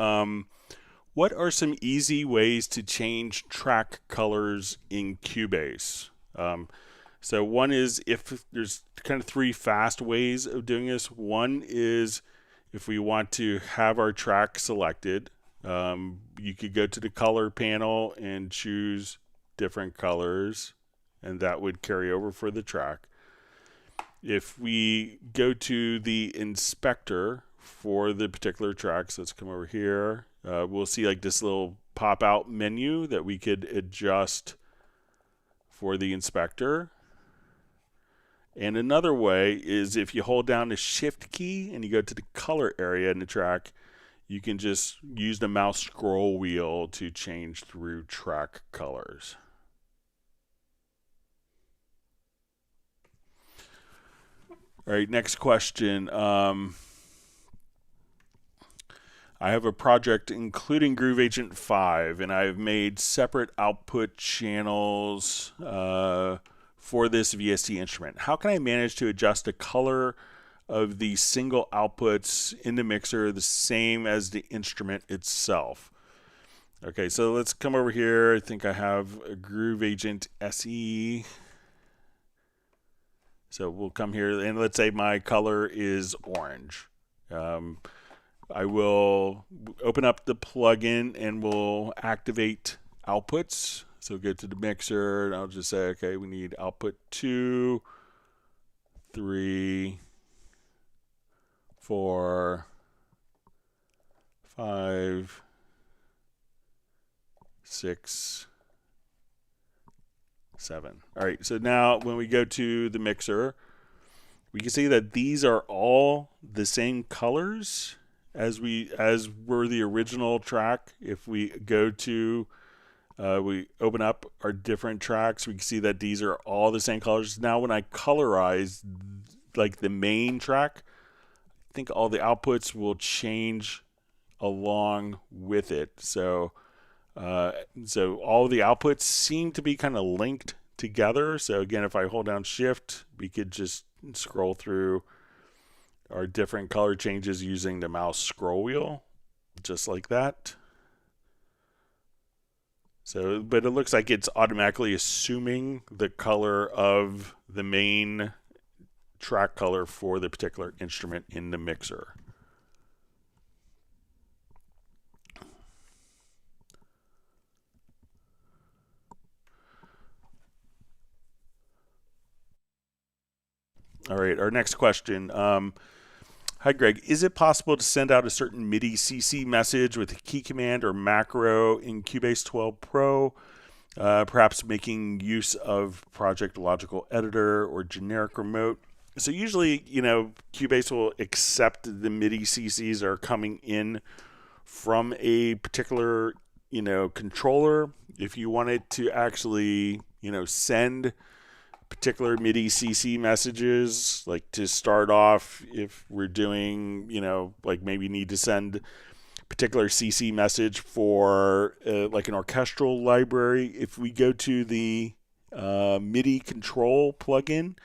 What are some easy ways to change track colors in Cubase? So one is, if there's kind of 3 fast ways of doing this. One is if we want to have our track selected, you could go to the color panel and choose different colors, and that would carry over for the track. If we go to the inspector for the particular track, so let's come over here, we'll see like this little pop-out menu that we could adjust for the inspector. And another way is if you hold down the shift key and you go to the color area in the track, you can just use the mouse scroll wheel to change through track colors. All right, next question. I have a project including Groove Agent 5, and I've made separate output channels for this VST instrument. How can I manage to adjust the color of the single outputs in the mixer the same as the instrument itself? Okay, so let's come over here. I think I have a Groove Agent SE. So we'll come here, and let's say my color is orange. I will open up the plugin and we'll activate outputs. So go to the mixer, and I'll just say, okay, we need output 2, 3, 4, 5, 6, 7. All right, so now when we go to the mixer, we can see that these are all the same colors as were the original track. If we go to we open up our different tracks, we can see that these are all the same colors. Now when I colorize like the main track, I think all the outputs will change along with it. So all the outputs seem to be kind of linked together. So again, if I hold down shift, we could just scroll through our different color changes using the mouse scroll wheel, just like that. So, but it looks like it's automatically assuming the color of the main track color for the particular instrument in the mixer. All right, our next question. Hi, Greg. Is it possible to send out a certain MIDI CC message with a key command or macro in Cubase 12 Pro, perhaps making use of Project Logical Editor or generic remote? So usually, Cubase will accept the MIDI CCs that are coming in from a particular, controller. If you wanted to actually, send particular MIDI CC messages, like to start off, if we're doing, like maybe need to send particular CC message for like an orchestral library. If we go to the MIDI control plugin,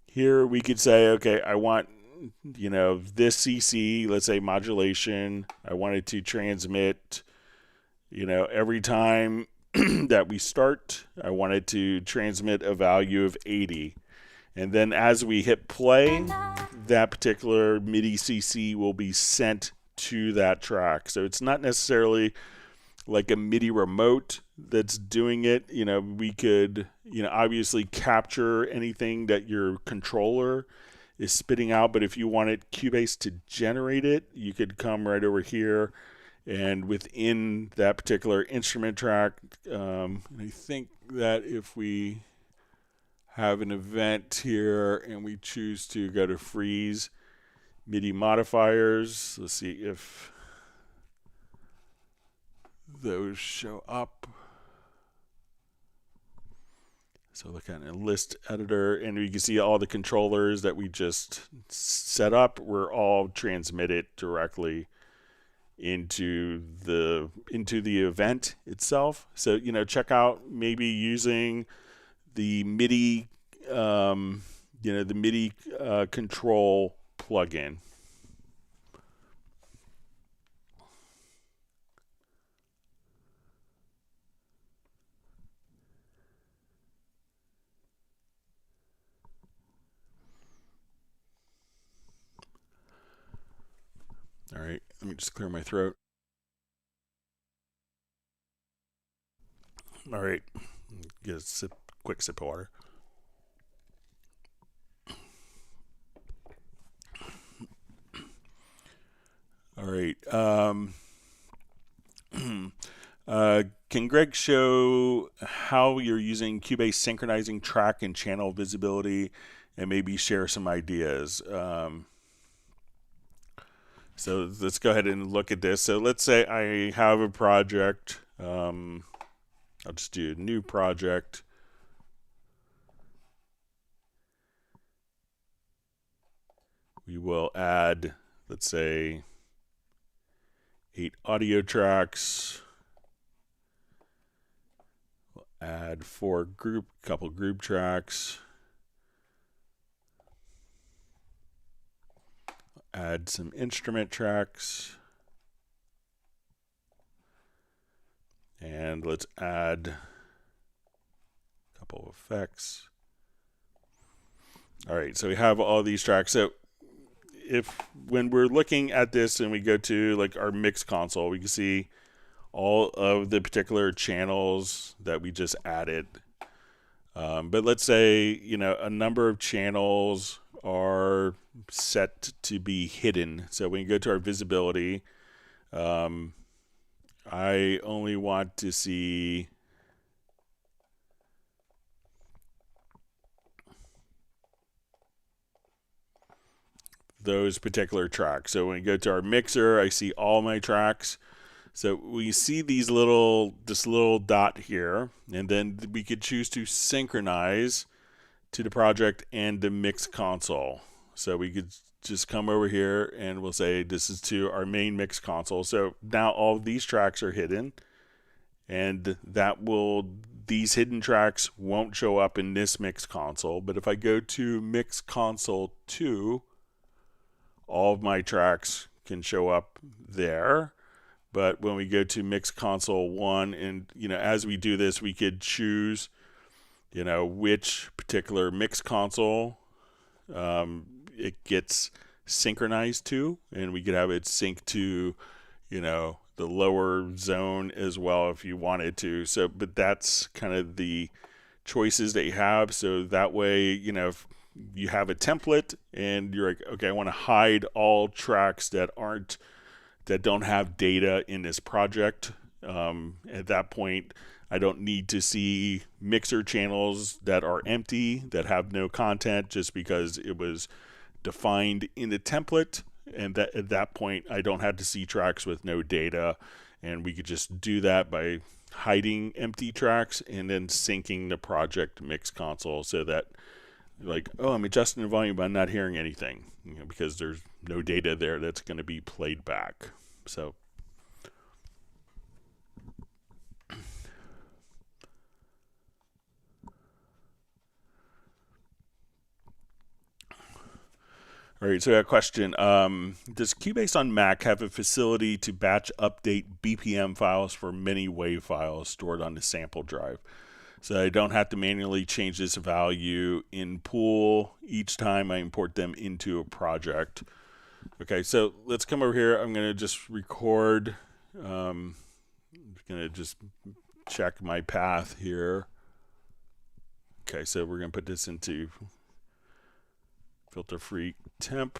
here we could say, okay, I want, this CC, let's say modulation, I wanted to transmit, every time that we start, I wanted to transmit a value of 80. And then as we hit play, that particular MIDI CC will be sent to that track. So it's not necessarily like a MIDI remote that's doing it. We could, obviously capture anything that your controller is spitting out. But if you wanted Cubase to generate it, you could come right over here. And within that particular instrument track, I think that if we have an event here and we choose to go to freeze MIDI modifiers, let's see if those show up. So look at a list editor, and you can see all the controllers that we just set up were all transmitted directly into the event itself. So check out maybe using the MIDI the MIDI control plugin. All right, let me just clear my throat. All right, get a quick sip of water. All right. Can Greg show how you're using Cubase synchronizing track and channel visibility, and maybe share some ideas? So let's go ahead and look at this. So let's say I have a project. I'll just do a new project. We will add, let's say, 8 audio tracks. We'll add couple group tracks. Add some instrument tracks. And let's add a couple of effects. All right, so we have all these tracks. So when we're looking at this and we go to like our mix console, we can see all of the particular channels that we just added. But let's say, a number of channels are set to be hidden. So when you go to our visibility, I only want to see those particular tracks. So when we go to our mixer, I see all my tracks. So we see this little dot here, and then we could choose to synchronize to the project and the mix console. So we could just come over here and we'll say this is to our main mix console. So now all of these tracks are hidden, and these hidden tracks won't show up in this mix console. But if I go to mix console 2, all of my tracks can show up there. But when we go to mix console 1, and as we do this, we could choose which particular mix console it gets synchronized to, and we could have it sync to the lower zone as well if you wanted to. So but that's kind of the choices that you have. So that way, if you have a template and you're like, okay, I want to hide all tracks that don't have data in this project. At that point, I don't need to see mixer channels that are empty, that have no content, just because it was defined in the template. And that at that point, I don't have to see tracks with no data. And we could just do that by hiding empty tracks and then syncing the project mix console, so that I'm adjusting the volume, but I'm not hearing anything, because there's no data there that's going to be played back. So all right, so I got a question. Does Cubase on Mac have a facility to batch update BPM files for many WAV files stored on the sample drive, so I don't have to manually change this value in Pool each time I import them into a project? Okay, so let's come over here. I'm going to just record. I'm going to just check my path here. Okay, so we're going to put this into filter free temp.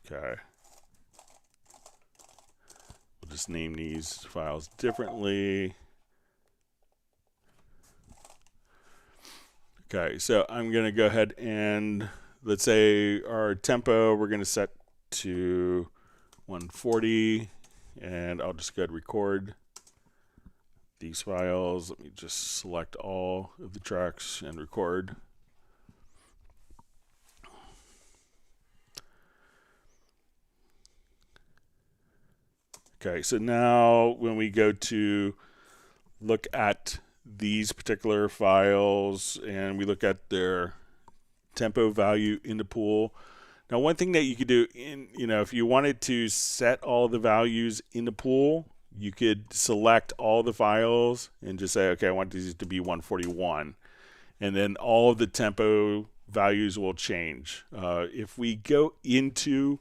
Okay. We'll just name these files differently. Okay, so I'm going to go ahead and let's say our tempo we're going to set to 140, and I'll just go ahead and record these files. Let me just select all of the tracks and record. Okay, so now when we go to look at these particular files and we look at their tempo value in the pool. Now, one thing that you could do if you wanted to set all the values in the pool, you could select all the files and just say, okay, I want these to be 141. And then all of the tempo values will change. If we go into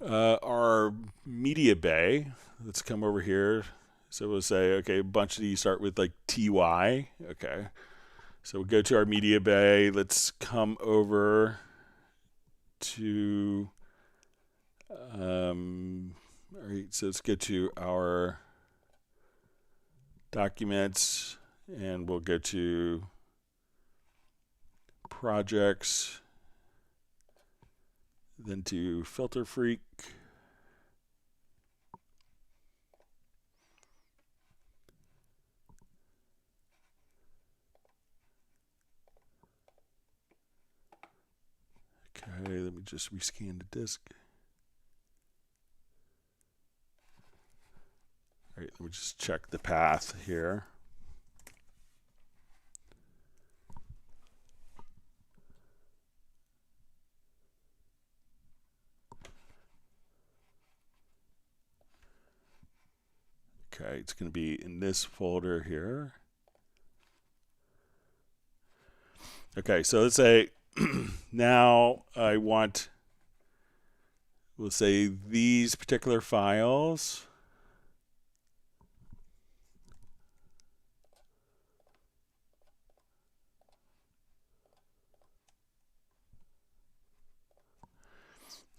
our media bay, let's come over here. So we'll say, okay, a bunch of these start with TY. Okay. So we'll go to our media bay. Let's come over to, all right, so let's get to our documents, and we'll go to projects, then to Filter Freak. Okay, let me just rescan the disk. All right, let me just check the path here. Okay, it's going to be in this folder here. Okay, so let's say now I want, we'll say these particular files.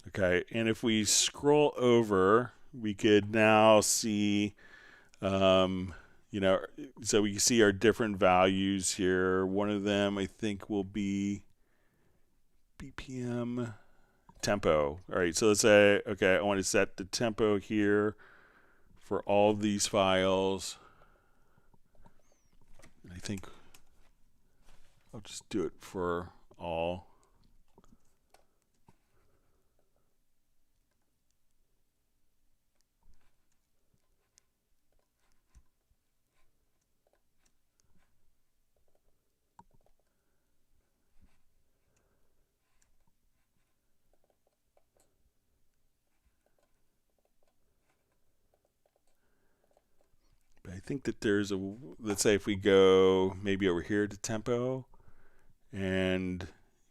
Okay, and if we scroll over, we could now see, you know, so we see our different values here. One of them I think will be BPM tempo. All right, so let's say, okay, I want to set the tempo here for all of these files. I think I'll just do it for all. I think that there's a, let's say if we go maybe over here to tempo, and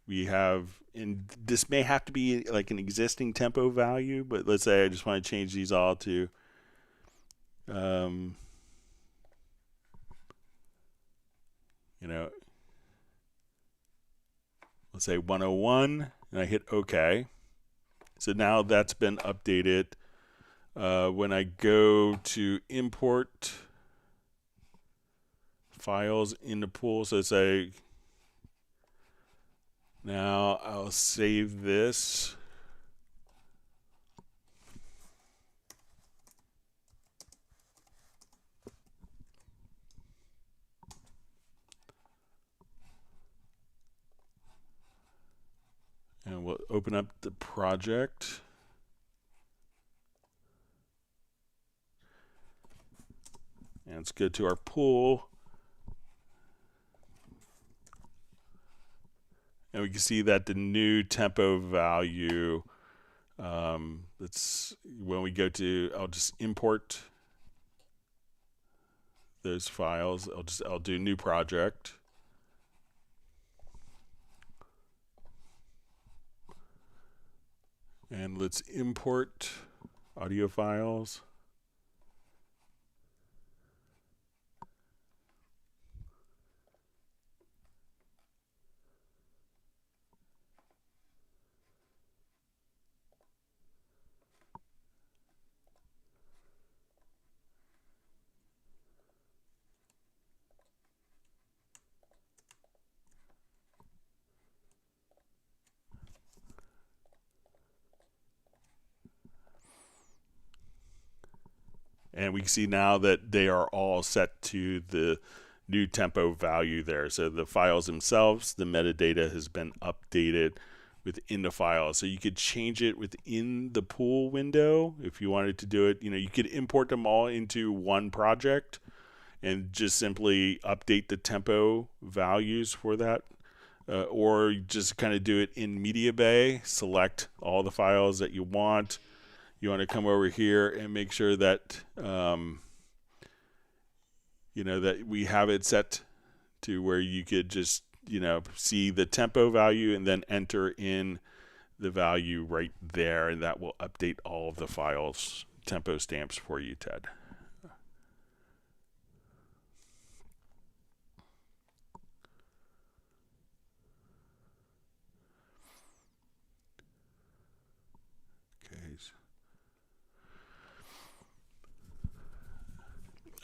we have, and this may have to be like an existing tempo value, but let's say I just want to change these all to you know, let's say 101, and I hit OK. So now that's been updated. When I go to import files in the pool, so say now I'll save this. And we'll open up the project. And let's go to our pool. And we can see that the new tempo value, that's when we go to, I'll just import those files. I'll do new project. And let's import audio files. And we can see now that they are all set to the new tempo value there. So the files themselves, the metadata has been updated within the file. So you could change it within the pool window if you wanted to do it. You know, you could import them all into one project and just simply update the tempo values for that. Or just kind of do it in Media Bay, select all the files that you want. You want to come over here and make sure that you know, that we have it set to where you could just, you know, see the tempo value and then enter in the value right there, and that will update all of the files tempo stamps for you, Ted.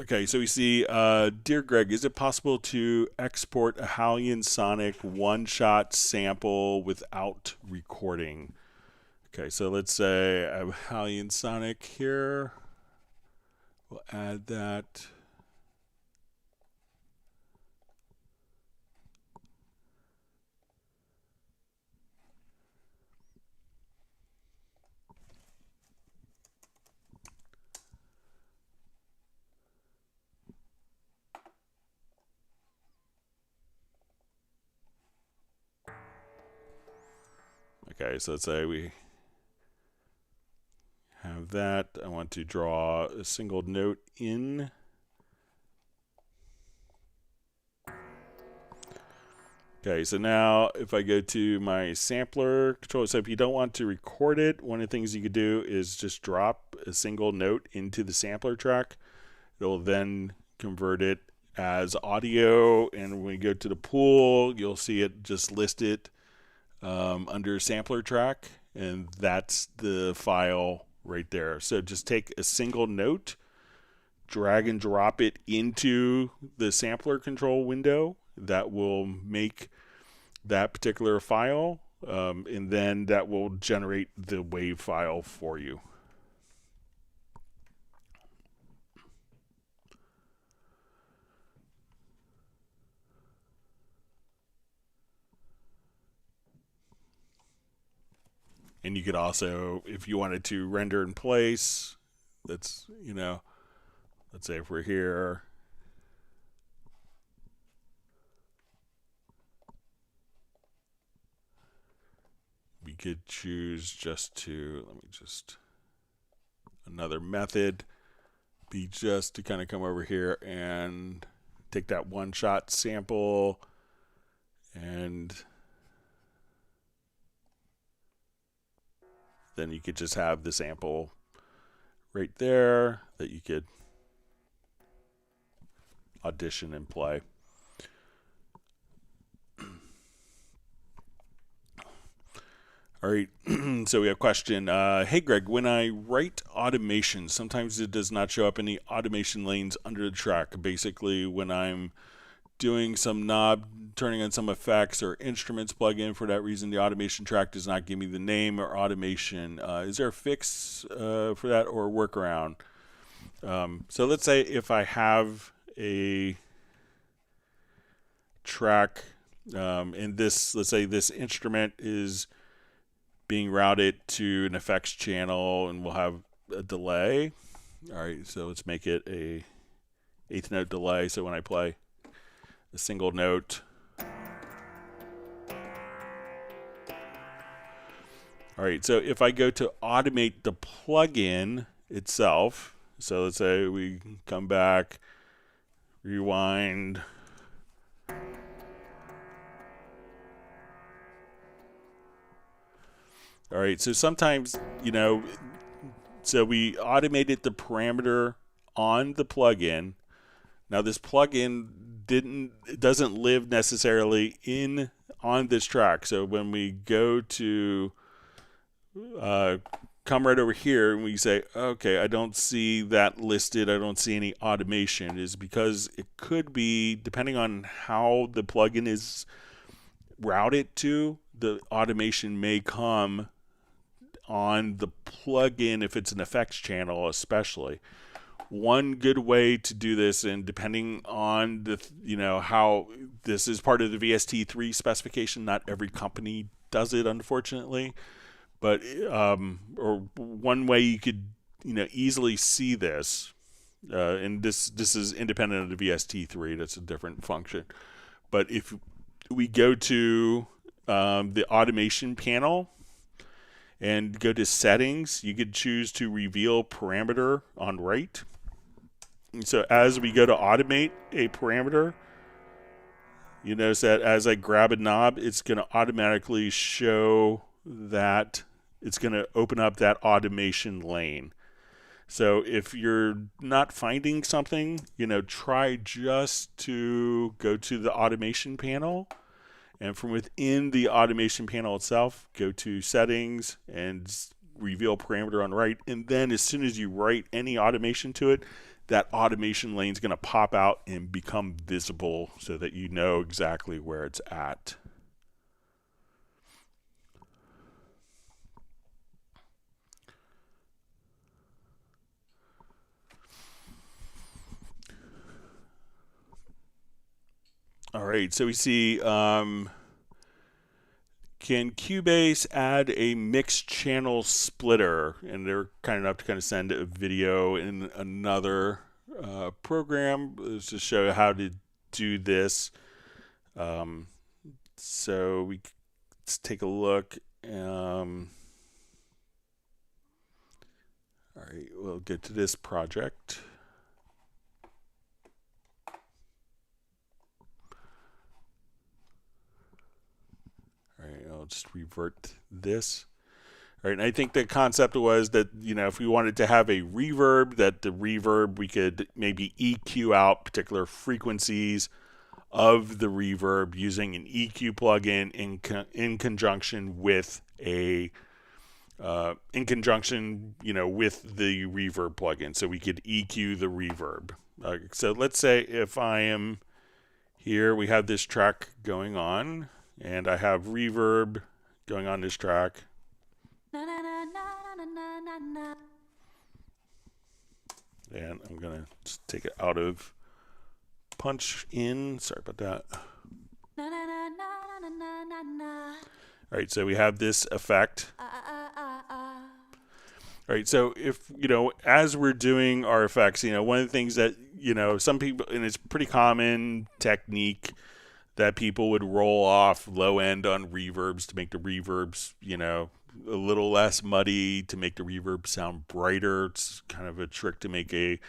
Okay, so we see, Dear Greg, is it possible to export a Hallian Sonic one-shot sample without recording? Okay, so let's say I have Hallian Sonic here. We'll add that. Okay, so let's say we have that. I want to draw a single note in. Okay, so now if I go to my sampler control, so if you don't want to record it, one of the things you could do is just drop a single note into the sampler track. It'll then convert it as audio, and when we go to the pool, you'll see it just listed under sampler track, and that's the file right there. So just take a single note, drag and drop it into the sampler control window that will make that particular file, and then that will generate the wave file for you. And you could also, if you wanted to render in place, that's, let's say if we're here, we could choose just to, another method be just to kind of come over here and take that one-shot sample and then you could just have the sample right there that you could audition and play. All right, so we have a question. Hey, Greg, when I write automation, sometimes it does not show up in the automation lanes under the track. Basically, when I'm doing some knob, turning on some effects or instruments plugin, for that reason, the automation track does not give me the name or automation. Is there a fix for that or a workaround? So let's say if I have a track and this, let's say this instrument is being routed to an effects channel and we'll have a delay. All right, so let's make it a 8th note delay. So when I play a single note, all right, so if I go to automate the plugin itself, so let's say we come back, rewind, all right, so sometimes, so we automated the parameter on the plugin. Now this plugin doesn't live necessarily on this track. So when we go to come right over here and we say, okay, I don't see that listed, I don't see any automation, is because it could be, depending on how the plugin is routed to, the automation may come on the plugin if it's an effects channel especially. One good way to do this, and depending on the how this is part of the VST3 specification, not every company does it, unfortunately, but or one way you could easily see this, and this is independent of the VST3, that's a different function. But if we go to the automation panel and go to settings, you could choose to reveal parameter on right. So as we go to automate a parameter, you notice that as I grab a knob, it's going to automatically show that it's going to open up that automation lane. So if you're not finding something, try just to go to the automation panel, and from within the automation panel itself, go to settings and reveal parameter on right. And then as soon as you write any automation to it, that automation lane is going to pop out and become visible so that you know exactly where it's at. All right, so we see, can Cubase add a mixed channel splitter? And they're kind enough to kind of send a video in another program to show how to do this. So let's take a look. All right, we'll get to this project. All right, I'll just revert this. All right, and I think the concept was that, if we wanted to have a reverb, that the reverb, we could maybe EQ out particular frequencies of the reverb using an EQ plugin in conjunction with a in conjunction, with the reverb plugin. So we could EQ the reverb. So let's say if I am here, we have this track going on, and I have reverb going on this track. And I'm going to just take it out of punch in. Sorry about that. All right, so we have this effect. All right, so if, as we're doing our effects, one of the things that, some people, and it's pretty common technique that people would roll off low end on reverbs to make the reverbs, a little less muddy, to make the reverb sound brighter. It's kind of a trick to make a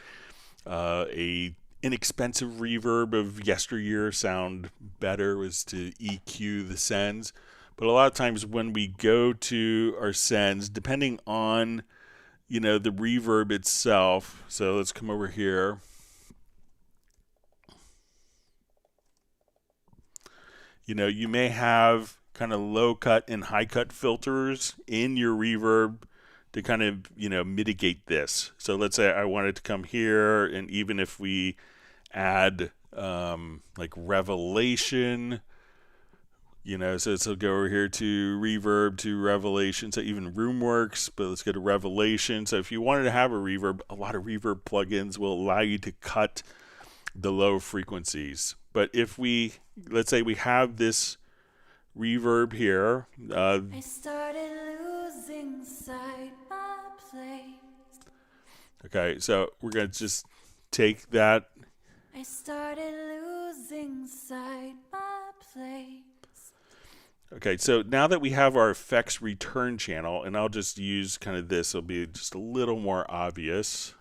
inexpensive reverb of yesteryear sound better, was to EQ the sends. But a lot of times when we go to our sends, depending on the reverb itself, so let's come over here. You may have kind of low cut and high cut filters in your reverb to kind of, mitigate this. So let's say I wanted to come here, and even if we add like revelation, so go over here to reverb, to revelation. So even room works, but let's go to revelation. So if you wanted to have a reverb, a lot of reverb plugins will allow you to cut the low frequencies. But if let's say we have this reverb here. I started losing sight my place. Okay, so we're going to just take that. I started losing sight my place. Okay, so now that we have our effects return channel, and I'll just use kind of this, it'll be just a little more obvious.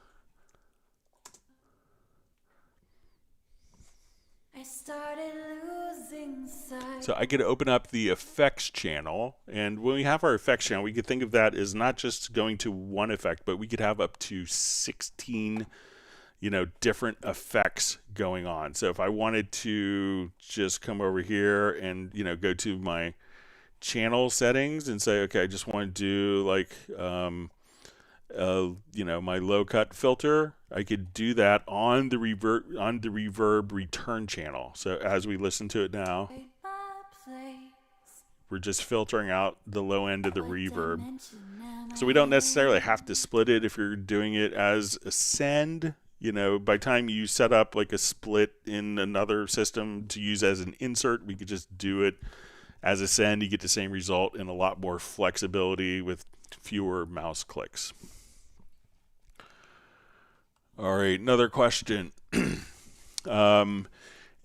So I could open up the effects channel, and when we have our effects channel, we could think of that as not just going to one effect, but we could have up to 16 different effects going on. So if I wanted to just come over here and go to my channel settings and say, okay, I just want to do like my low cut filter, I could do that on the reverb return channel. So as we listen to it now, we're just filtering out the low end of the reverb. So we don't necessarily have to split it if you're doing it as a send. By the time you set up like a split in another system to use as an insert, we could just do it as a send. You get the same result and a lot more flexibility with fewer mouse clicks. All right, another question.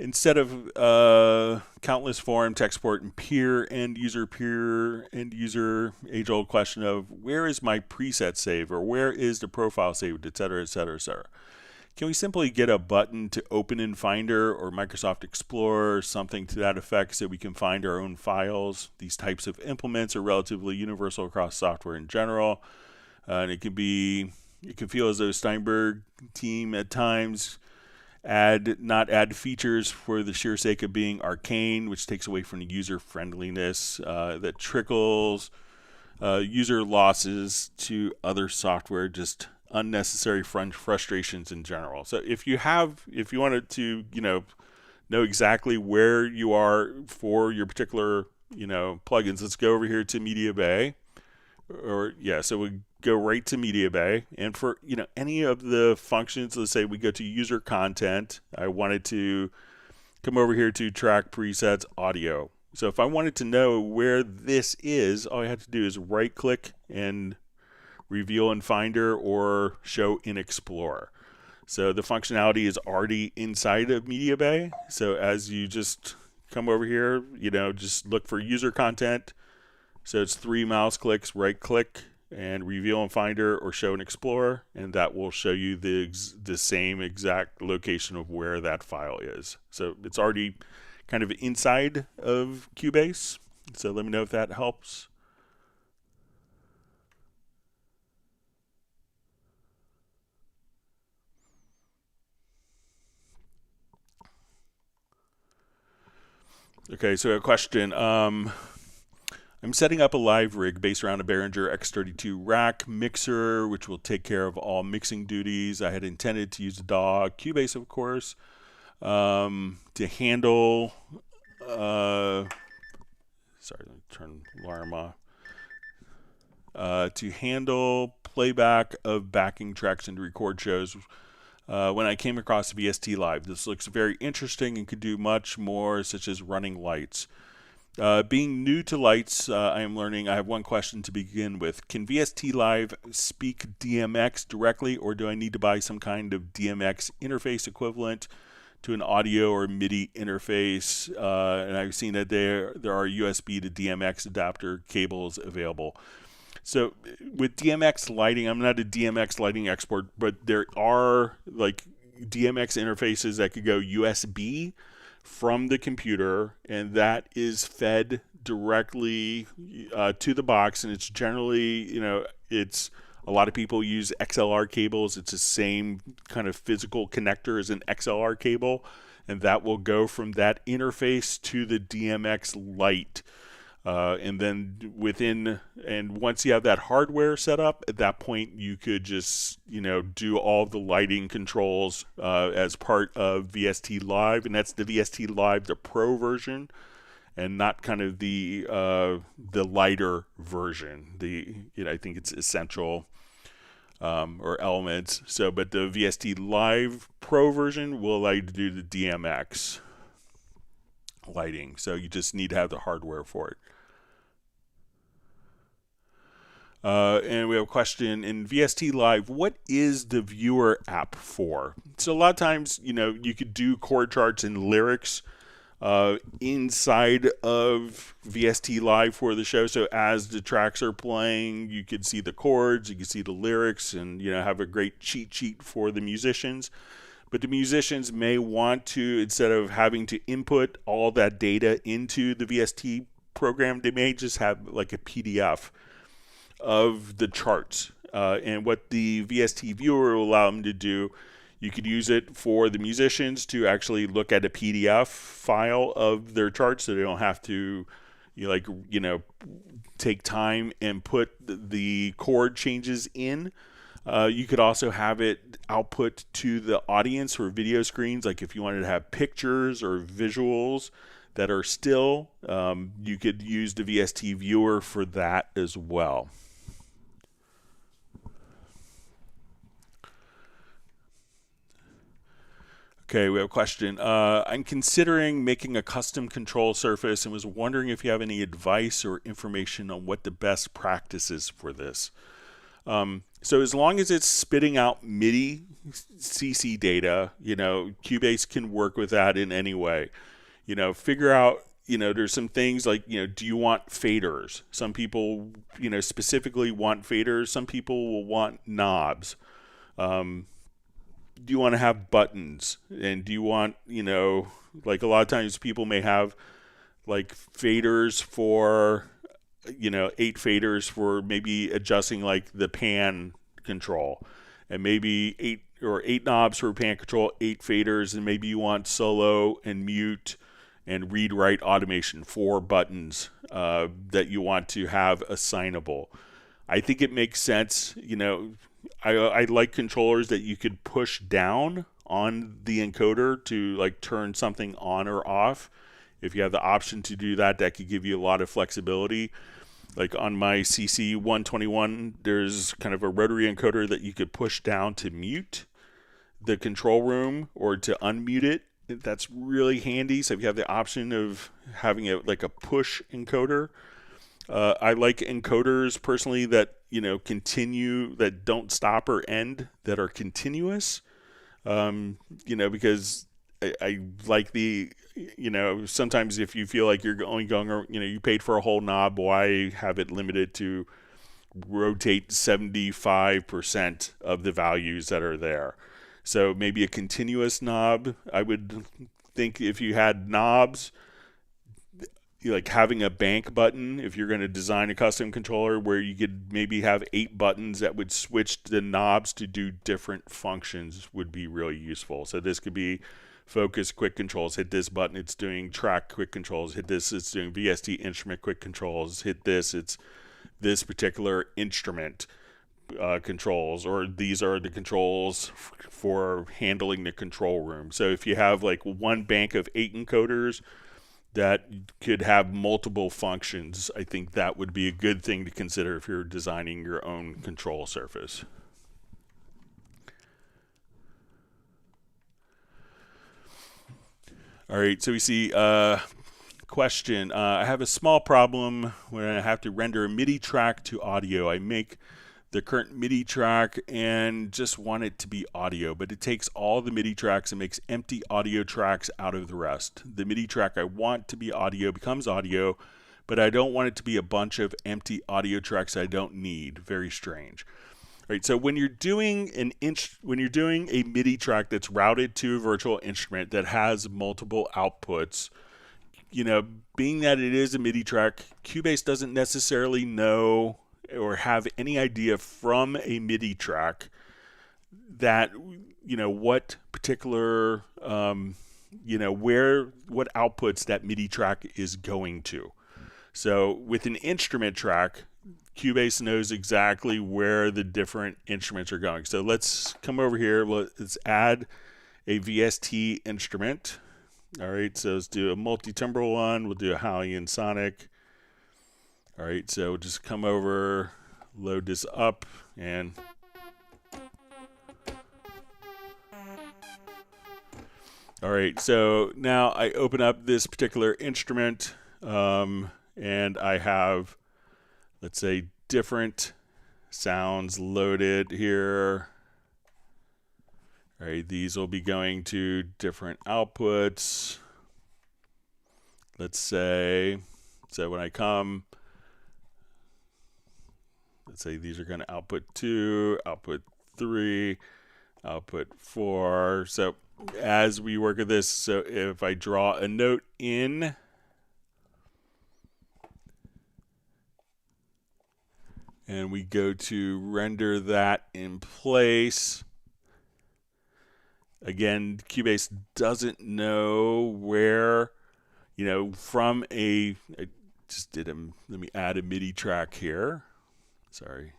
Instead of countless forum, tech support, and peer end user age-old question of where is my preset save, or where is the profile saved, etc., etc., etc. Can we simply get a button to open in Finder or Microsoft Explorer, or something to that effect, so we can find our own files? These types of implements are relatively universal across software in general, and it can feel as though Steinberg team at times not add features for the sheer sake of being arcane, which takes away from the user friendliness, that trickles user losses to other software, just unnecessary frustrations in general. So if you wanted to know exactly where you are for your particular plugins, let's go over here to Media Bay, so we go right to Media Bay, and for any of the functions, let's say we go to user content, I wanted to come over here to track presets audio. So if I wanted to know where this is, all I have to do is right click and reveal in Finder or show in Explorer. So the functionality is already inside of Media Bay. So as you just come over here, just look for user content. So it's 3 mouse clicks, right click, and reveal in Finder or show in Explorer, and that will show you the same exact location of where that file is. So it's already kind of inside of Cubase. So let me know if that helps. Okay, so a question. I'm setting up a live rig based around a Behringer X32 rack mixer, which will take care of all mixing duties. I had intended to use a DAW, Cubase, of course, to handle. Sorry, let me turn alarm off. To handle playback of backing tracks and to record shows. When I came across VST Live, this looks very interesting and could do much more, such as running lights. Being new to lights, I am learning. I have one question to begin with. Can VST Live speak DMX directly, or do I need to buy some kind of DMX interface equivalent to an audio or MIDI interface? And I've seen that there are USB to DMX adapter cables available. So with DMX lighting, I'm not a DMX lighting expert, but there are like DMX interfaces that could go USB from the computer, and that is fed directly to the box. And it's generally, it's a lot of people use XLR cables. It's the same kind of physical connector as an XLR cable, and that will go from that interface to the DMX light. And then once you have that hardware set up, at that point you could just, do all the lighting controls as part of VST Live, and that's the VST Live, the Pro version, and not kind of the lighter version. I think it's Essential or Elements. So, but the VST Live Pro version will allow you to do the DMX lighting. So you just need to have the hardware for it. And we have a question in VST Live. What is the viewer app for? So a lot of times, you could do chord charts and lyrics inside of VST Live for the show. So as the tracks are playing, you could see the chords, you can see the lyrics, and have a great cheat sheet for the musicians. But the musicians may want to, instead of having to input all that data into the VST program, they may just have like a PDF of the charts. And what the VST viewer will allow them to do, you could use it for the musicians to actually look at a PDF file of their charts, so they don't have to take time and put the chord changes in. You could also have it output to the audience for video screens, like if you wanted to have pictures or visuals that are still, you could use the VST viewer for that as well. Okay, we have a question. I'm considering making a custom control surface and was wondering if you have any advice or information on what the best practice is for this. So as long as it's spitting out MIDI CC data, Cubase can work with that in any way. Figure out, there's some things like, do you want faders? Some people, specifically want faders. Some people will want knobs. Do you want to have buttons? And do you want, like a lot of times people may have like faders for, 8 faders for maybe adjusting like the pan control, and maybe 8 knobs for pan control, 8 faders, and maybe you want solo and mute and read write automation, 4 buttons that you want to have assignable. I think it makes sense, I like controllers that you could push down on the encoder to like turn something on or off. If you have the option to do that, that could give you a lot of flexibility. Like on my CC 121, there's kind of a rotary encoder that you could push down to mute the control room or to unmute it. That's really handy. So if you have the option of having like a push encoder, I like encoders personally that continue, that don't stop or end, that are continuous. Because I like the, sometimes if you feel like you're only going, you paid for a whole knob, why have it limited to rotate 75% of the values that are there? So maybe a continuous knob. I would think if you had knobs, like having a bank button, if you're going to design a custom controller where you could maybe have 8 buttons that would switch the knobs to do different functions, would be really useful. So this could be focus quick controls, hit this button, it's doing track quick controls, hit this, it's doing VST instrument quick controls, hit this, it's this particular instrument controls, or these are the controls for handling the control room. So if you have like one bank of 8 encoders that could have multiple functions, I think that would be a good thing to consider if you're designing your own control surface. All right, so we see question. I have a small problem when I have to render a MIDI track to audio. I make the current MIDI track and just want it to be audio, but it takes all the MIDI tracks and makes empty audio tracks out of the rest. The MIDI track I want to be audio becomes audio, but I don't want it to be a bunch of empty audio tracks I don't need. Very strange. All right, so when you're doing a MIDI track that's routed to a virtual instrument that has multiple outputs, being that it is a MIDI track, Cubase doesn't necessarily know or have any idea from a MIDI track that, what particular, what outputs that MIDI track is going to. So with an instrument track, Cubase knows exactly where the different instruments are going. So let's come over here. Let's add a VST instrument. All right, so let's do a multi-timbral one. We'll do a Hallian sonic. All right, so we'll just come over, load this up, and all right, so now I open up this particular instrument, and I have, let's say, different sounds loaded here. All right, these will be going to different outputs. Let's say, so when I come, let's say these are going to output 2, output 3, output 4. So as we work with this, so if I draw a note in, and we go to render that in place, again, Cubase doesn't know where, from I just did let me add a MIDI track here. Sorry.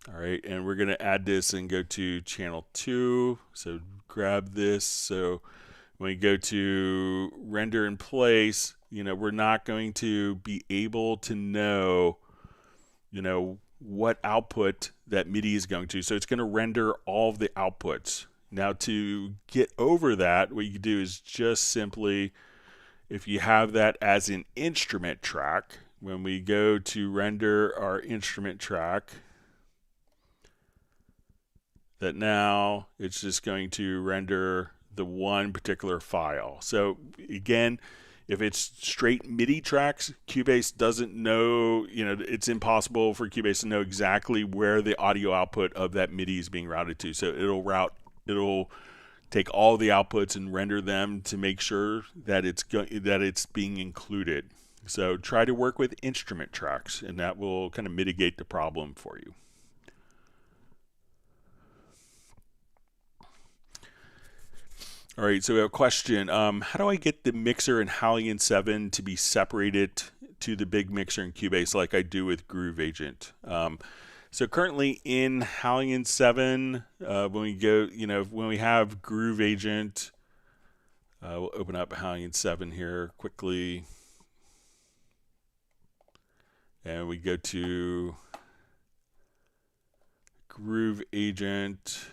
All right, and we're going to add this and go to channel 2. So grab this. So when we go to render in place, we're not going to be able to know, what output that MIDI is going to. So it's going to render all of the outputs. Now to get over that, what you can do is just simply, if you have that as an instrument track, when we go to render our instrument track, that now it's just going to render the one particular file. So again, if it's straight MIDI tracks, Cubase doesn't know, it's impossible for Cubase to know exactly where the audio output of that MIDI is being routed to. So it'll take all the outputs and render them to make sure that it's being included. So try to work with instrument tracks, and that will kind of mitigate the problem for you. All right, so we have a question. How do I get the mixer in Hallian 7 to be separated to the big mixer in Cubase like I do with Groove Agent? So currently in Hallian 7, when we go, when we have Groove Agent, we'll open up Hallian 7 here quickly. And we go to Groove Agent.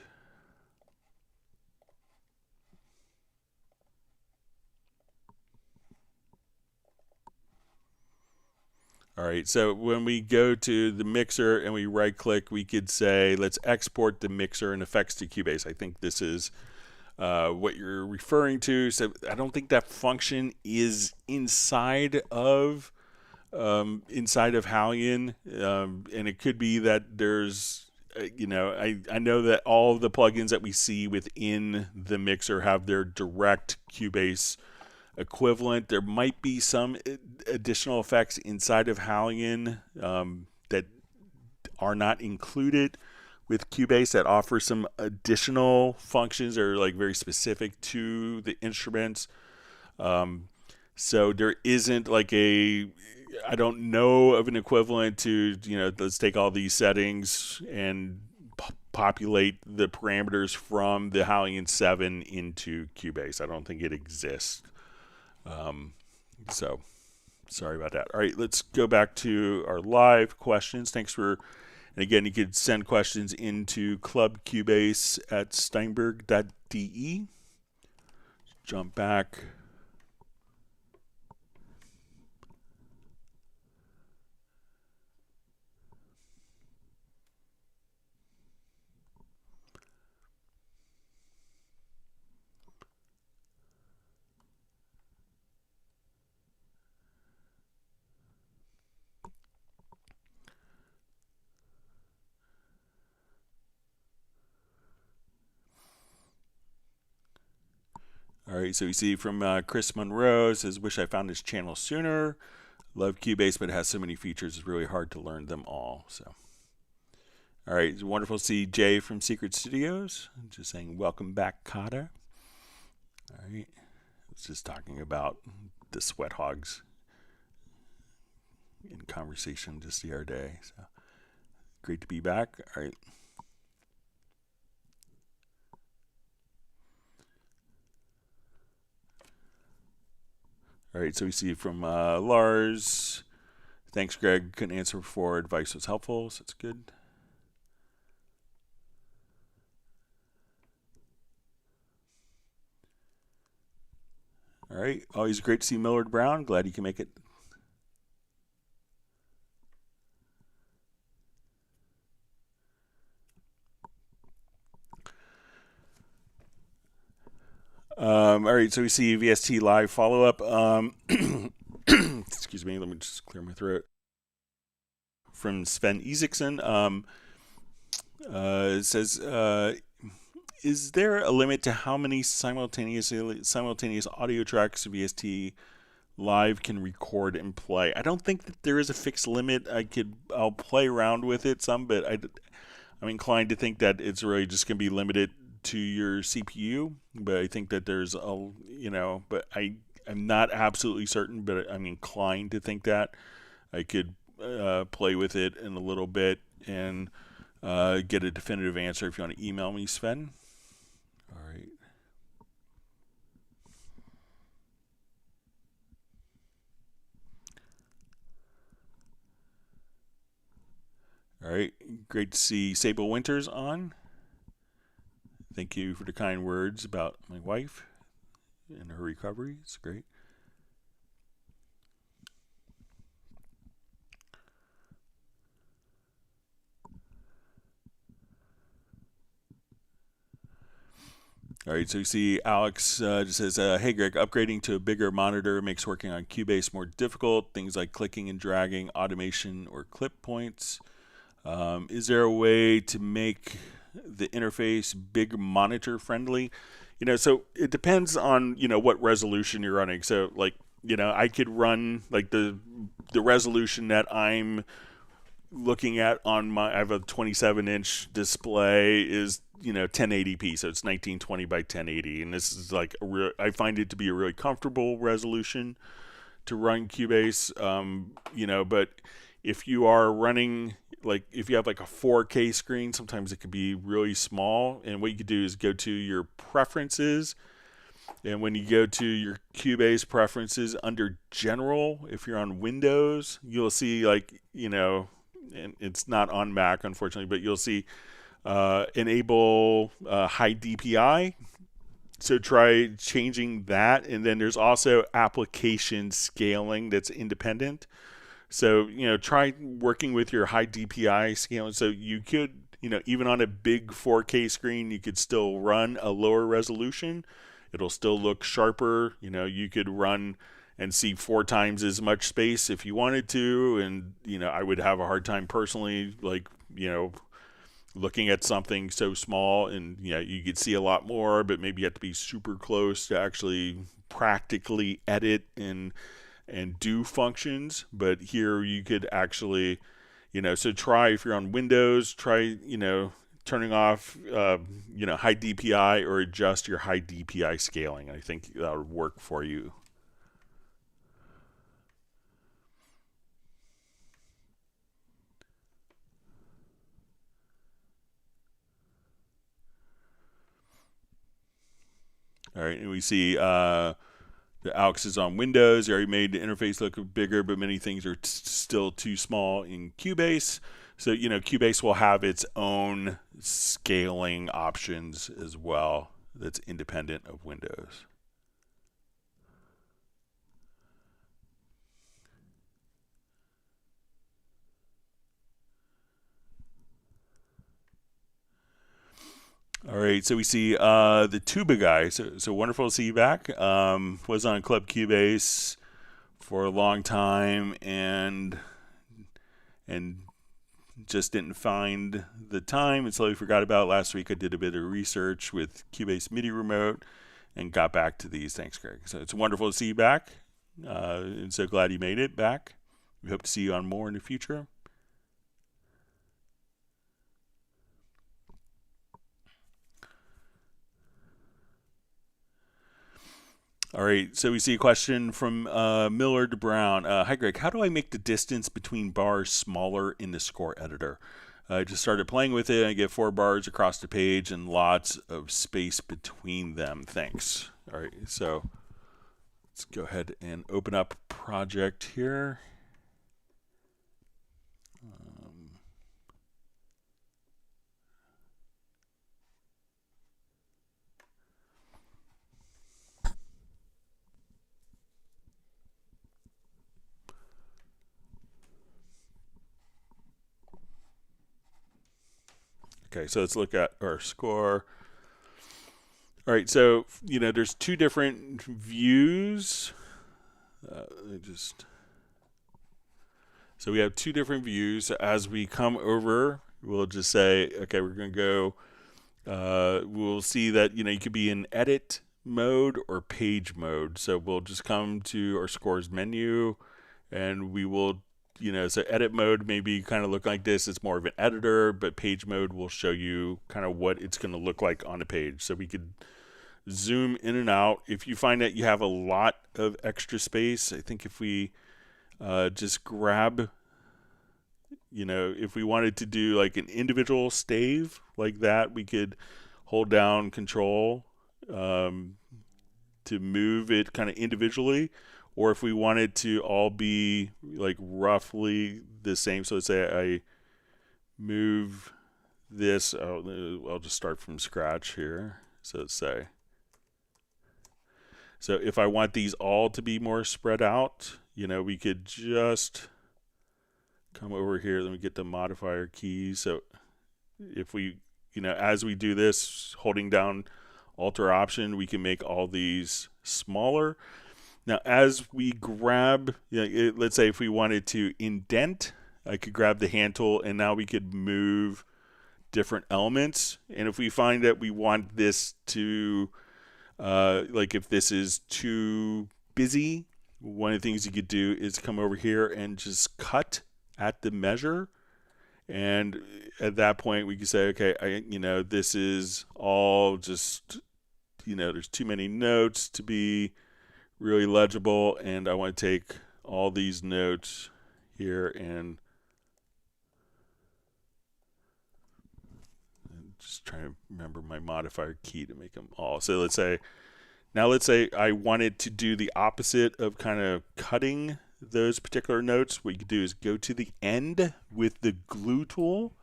All right, so when we go to the mixer and we right click, we could say, let's export the mixer and effects to Cubase. I think this is what you're referring to. So I don't think that function is inside of Hallian, and it could be that there's, I know that all of the plugins that we see within the mixer have their direct Cubase equivalent. There might be some additional effects inside of Hallian that are not included with Cubase that offer some additional functions that are like very specific to the instruments. So there isn't like I don't know of an equivalent to, let's take all these settings and populate the parameters from the Halion 7 into Cubase. I don't think it exists. So sorry about that. All right, let's go back to our live questions. And again, you could send questions into clubcubase@steinberg.de. Jump back. All right, so you see from Chris Monroe says, "Wish I found this channel sooner. Love Cubase, but it has so many features. It's really hard to learn them all." So, all right, it's wonderful to see Jay from Secret Studios. Just saying, welcome back, Kata. All right, I was just talking about the sweat hogs in conversation just the other day. So, great to be back. All right. All right, so we see from Lars. Thanks, Greg. Couldn't answer before. Advice was helpful, so it's good. All right, always great to see Millard Brown. Glad you can make it. All right, so we see VST live follow-up. Excuse me, let me just clear my throat. From Sven Isaacson. It says, is there a limit to how many simultaneous audio tracks VST live can record and play? I don't think that there is a fixed limit. I'll play around with it some, but I'm inclined to think that it's really just going to be limited to your CPU. But I think that there's but I'm not absolutely certain, but I'm inclined to think that I could play with it in a little bit and get a definitive answer if you want to email me, Sven. All right. All right. Great to see Sable Winters on. Thank you for the kind words about my wife and her recovery. It's great. All right, so you see Alex just says, hey, Greg, upgrading to a bigger monitor makes working on Cubase more difficult. Things like clicking and dragging, automation, or clip points. Is there a way to make the interface big monitor friendly? So it depends on, what resolution you're running. So, I could run, the resolution that I'm looking at on I have a 27-inch display is 1080p, so it's 1920 by 1080, and this is I find it to be a really comfortable resolution to run Cubase. But if you are running if you have a 4K screen, sometimes it could be really small, and what you could do is go to your preferences, and when you go to your Cubase preferences under General, if you're on Windows, you'll see and it's not on Mac, unfortunately, but you'll see enable high DPI. So try changing that. And then there's also application scaling that's independent. So, try working with your high DPI scaling. So you could, even on a big 4K screen, you could still run a lower resolution. It'll still look sharper. You could run and see 4 times as much space if you wanted to. And, I would have a hard time personally, looking at something so small, and you could see a lot more, but maybe you have to be super close to actually practically edit and do functions. But here you could actually, so try, if you're on Windows, try, turning off, high DPI or adjust your high DPI scaling. I think that would work for you. All right, and we see the aux is on Windows. You already made the interface look bigger, but many things are still too small in Cubase. So, Cubase will have its own scaling options as well that's independent of Windows. All right, so we see the tuba guy. So wonderful to see you back. Was on Club Cubase for a long time and just didn't find the time and slowly forgot about it. Last week I did a bit of research with Cubase MIDI remote and got back to these. Thanks, Greg. So it's wonderful to see you back. And so glad you made it back. We hope to see you on more in the future. All right, so we see a question from Miller to Brown. Hi, Greg. How do I make the distance between bars smaller in the score editor? I just started playing with it. I get 4 bars across the page and lots of space between them. Thanks. All right, so let's go ahead and open up a project here. Okay, so let's look at our score. All right, so, there's 2 different views. So we have 2 different views. As we come over, we'll just say, okay, we're going to go, we'll see that, you could be in edit mode or page mode. So we'll just come to our scores menu and we will, so edit mode maybe kind of look like this. It's more of an editor, but page mode will show you kind of what it's going to look like on the page. So we could zoom in and out. If you find that you have a lot of extra space, I think if we just grab, if we wanted to do like an individual stave like that, we could hold down Control to move it kind of individually. Or if we wanted to all be like roughly the same, so let's say I move this, I'll just start from scratch here. So let's say, so if I want these all to be more spread out, we could just come over here. Let me get the modifier keys. So if we, as we do this, holding down Alt or Option, we can make all these smaller. Now, as we grab, let's say if we wanted to indent, I could grab the hand tool and now we could move different elements. And if we find that we want this to, like if this is too busy, one of the things you could do is come over here and just cut at the measure. And at that point, we can say, okay, this is all just, there's too many notes to be really legible, and I want to take all these notes here and just trying to remember my modifier key to make them all. So let's say I wanted to do the opposite of kind of cutting those particular notes. What you could do is go to the end with the glue tool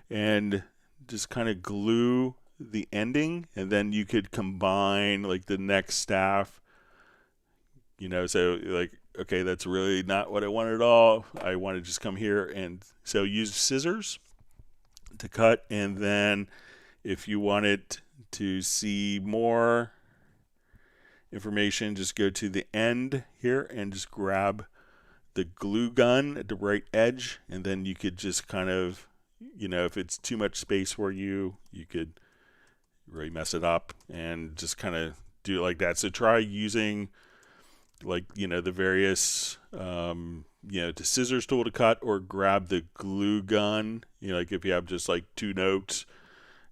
and just kind of glue the ending, and then you could combine like the next staff. So like, okay, that's really not what I want at all. I want to just come here and so use scissors to cut. And then if you wanted to see more information, just go to the end here and just grab the glue gun at the right edge. And then you could just kind of, if it's too much space for you, you could really mess it up and just kind of do it like that. So try using like, the various, the scissors tool to cut, or grab the glue gun, like if you have just like 2 notes,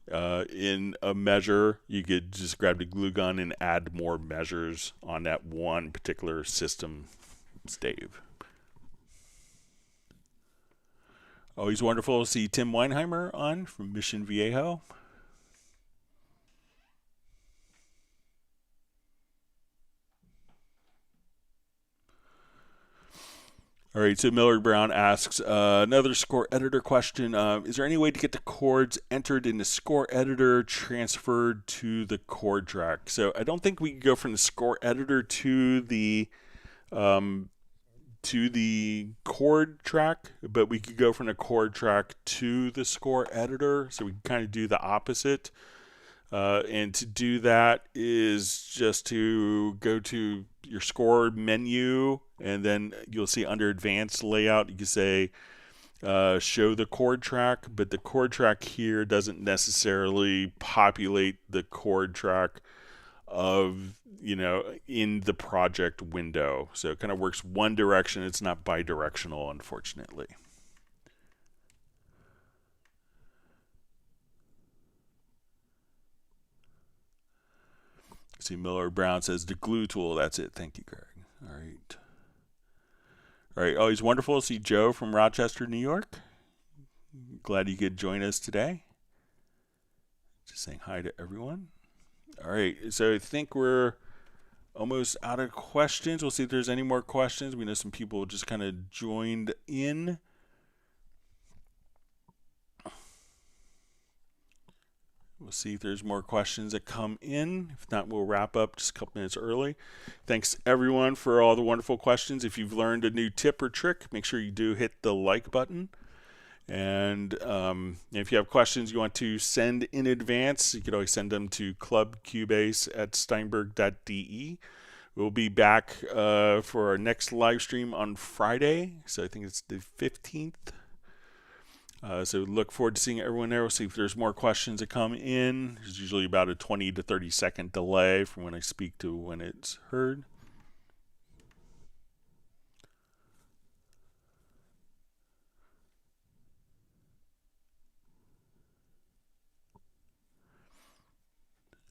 in a measure, you could just grab the glue gun and add more measures on that one particular system stave. Always wonderful to see Tim Weinheimer on from Mission Viejo. All right, so Miller Brown asks another score editor question. Is there any way to get the chords entered in the score editor transferred to the chord track? So I don't think we can go from the score editor to the chord track, but we could go from the chord track to the score editor. So we can kind of do the opposite. And to do that is just to go to your score menu, and then you'll see under advanced layout, you can say show the chord track, but the chord track here doesn't necessarily populate the chord track of, in the project window. So it kind of works one direction. It's not bi-directional, unfortunately. See, Miller Brown says the glue tool. That's it. Thank you, Greg. All right. All right. Always wonderful to see Joe from Rochester, New York. Glad you could join us today. Just saying hi to everyone. All right. So I think we're almost out of questions. We'll see if there's any more questions. We know some people just kind of joined in. We'll see if there's more questions that come in. If not, we'll wrap up just a couple minutes early. Thanks, everyone, for all the wonderful questions. If you've learned a new tip or trick, make sure you do hit the like button. And if you have questions you want to send in advance, you could always send them to clubcubase@steinberg.de. We'll be back for our next live stream on Friday. So I think it's the 15th. So look forward to seeing everyone there. We'll see if there's more questions that come in. There's usually about a 20 to 30 second delay from when I speak to when it's heard.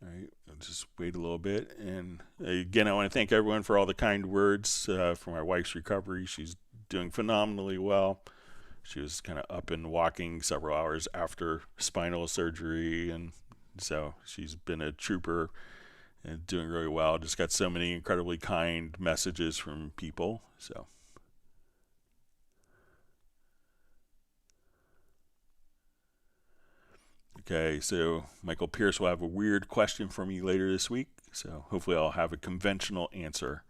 All right, I'll just wait a little bit. And again, I want to thank everyone for all the kind words for my wife's recovery. She's doing phenomenally well. She was kind of up and walking several hours after spinal surgery, and so she's been a trooper and doing really well. Just got so many incredibly kind messages from people. So, okay, so Michael Pierce will have a weird question for me later this week. So hopefully I'll have a conventional answer.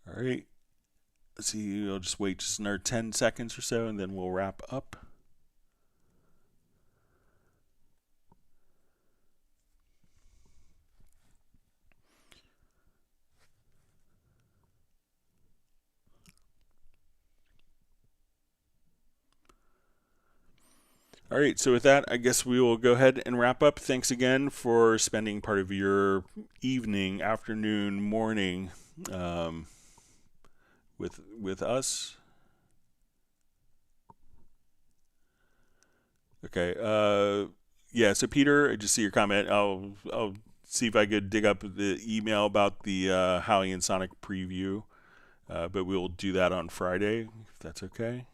All right, let's see, I'll just wait just another 10 seconds or so, and then we'll wrap up. All right, so with that, I guess we will go ahead and wrap up. Thanks again for spending part of your evening, afternoon, morning with us. Okay. Yeah. So Peter, I just see your comment. I'll see if I could dig up the email about the Howie and Sonic preview, but we'll do that on Friday if that's okay.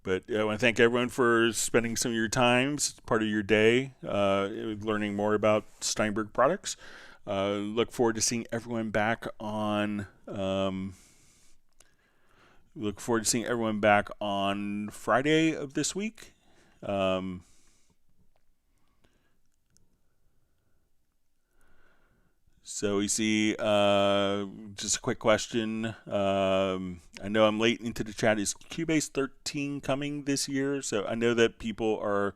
But I want to thank everyone for spending some of your time, part of your day, learning more about Steinberg products. Look forward to seeing everyone back on. Look forward to seeing everyone back on Friday of this week. So we see just a quick question. I know I'm late into the chat. Is Cubase 13 coming this year? So I know that people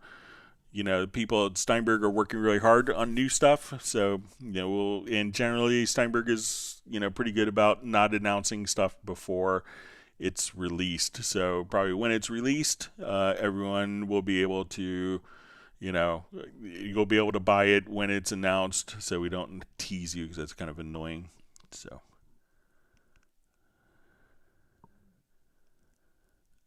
at Steinberg are working really hard on new stuff. So, and generally Steinberg is, pretty good about not announcing stuff before it's released. So probably when it's released, everyone will be able to, you'll be able to buy it when it's announced, so we don't tease you because that's kind of annoying. So,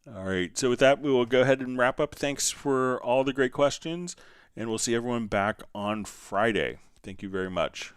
All right. So with that, we will go ahead and wrap up. Thanks for all the great questions, and we'll see everyone back on Friday. Thank you very much.